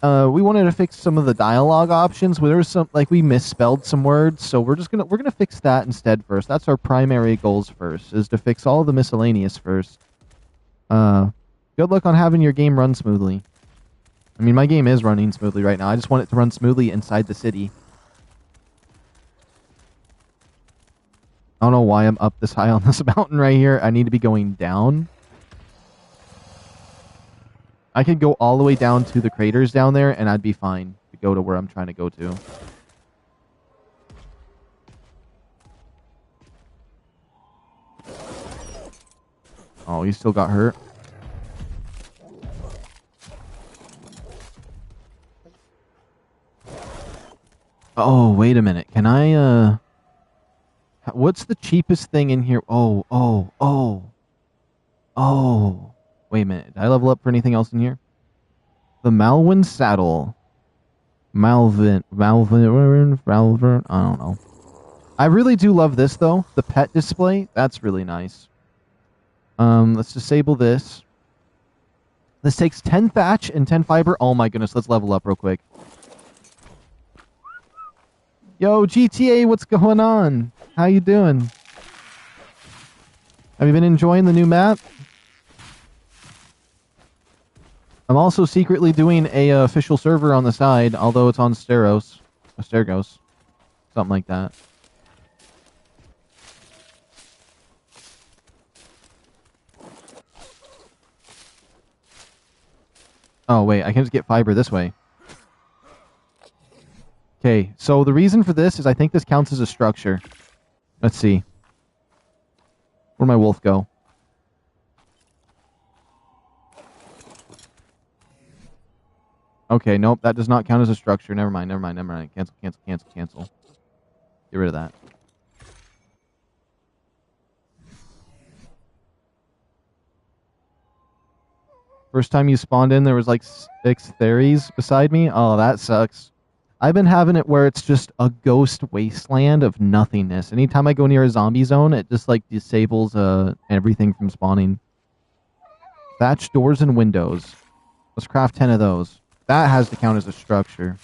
we wanted to fix some of the dialogue options where there was some, like we misspelled some words. So we're gonna fix that instead first. That's our primary goals first, is to fix all the miscellaneous first. Good luck on having your game run smoothly. I mean, my game is running smoothly right now. I just want it to run smoothly inside the city. I don't know why I'm up this high on this mountain right here. I need to be going down. I could go all the way down to the craters down there, and I'd be fine to go to where I'm trying to go to. Oh, you still got hurt? Oh, wait a minute. Can I, what's the cheapest thing in here? Oh. Wait a minute. Did I level up for anything else in here? The Malvin saddle. Malvin, I don't know. I really do love this, though. The pet display. That's really nice. Let's disable this. This takes 10 thatch and 10 fiber. Oh my goodness, let's level up real quick. Yo, GTA, what's going on? How you doing? Have you been enjoying the new map? I'm also secretly doing a official server on the side, although it's on Steros. Stergos. Something like that. Oh, wait, I can just get fiber this way. Okay, so the reason for this is I think this counts as a structure. Let's see. Where'd my wolf go? Okay, nope, that does not count as a structure. Never mind. Cancel. Get rid of that. First time you spawned in, there was like 6 theories beside me. Oh, that sucks. I've been having it where it's just a ghost wasteland of nothingness. Anytime I go near a zombie zone, it just like disables everything from spawning. Thatch doors and windows. Let's craft 10 of those. That has to count as a structure.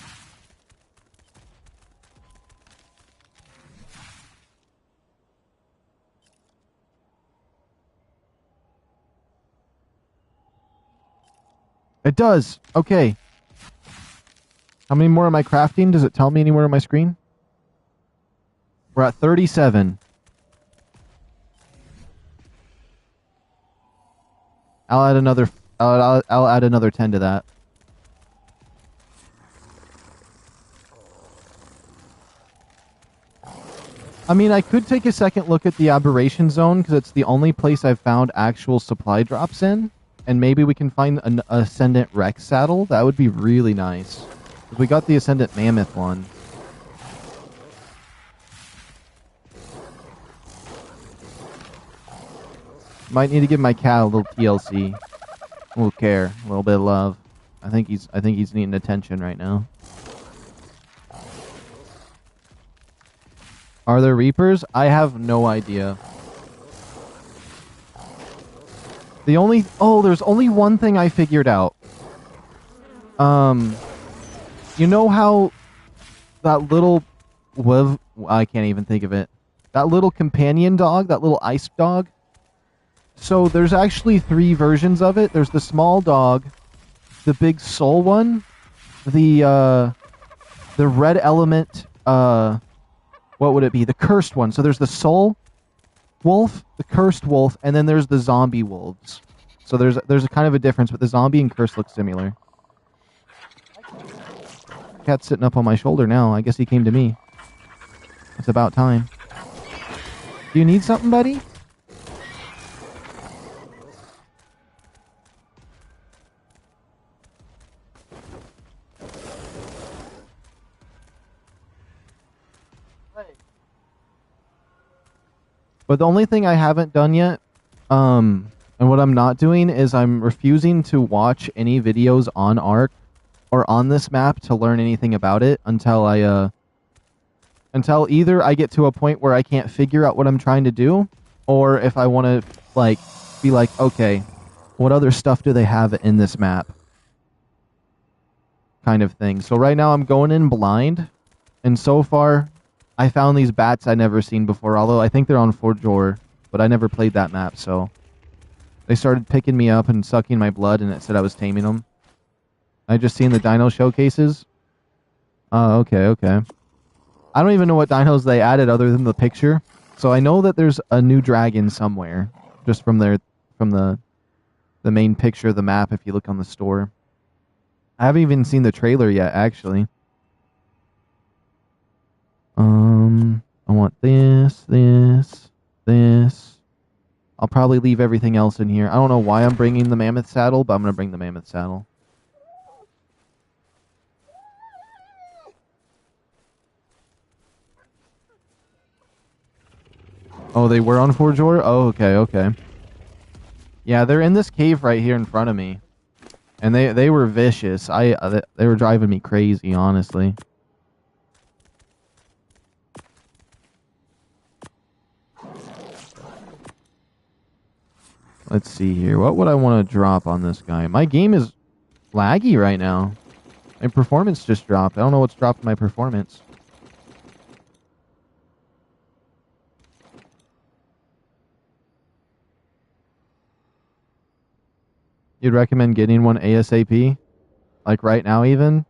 It does. Okay. How many more am I crafting? Does it tell me anywhere on my screen? We're at 37. I'll add another. I'll add another 10 to that. I mean, I could take a second look at the aberration zone because it's the only place I've found actual supply drops in, and maybe we can find an Ascendant Rex saddle. That would be really nice. We got the Ascendant Mammoth one. Might need to give my cat a little TLC, a little care, a little bit of love. I think he's needing attention right now. Are there Reapers? I have no idea. There's only one thing I figured out. You know how that little I can't even think of it. That little companion dog, that little ice dog. So there's actually 3 versions of it. There's the small dog, the big soul one, the red element, what would it be? The cursed one. So there's the soul wolf, the cursed wolf, and then there's the zombie wolves. So there's a kind of a difference, but the zombie and cursed look similar. Cat's sitting up on my shoulder now. I guess he came to me. It's about time. Do you need something, buddy? But the only thing I haven't done yet, and what I'm not doing is I'm refusing to watch any videos on ARK or on this map to learn anything about it until until either I get to a point where I can't figure out what I'm trying to do, or if I want to be like, okay, what other stuff do they have in this map? Kind of thing. So right now I'm going in blind, and so far I found these bats I'd never seen before, although I think they're on Forjor, but I never played that map, so they started picking me up and sucking my blood, and it said I was taming them. I just seen the dino showcases. Oh, okay. I don't even know what dinos they added other than the picture. So I know that there's a new dragon somewhere, just from the main picture of the map if you look on the store. I haven't even seen the trailer yet, actually. I want this. I'll probably leave everything else in here. I don't know why I'm bringing the mammoth saddle, but I'm going to bring the mammoth saddle. Oh, they were on Forjor? Oh, okay. Yeah, they're in this cave right here in front of me. And they were vicious. They were driving me crazy, honestly. Let's see here. What would I want to drop on this guy? My game is laggy right now. My performance just dropped. I don't know what's dropped my performance. You'd recommend getting one ASAP? Like right now even?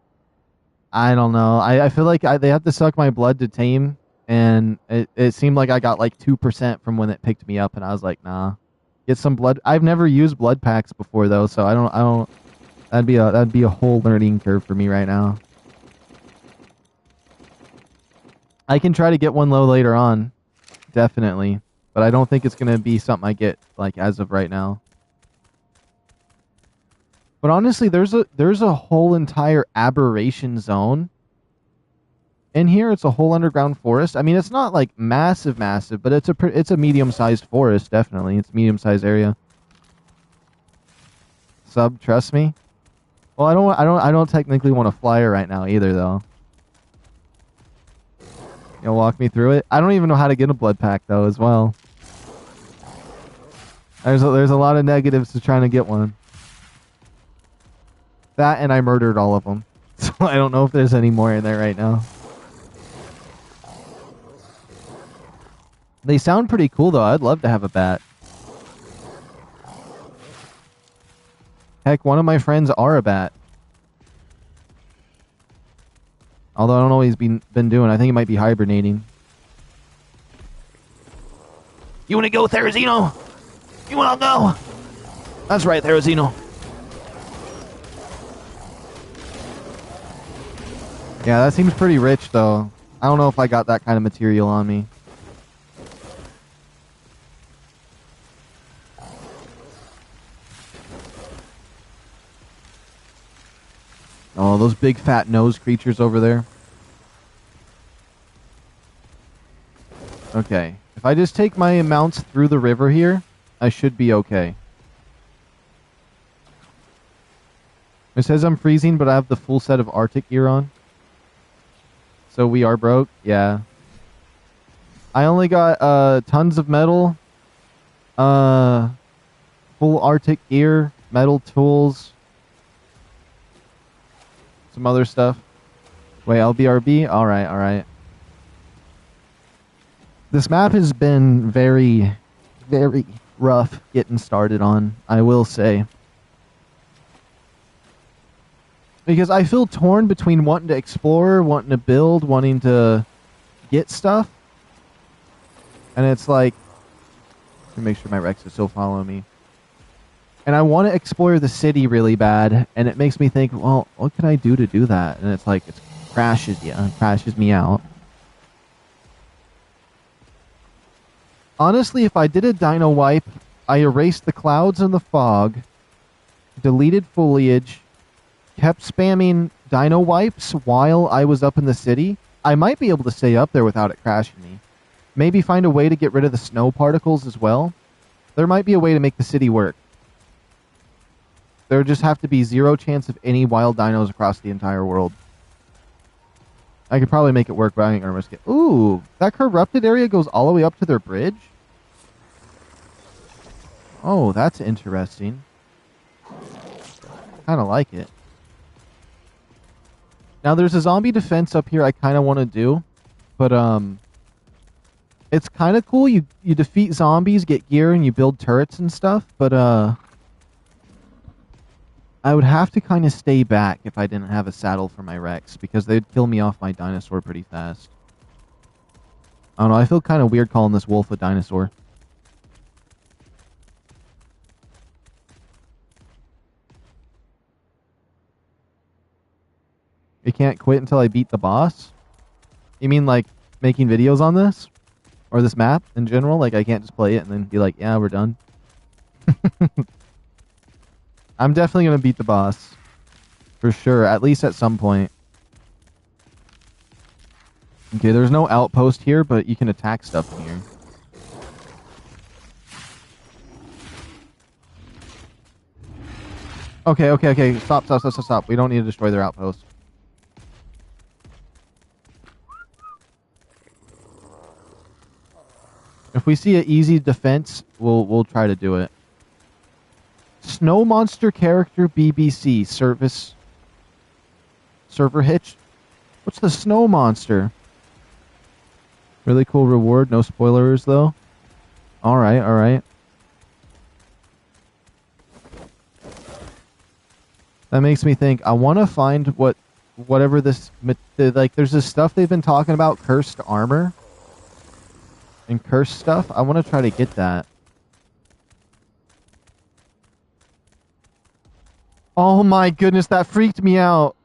I don't know. I feel like they have to suck my blood to tame, and it seemed like I got like 2% from when it picked me up, and I was like, nah. Get some blood. I've never used blood packs before though, so I don't that'd be a whole learning curve for me right now. I can try to get one low later on, definitely, but I don't think it's gonna be something I get like as of right now. But honestly, there's a whole entire aberration zone in here. It's a whole underground forest. I mean, it's not like massive, but it's a medium-sized forest. Definitely, it's a medium-sized area. Sub, trust me. Well, I don't technically want to fly her right now either, though. You'll walk me through it. I don't even know how to get a blood pack though, as well. There's a lot of negatives to trying to get one. That and I murdered all of them, so I don't know if there's any more in there right now. They sound pretty cool though. I'd love to have a bat. Heck, one of my friends are a bat. Although I don't know what he's been doing. I think he might be hibernating. You want to go, Therazino? You want to go? That's right, Therazino. Yeah, that seems pretty rich, though. I don't know if I got that kind of material on me. Oh, those big fat nose creatures over there. Okay. If I just take my mounts through the river here, I should be okay. It says I'm freezing, but I have the full set of Arctic gear on. So we are broke? Yeah. I only got tons of metal, full Arctic gear, metal tools, some other stuff. Wait, LBRB? Alright, alright. This map has been very, very rough getting started on, I will say. Because I feel torn between wanting to explore, wanting to build, wanting to get stuff. And it's like, let me make sure my Rex is still following me. And I want to explore the city really bad, and it makes me think, well, what can I do to do that? And it's like, it crashes me out. Honestly, if I did a dino wipe, I erased the clouds and the fog, deleted foliage, kept spamming dino wipes while I was up in the city, I might be able to stay up there without it crashing me. Maybe find a way to get rid of the snow particles as well. There might be a way to make the city work. There just have to be zero chance of any wild dinos across the entire world. I could probably make it work, but I ain't gonna risk it. Ooh, that corrupted area goes all the way up to their bridge? Oh, that's interesting. Kinda like it. Now, there's a zombie defense up here I kinda want to do. But, it's kinda cool. You defeat zombies, get gear, and you build turrets and stuff. But, I would have to kind of stay back if I didn't have a saddle for my Rex, because they'd kill me off my dinosaur pretty fast. I don't know, I feel kind of weird calling this wolf a dinosaur. You can't quit until I beat the boss? You mean like making videos on this? Or this map in general? Like I can't just play it and then be like, yeah, we're done? I'm definitely going to beat the boss. For sure, at least at some point. Okay, there's no outpost here, but you can attack stuff in here. Okay. Stop. We don't need to destroy their outpost. If we see an easy defense, we'll try to do it. Snow Monster character BBC server hitch. What's the Snow Monster? Really cool reward. No spoilers though. All right, all right. That makes me think. I want to find whatever this like. There's this stuff they've been talking about, cursed armor and cursed stuff. I want to try to get that. Oh my goodness, that freaked me out.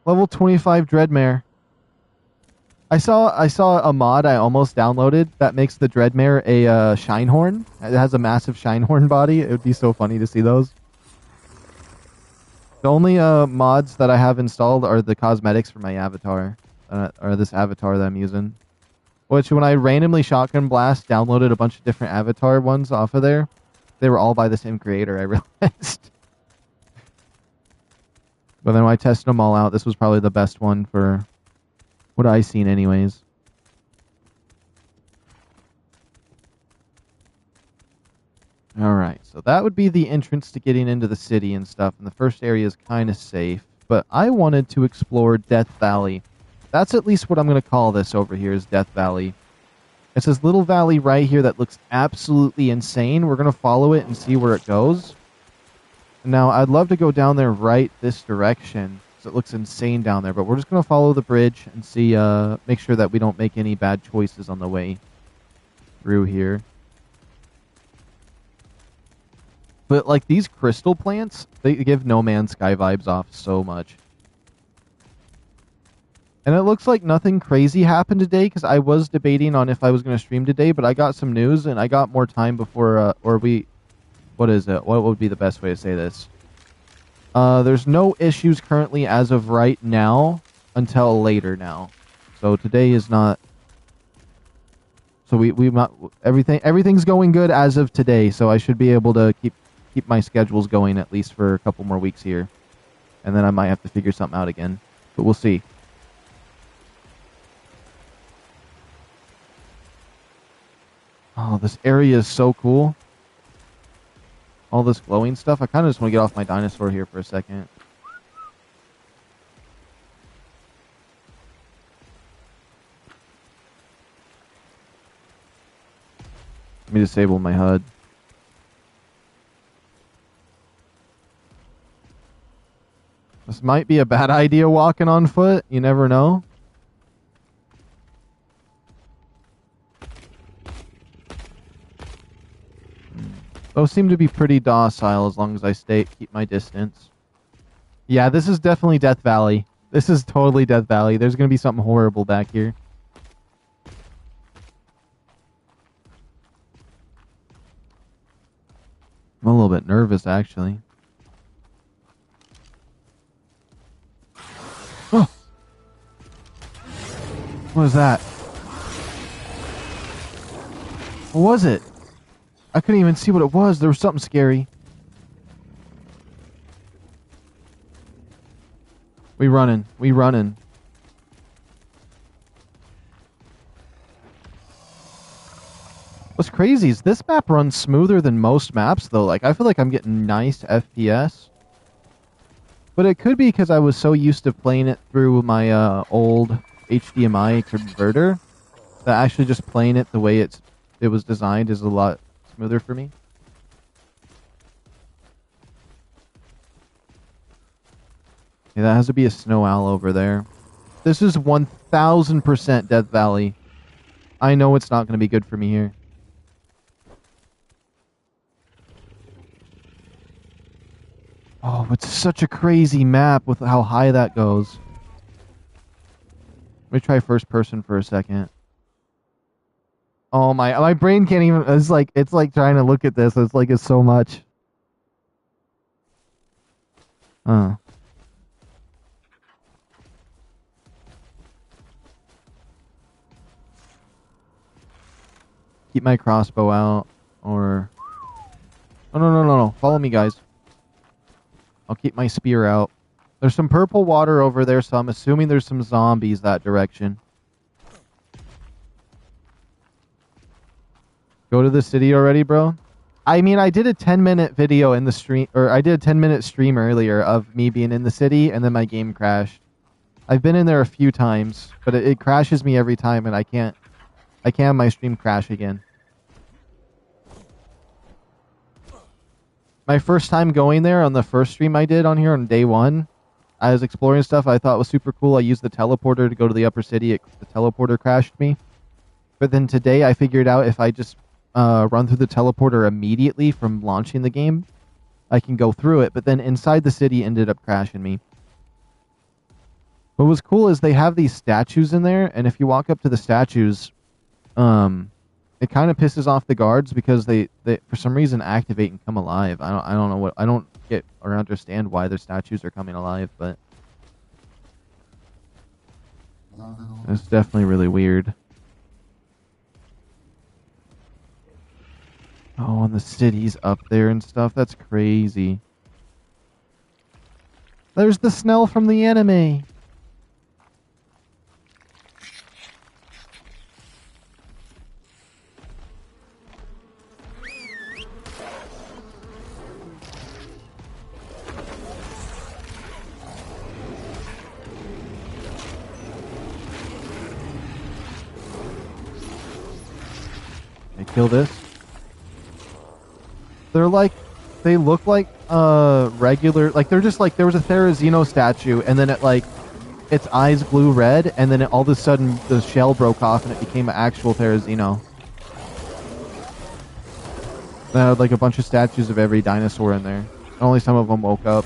Level 25 Dreadmare. I saw a mod I almost downloaded that makes the Dreadmare a Shinehorn. It has a massive Shinehorn body. It would be so funny to see those. The only mods that I have installed are the cosmetics for my avatar. Or this avatar that I'm using. Which, when I randomly shotgun blast downloaded a bunch of different avatar ones off of there, they were all by the same creator, I realized. But then when I tested them all out, this was probably the best one for what I seen anyways. Alright, so that would be the entrance to getting into the city and stuff, and the first area is kind of safe, but I wanted to explore Death Valley. That's at least what I'm going to call this over here, is Death Valley. It's this little valley right here that looks absolutely insane. We're going to follow it and see where it goes. Now, I'd love to go down there right this direction, because it looks insane down there, but we're just going to follow the bridge and see, make sure that we don't make any bad choices on the way through here. But, like, these crystal plants, they give No Man's Sky vibes off so much. And it looks like nothing crazy happened today, because I was debating on if I was going to stream today, but I got some news, and I got more time before, what is it? What would be the best way to say this? There's no issues currently as of right now, until later now. So today is not... So we've not... Everything's going good as of today, so I should be able to keep my schedules going at least for a couple more weeks here. And then I might have to figure something out again. But we'll see. Oh, this area is so cool. All this glowing stuff. I kind of just want to get off my dinosaur here for a second. Let me disable my HUD. This might be a bad idea walking on foot. You never know. Those seem to be pretty docile as long as I keep my distance. Yeah, this is definitely Death Valley. This is totally Death Valley. There's going to be something horrible back here. I'm a little bit nervous, actually. Oh! What was that? What was it? I couldn't even see what it was. There was something scary. We running. We running. What's crazy is this map runs smoother than most maps, though. Like, I feel like I'm getting nice FPS. But it could be because I was so used to playing it through my old HDMI converter that actually just playing it the way it was designed is a lot smoother for me. Yeah, that has to be a snow owl over there. This is 1000% Death Valley. I know it's not going to be good for me here. Oh, it's such a crazy map with how high that goes. Let me try first person for a second. Oh my brain can't even, it's like trying to look at this. It's like it's so much. Keep my crossbow out, or... Oh, no. Follow me, guys. I'll keep my spear out. There's some purple water over there, so I'm assuming there's some zombies that direction. Go to the city already, bro? I mean, I did a 10-minute video in the stream, or I did a 10-minute stream earlier of me being in the city, and then my game crashed. I've been in there a few times, but it crashes me every time, and I can't have my stream crash again. My first time going there on the first stream I did on here on day 1, I was exploring stuff I thought was super cool. I used the teleporter to go to the upper city. The teleporter crashed me. But then today I figured out if I just run through the teleporter immediately from launching the game, I can go through it. But then inside the city ended up crashing me. What was cool is they have these statues in there, and if you walk up to the statues, it kind of pisses off the guards because they for some reason activate and come alive. I don't know what, I don't get or understand why their statues are coming alive, but it's definitely really weird. Oh, and the city's up there and stuff. That's crazy. There's the Snell from the anime. Kill this. They're like, they look like regular, like they're just like, there was a Therizino statue and then it like, its eyes glue red and then all of a sudden the shell broke off and it became an actual Therizino. They had like a bunch of statues of every dinosaur in there. Only some of them woke up.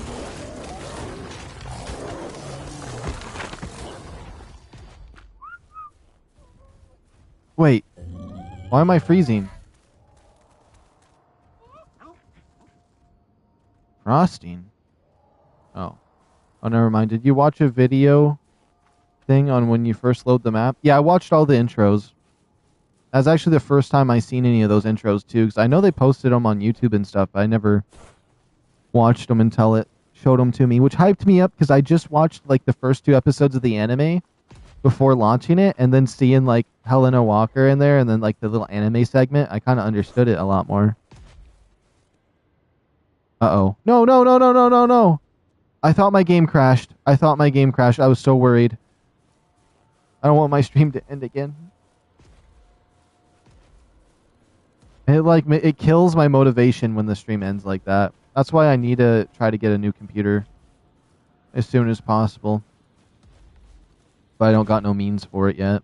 Wait. Why am I freezing? Frosting? Oh. Oh, never mind. Did you watch a video thing on when you first load the map? Yeah, I watched all the intros. That was actually the first time I seen any of those intros, too, because I know they posted them on YouTube and stuff, but I never watched them until it showed them to me, which hyped me up, because I just watched, like, the first 2 episodes of the anime before launching it, and then seeing, like, Helena Walker in there, and then, like, the little anime segment, I kind of understood it a lot more. Uh-oh. No, no, no, no, no, no, no! I thought my game crashed. I was so worried. I don't want my stream to end again. It kills my motivation when the stream ends like that. That's why I need to try to get a new computer as soon as possible. But I don't got no means for it yet.